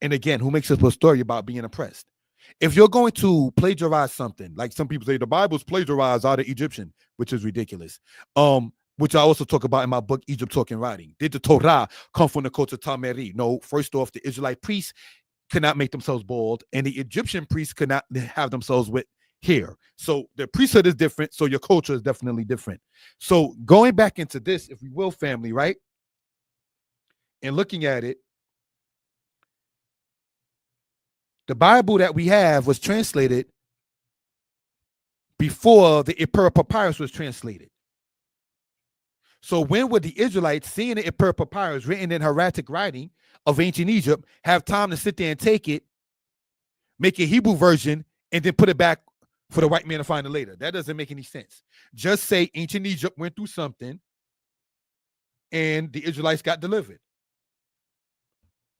And again, who makes up a story about being oppressed? If you're going to plagiarize something, like some people say the Bible's plagiarized out of Egyptian, which is ridiculous. Which I also talk about in my book, Egypt Talk and Writing. Did the Torah come from the culture Tameri? No, first off, the Israelite priests could not make themselves bald, and the Egyptian priests could not have themselves with hair. So the priesthood is different, so your culture is definitely different. So going back into this, if we will, family, right? And looking at it, the Bible that we have was translated before the Epira Papyrus was translated. So when would the Israelites, seeing the Epira Papyrus written in hieratic writing of ancient Egypt, have time to sit there and take it, make a Hebrew version, and then put it back for the white man to find it later? That doesn't make any sense. Just say ancient Egypt went through something and the Israelites got delivered.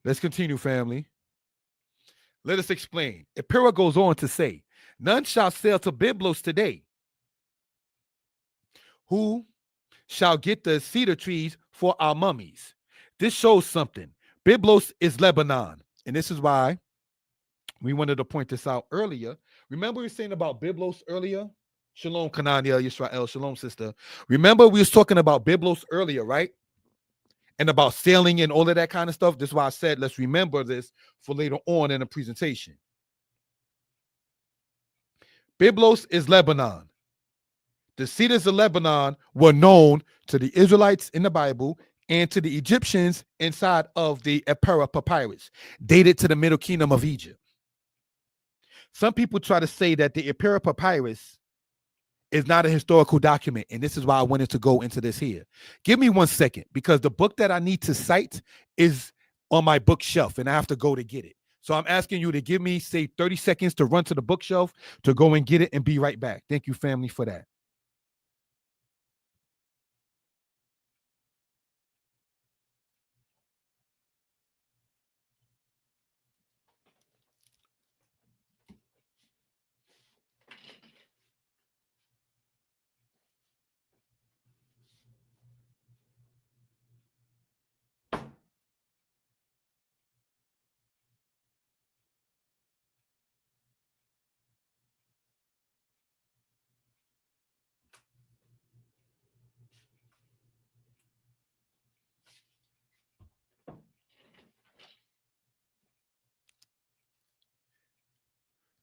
Let's continue, family. Let us explain. Epira goes on to say, none shall sail to Byblos today, who shall get the cedar trees for our mummies. This shows something. Byblos is Lebanon. And this is why we wanted to point this out earlier. Remember we were saying about Byblos earlier? Shalom, Kanania, Yisrael, Shalom, sister. Remember we was talking about Byblos earlier, right? And about sailing and all of that kind of stuff. This is why I said, let's remember this for later on in the presentation. Byblos is Lebanon. The cedars of Lebanon were known to the Israelites in the Bible and to the Egyptians inside of the Epira Papyrus, dated to the Middle Kingdom of Egypt. Some people try to say that the Epira Papyrus is not a historical document, and this is why I wanted to go into this here. Give me 1 second, because the book that I need to cite is on my bookshelf, and I have to go to get it. So I'm asking you to give me, say, 30 seconds to run to the bookshelf to go and get it and be right back. Thank you, family, for that.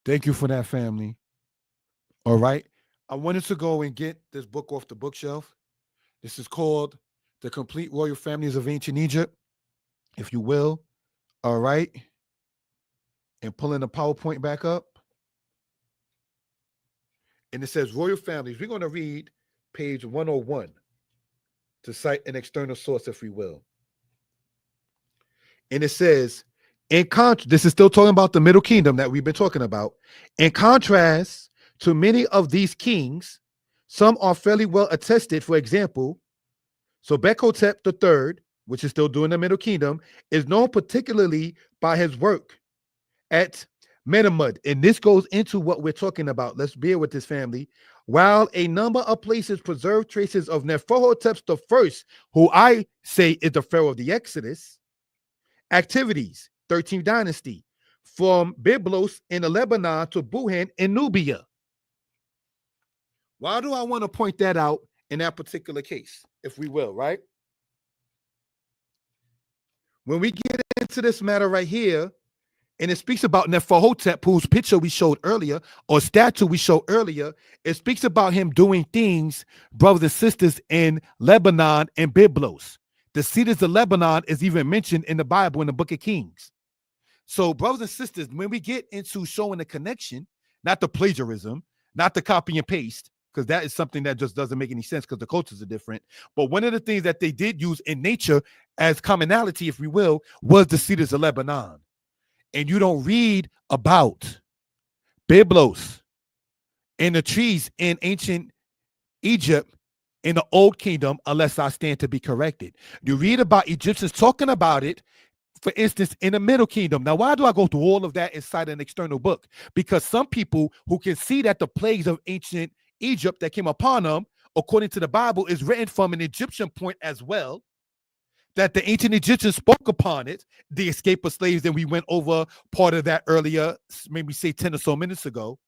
Thank you for that, family. All right. I wanted to go and get this book off the bookshelf. This is called The Complete Royal Families of Ancient Egypt, if you will. All right. And pulling the PowerPoint back up. And it says Royal Families. We're going to read page 101 to cite an external source, if we will. And it says, this is still talking about the Middle Kingdom that we've been talking about. In contrast to many of these kings, some are fairly well attested. For example, so Bekhotep III, which is still doing the Middle Kingdom, is known particularly by his work at Menamud. And this goes into what we're talking about. Let's bear with this, family. While a number of places preserve traces of Neferhotep I, who I say is the pharaoh of the Exodus, activities, 13th dynasty, from Byblos in the Lebanon to Buhan in Nubia. Why do I want to point that out in that particular case, if we will, right? When we get into this matter right here, and it speaks about Neferhotep, whose picture we showed earlier, or statue we showed earlier, it speaks about him doing things, brothers and sisters, in Lebanon and Byblos. The cedars of Lebanon is even mentioned in the Bible in the Book of Kings. So, brothers and sisters, when we get into showing the connection, not the plagiarism, not the copy and paste, because that is something that just doesn't make any sense because the cultures are different. But one of the things that they did use in nature as commonality, if we will, was the cedars of Lebanon. And you don't read about Byblos and the trees in ancient Egypt in the Old Kingdom unless I stand to be corrected. You read about Egyptians talking about it For instance, in the Middle Kingdom. Now, why do I go through all of that inside an external book? Because some people who can see that the plagues of ancient Egypt that came upon them, according to the Bible, is written from an Egyptian point as well, that the ancient Egyptians spoke upon it, the escape of slaves, and we went over part of that earlier, maybe say 10 or so minutes ago.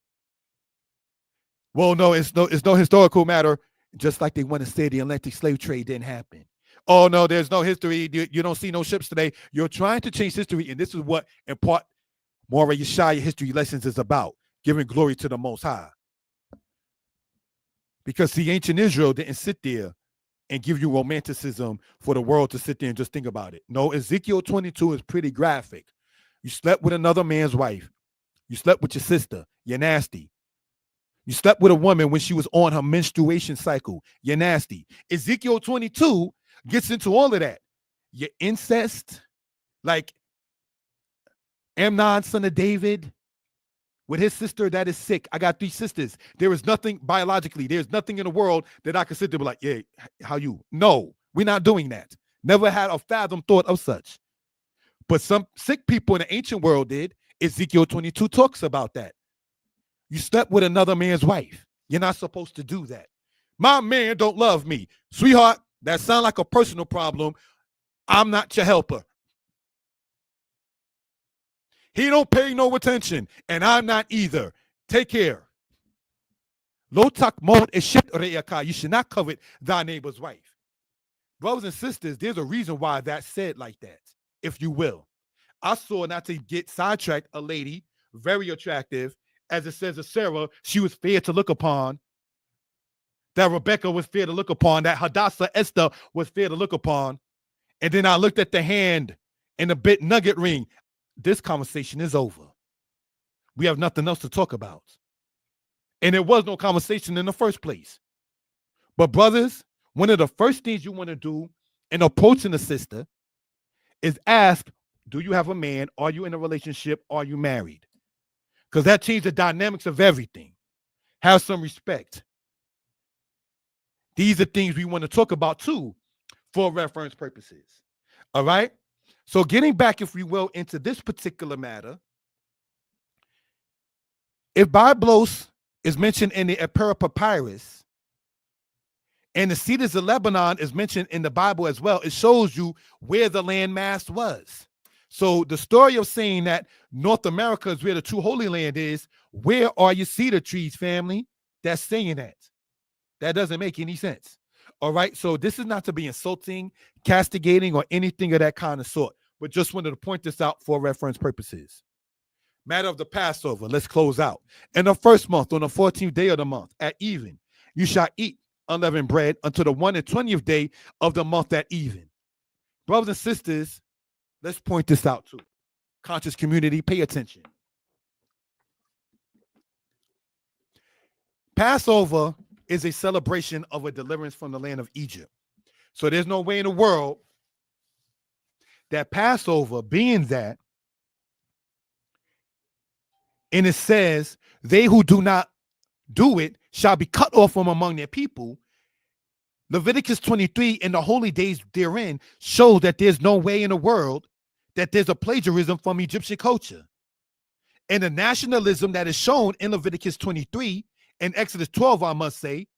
Well, no, it's no historical matter, just like they want to say the Atlantic slave trade didn't happen. Oh, no, there's no history. You don't see no ships today. You're trying to change history, and this is what, in part, Moreh Yeshaya History Lessons is about, giving glory to the Most High. Because the ancient Israel didn't sit there and give you romanticism for the world to sit there and just think about it. No, Ezekiel 22 is pretty graphic. You slept with another man's wife. You slept with your sister. You're nasty. You slept with a woman when she was on her menstruation cycle. You're nasty. Ezekiel 22 gets into all of that. Your incest, like Amnon, son of David, with his sister that is sick. I got 3 sisters. There is nothing biologically. There's nothing in the world that I can sit there and be like, yeah, how you? No, we're not doing that. Never had a fathom thought of such. But some sick people in the ancient world did. Ezekiel 22 talks about that. You slept with another man's wife. You're not supposed to do that. My man don't love me. Sweetheart, that sounds like a personal problem. I'm not your helper. He don't pay no attention, and I'm not either. Take care. Lotak mod eshit re'aka. You should not covet thy neighbor's wife. Brothers and sisters, there's a reason why that's said like that, if you will. I saw, not to get sidetracked, a lady, very attractive, as it says of Sarah, she was fair to look upon. That Rebecca was fair to look upon. That Hadassah Esther was fair to look upon. And then I looked at the hand and the bit nugget ring. This conversation is over. We have nothing else to talk about. And there was no conversation in the first place. But brothers, one of the first things you want to do in approaching a sister is ask, do you have a man? Are you in a relationship? Are you married? Because that changes the dynamics of everything. Have some respect. These are things we want to talk about too for reference purposes. All right? So getting back, if we will, into this particular matter, if Byblos is mentioned in the Apera Papyrus and the cedars of Lebanon is mentioned in the Bible as well, it shows you where the landmass was. So the story of saying that North America is where the true Holy Land is, where are your cedar trees, family? That's saying that. That doesn't make any sense. All right. So this is not to be insulting, castigating, or anything of that kind of sort, but just wanted to point this out for reference purposes. Matter of the Passover. Let's close out. In the first month, on the 14th day of the month, at even, you shall eat unleavened bread until the 120th day of the month at even. Brothers and sisters, let's point this out too. Conscious community, pay attention. Passover is a celebration of a deliverance from the land of Egypt. So there's no way in the world that Passover, being that, and it says, they who do not do it shall be cut off from among their people. Leviticus 23 and the holy days therein show that there's no way in the world that there's a plagiarism from Egyptian culture. And the nationalism that is shown in Leviticus 23 and Exodus 12, I must say,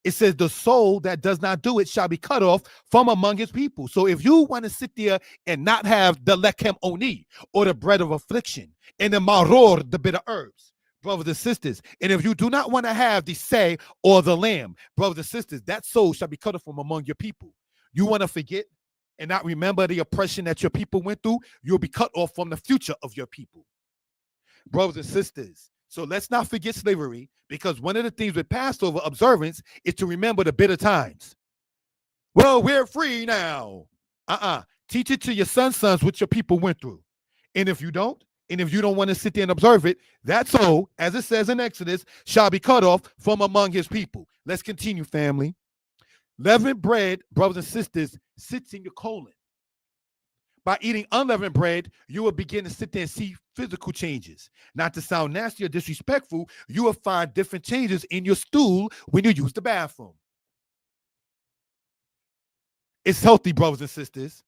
it says the soul that does not do it shall be cut off from among his people. So if you want to sit there and not have the lechem oni, or the bread of affliction, and the maror, the bitter herbs, brothers and sisters, and if you do not want to have the say or the lamb, brothers and sisters, that soul shall be cut off from among your people. You want to forget and not remember the oppression that your people went through, you'll be cut off from the future of your people. Brothers and sisters, so let's not forget slavery, because one of the things with Passover observance is to remember the bitter times. Well, we're free now. Teach it to your sons what your people went through. And if you don't want to sit there and observe it, that soul, as it says in Exodus, shall be cut off from among his people. Let's continue, family. Leavened bread, brothers and sisters, sits in your colon. By eating unleavened bread, you will begin to sit there and see physical changes. Not to sound nasty or disrespectful, you will find different changes in your stool when you use the bathroom. It's healthy, brothers and sisters.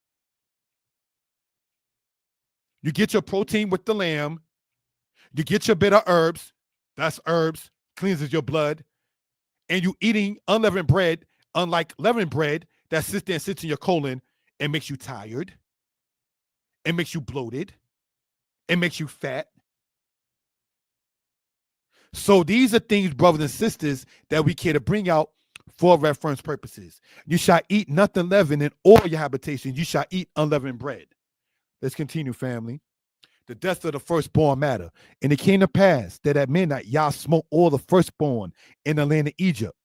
You get your protein with the lamb. You get your bitter herbs. That's herbs, cleanses your blood. And you eating unleavened bread, unlike leavened bread that sits there and sits in your colon and makes you tired. It makes you bloated. It makes you fat. So these are things, brothers and sisters, that we care to bring out for reference purposes. You shall eat nothing leavened in all your habitations. You shall eat unleavened bread. Let's continue, family. The death of the firstborn matter. And it came to pass that at midnight Yah smote all the firstborn in the land of Egypt,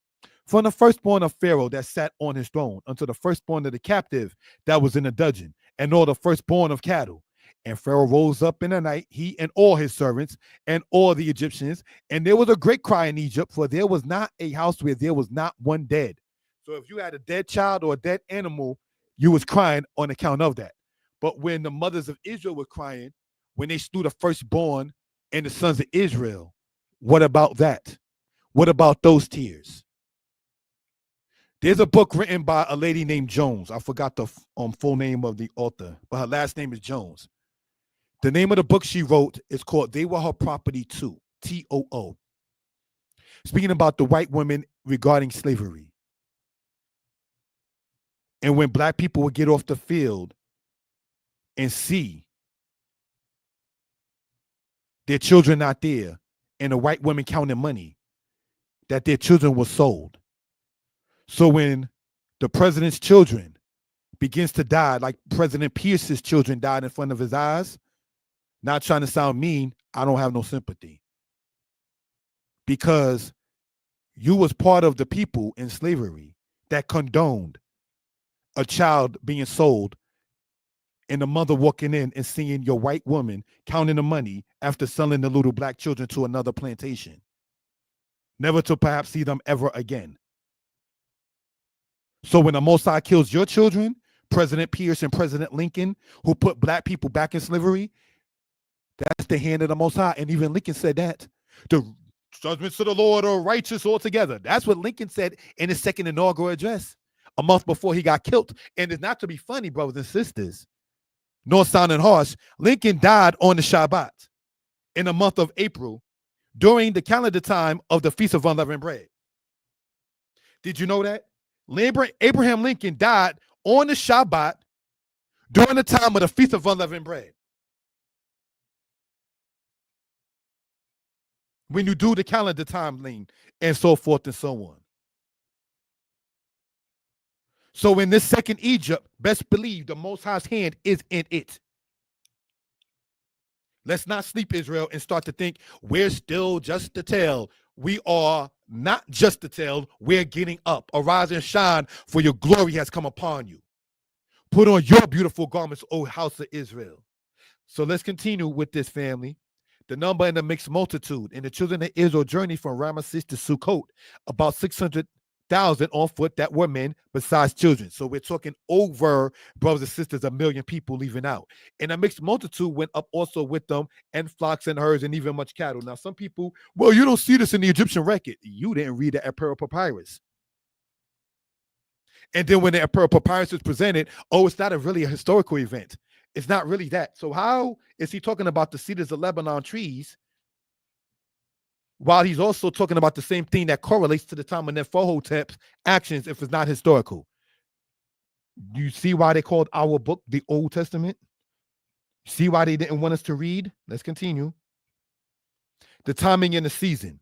from the firstborn of Pharaoh that sat on his throne unto the firstborn of the captive that was in the dungeon, and all the firstborn of cattle. And Pharaoh rose up in the night, he and all his servants and all the Egyptians. And there was a great cry in Egypt, for there was not a house where there was not one dead. So if you had a dead child or a dead animal, you was crying on account of that. But when the mothers of Israel were crying, when they slew the firstborn and the sons of Israel, what about that? What about those tears? There's a book written by a lady named Jones. I forgot the full name of the author, but her last name is Jones. The name of the book she wrote is called They Were Her Property Too, T-O-O. Speaking about the white women regarding slavery. And when black people would get off the field and see their children not there, and the white women counting money, that their children were sold. So when the president's children begins to die, like President Pierce's children died in front of his eyes, not trying to sound mean, I don't have no sympathy. Because you was part of the people in slavery that condoned a child being sold and the mother walking in and seeing your white woman counting the money after selling the little black children to another plantation, never to perhaps see them ever again. So when the Most High kills your children, President Pierce and President Lincoln, who put black people back in slavery, that's the hand of the Most High. And even Lincoln said that. The judgments of the Lord are righteous altogether. That's what Lincoln said in his second inaugural address a month before he got killed. And it's not to be funny, brothers and sisters, nor sounding harsh. Lincoln died on the Shabbat in the month of April during the calendar time of the Feast of Unleavened Bread. Did you know that? Abraham Lincoln died on the Shabbat during the time of the Feast of Unleavened Bread. When you do the calendar timeline and so forth and so on. So in this second Egypt, best believe the Most High's hand is in it. Let's not sleep, Israel, and start to think we're still just the tail. We are not just the tail. We're getting up. Arise and shine, for your glory has come upon you. Put on your beautiful garments, O house of Israel. So let's continue with this, family. The number in the mixed multitude. And the children of Israel journeyed from Ramesses to Sukkot, about 600,000 on foot that were men, besides children. So we're talking over, brothers and sisters, 1 million people leaving out. And a mixed multitude went up also with them, and flocks and herds and even much cattle. Now, some people, well, you don't see this in the Egyptian record. You didn't read the Imperial Papyrus. And then when the Imperial Papyrus is presented, oh, it's not really a historical event. It's not really that. So how is he talking about the cedars of Lebanon trees while he's also talking about the same thing that correlates to the time of Neferhotep's actions if it's not historical? Do you see why they called our book the Old Testament? See why they didn't want us to read? Let's continue. The timing and the season.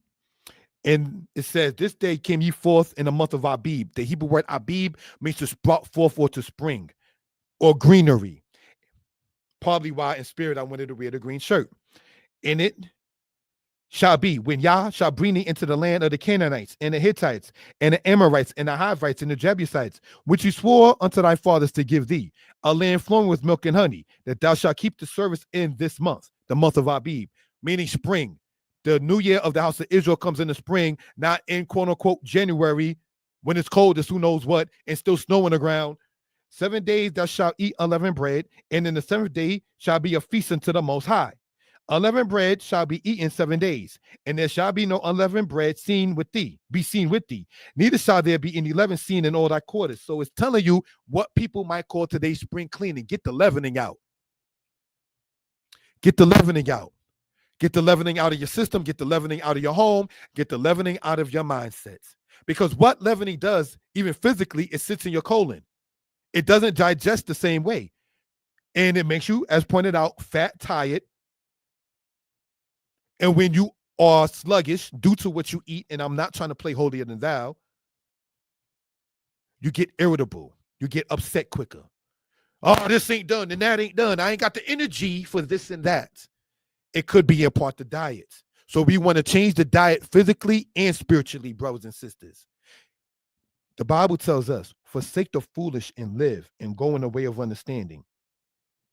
And it says, this day came ye forth in the month of Abib. The Hebrew word Abib means to sprout forth or to spring or greenery. Probably why in spirit I wanted to wear the green shirt. In it shall be when Yah shall bring thee into the land of the Canaanites and the Hittites and the Amorites and the Hivites and the Jebusites, which he swore unto thy fathers to give thee, a land flowing with milk and honey, that thou shalt keep the service in this month, the month of Abib, meaning spring. The new year of the house of Israel comes in the spring, not in quote unquote January when it's cold as who knows what and still snow on the ground. 7 days thou shalt eat unleavened bread, and in the 7th day shall be a feast unto the Most High. Unleavened bread shall be eaten 7 days, and there shall be no unleavened bread be seen with thee. Neither shall there be any leaven seen in all thy quarters. So it's telling you what people might call today's spring cleaning. Get the leavening out. Get the leavening out. Get the leavening out of your system. Get the leavening out of your home. Get the leavening out of your mindsets. Because what leavening does, even physically, it sits in your colon. It doesn't digest the same way. And it makes you, as pointed out, fat, tired. And when you are sluggish due to what you eat, and I'm not trying to play holier than thou, you get irritable. You get upset quicker. Oh, this ain't done and that ain't done. I ain't got the energy for this and that. It could be in part the diet. So we want to change the diet physically and spiritually, brothers and sisters. The Bible tells us, forsake the foolish and live and go in the way of understanding.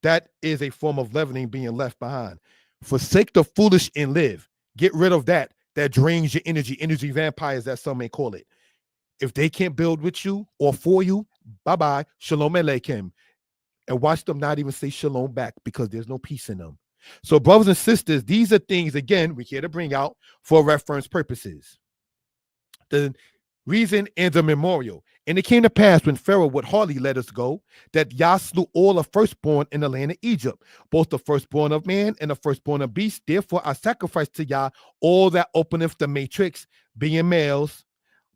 That is a form of leavening being left behind. Forsake the foolish and live. Get rid of that drains your energy vampires, that some may call it. If they can't build with you or for you, bye-bye, shalom aleichem. And watch them not even say shalom back because there's no peace in them. So brothers and sisters, these are things, again, we're here to bring out for reference purposes. The reason and the memorial. And it came to pass when Pharaoh would hardly let us go, that Yah slew all the firstborn in the land of Egypt, both the firstborn of man and the firstborn of beast. Therefore I sacrifice to Yah all that openeth the matrix, being males,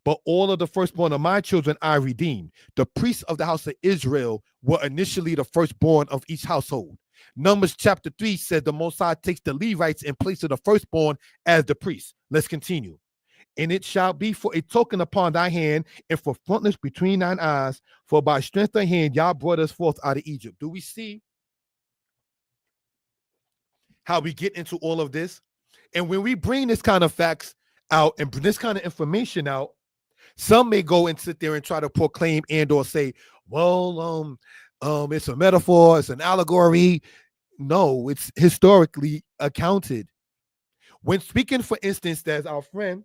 but all of the firstborn of my children I redeemed. The priests of the house of Israel were initially the firstborn of each household. Numbers chapter 3 said the Most High takes the Levites in place of the firstborn as the priests. Let's continue. And it shall be for a token upon thy hand and for frontness between thine eyes, for by strength of hand Yah brought us forth out of Egypt. Do we see how we get into all of this? And when we bring this kind of facts out and bring this kind of information out, some may go and sit there and try to proclaim and or say, well, it's a metaphor, it's an allegory. No, it's historically accounted. When speaking, for instance, as our friend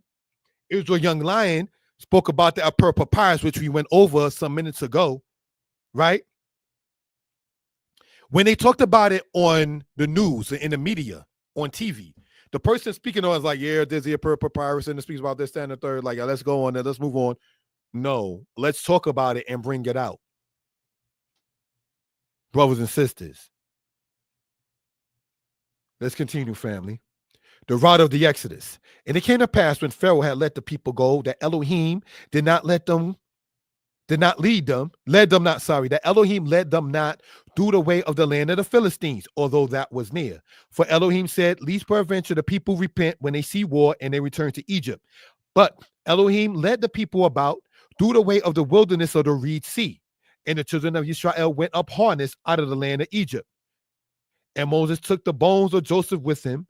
Israel Young Lion spoke about the Upper Papyrus, which we went over some minutes ago, right? When they talked about it on the news, in the media, on TV, the person speaking on is like, yeah, there's the Upper Papyrus, and it speaks about this, that, and the third. Like, let's go on there, let's move on. No, let's talk about it and bring it out. Brothers and sisters, let's continue, family. The route of the Exodus. And it came to pass when Pharaoh had let the people go, that Elohim led them not through the way of the land of the Philistines, although that was near. For Elohim said, least peradventure the people repent when they see war and they return to Egypt. But Elohim led the people about through the way of the wilderness of the Reed Sea. And the children of Israel went up harnessed out of the land of Egypt. And Moses took the bones of Joseph with him,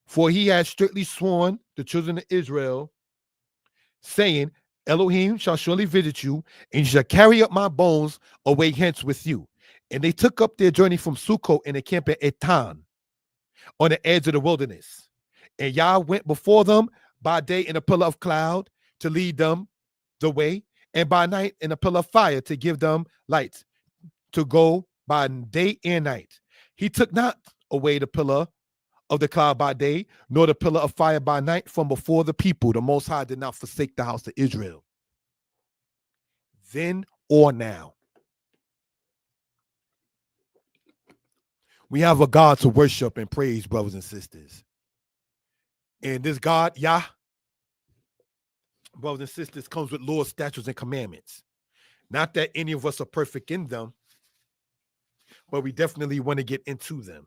for he had strictly sworn the children of Israel, saying, Elohim shall surely visit you, and you shall carry up my bones away hence with you. And they took up their journey from Sukkot and they camped at Etan, on the edge of the wilderness. And Yah went before them by day in a pillar of cloud to lead them the way, and by night in a pillar of fire to give them light, to go by day and night. He took not away the pillar of the cloud by day, nor the pillar of fire by night from before the people. The Most High did not forsake the house of Israel, then or now. We have a God to worship and praise, brothers and sisters. And this God, Yah, brothers and sisters, comes with laws, statutes, and commandments. Not that any of us are perfect in them, but we definitely want to get into them.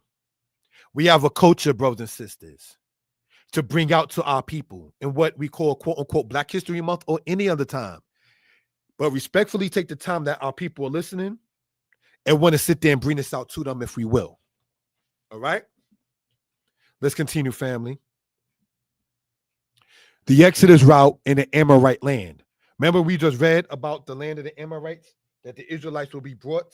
We have a culture, brothers and sisters, to bring out to our people in what we call, quote unquote, Black History Month or any other time. But respectfully take the time that our people are listening and want to sit there and bring this out to them if we will. All right? Let's continue, family. The Exodus route in the Amorite land. Remember, we just read about the land of the Amorites, that the Israelites will be brought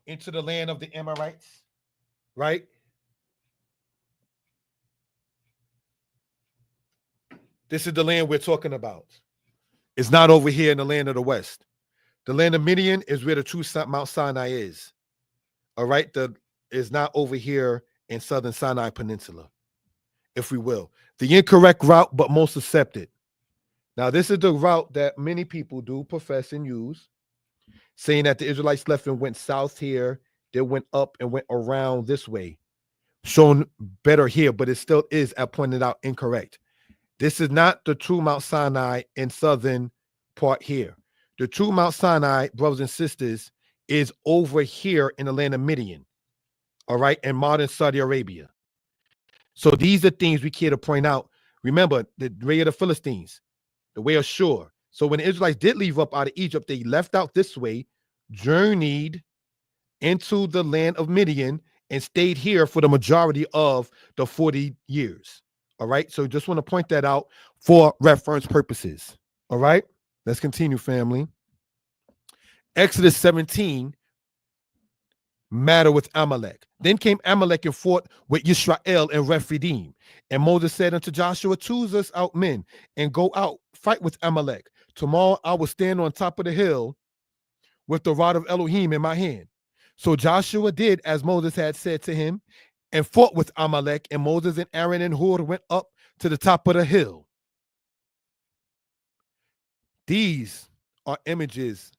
into the land of the Amorites, right? This is the land we're talking about. It's not over here in the land of the West. The land of Midian is where the true Mount Sinai is. All right? Is not over here in southern Sinai Peninsula, if we will. The incorrect route, but most accepted. Now, this is the route that many people do profess and use, saying that the Israelites left and went south here They went up and went around this way. Shown better here, but it still is, I pointed out, incorrect. This is not the true Mount Sinai in southern part here. The true Mount Sinai, brothers and sisters, is over here in the land of Midian, all right, in modern Saudi Arabia. So these are things we care to point out. Remember, the way of the Philistines, the way of Shur. So when the Israelites did leave up out of Egypt, they left out this way, journeyed into the land of Midian, and stayed here for the majority of the 40 years. All right. So just want to point that out for reference purposes. All right. Let's continue, family. Exodus 17, matter with Amalek. Then came Amalek and fought with Israel and Rephidim. And Moses said unto Joshua, choose us out men and go out, fight with Amalek. Tomorrow I will stand on top of the hill with the rod of Elohim in my hand. So Joshua did as Moses had said to him and fought with Amalek, and Moses and Aaron and Hur went up to the top of the hill. These are images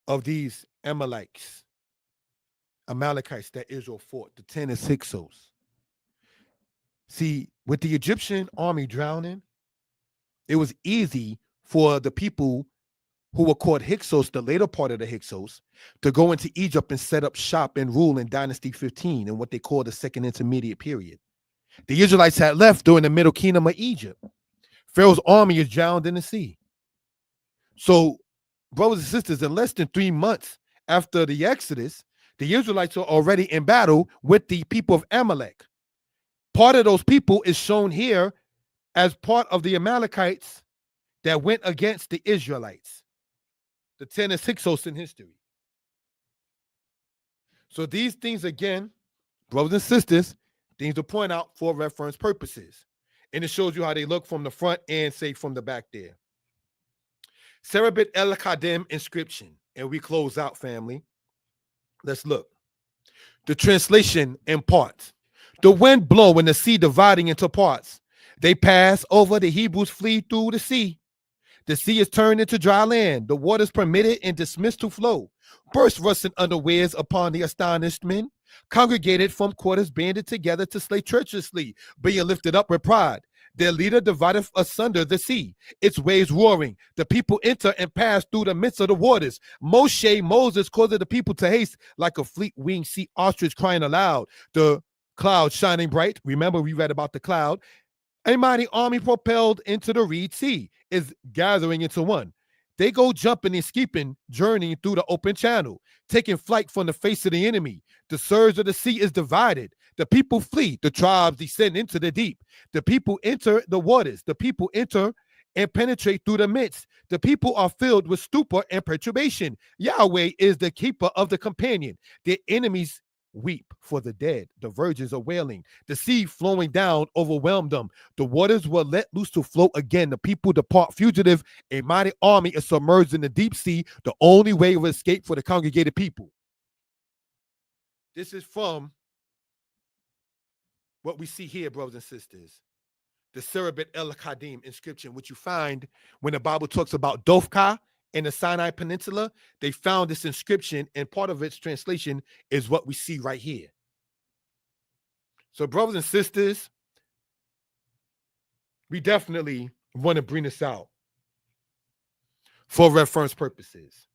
of these Amalekites that Israel fought, the 10 and 6-os. See, with the Egyptian army drowning, it was easy for the people who were called Hyksos, the later part of the Hyksos, to go into Egypt and set up shop and rule in Dynasty 15 in what they call the second intermediate period. The Israelites had left during the Middle Kingdom of Egypt. Pharaoh's army is drowned in the sea. So, brothers and sisters, in less than 3 months after the Exodus, the Israelites are already in battle with the people of Amalek. Part of those people is shown here as part of the Amalekites that went against the Israelites, the 10 and 6-os in history. So these things, again, brothers and sisters, things to point out for reference purposes. And it shows you how they look from the front and say from the back there. Serabit El Kadem inscription. And we close out, family. Let's look. The translation in parts. The wind blow and the sea dividing into parts. They pass over, the Hebrews flee through the sea. The sea is turned into dry land. The waters permitted and dismissed to flow. Burst rusting unawares upon the astonished men. Congregated from quarters, banded together to slay treacherously, being lifted up with pride. Their leader divideth asunder the sea, its waves roaring. The people enter and pass through the midst of the waters. Moses caused the people to haste like a fleet-winged sea ostrich crying aloud. The cloud shining bright. Remember, we read about the cloud. A mighty army propelled into the Reed Sea is gathering into one. They go jumping and skipping, journeying through the open channel, taking flight from the face of the enemy. The surge of the sea is divided. The people flee. The tribes descend into the deep. The people enter the waters. The people enter and penetrate through the midst. The people are filled with stupor and perturbation. Yahweh is the keeper of the companion. Their enemies weep for the dead. The virgins are wailing. The sea flowing down overwhelmed them. The waters were let loose to float again. The people depart fugitive. A mighty army is submerged in the deep sea. The only way of escape for the congregated people. This is from what we see here, brothers and sisters. The Serabit El Kadim inscription, which you find when the Bible talks about Dofka in the Sinai Peninsula. They found this inscription, and part of its translation is what we see right here. So, brothers and sisters, we definitely want to bring this out for reference purposes.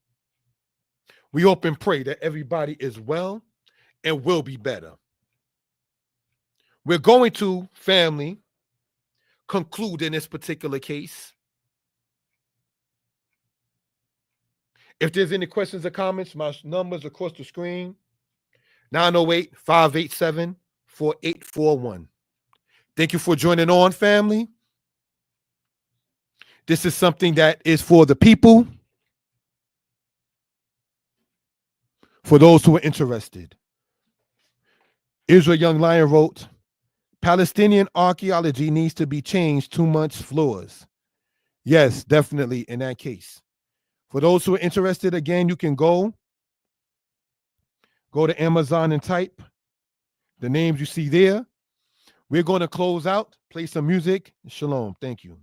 We hope and pray that everybody is well and will be better. We're going to, family, conclude in this particular case. If there's any questions or comments, my numbers across the screen, 908-587-4841. Thank you for joining on, family. This is something that is for the people, for those who are interested. Israel Young Lion wrote, Palestinian archaeology needs to be changed 2 months floors. Yes, definitely in that case. For those who are interested, again, you can go to Amazon and type the names you see there. We're going to close out, play some music. Shalom. Thank you.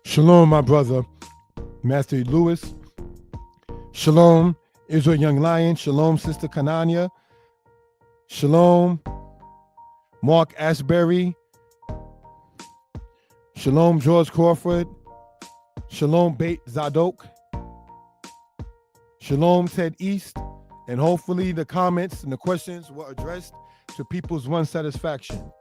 Shalom, my brother, Master Lewis. Shalom, Israel Young Lion. Shalom, Sister Kananya. Shalom, Mark Ashbury. Shalom, George Crawford. Shalom, Beit Zadok. Shalom, Ted East. And hopefully the comments and the questions were addressed to people's one satisfaction.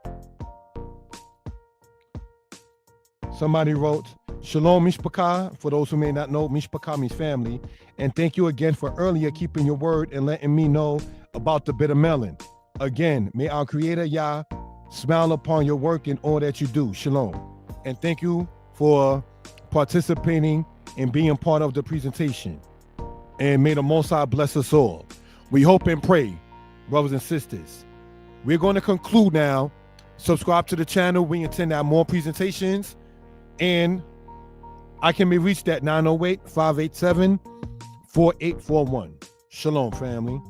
Somebody wrote, Shalom Mishpachah. For those who may not know, Mishpachah means family. And thank you again for earlier keeping your word and letting me know about the bitter melon. Again, may our Creator Yah smile upon your work and all that you do. Shalom. And thank you for participating and being part of the presentation. And may the Most High bless us all. We hope and pray, brothers and sisters. We're going to conclude now. Subscribe to the channel. We intend to have more presentations. And I can be reached at 908-587-4841. Shalom, family.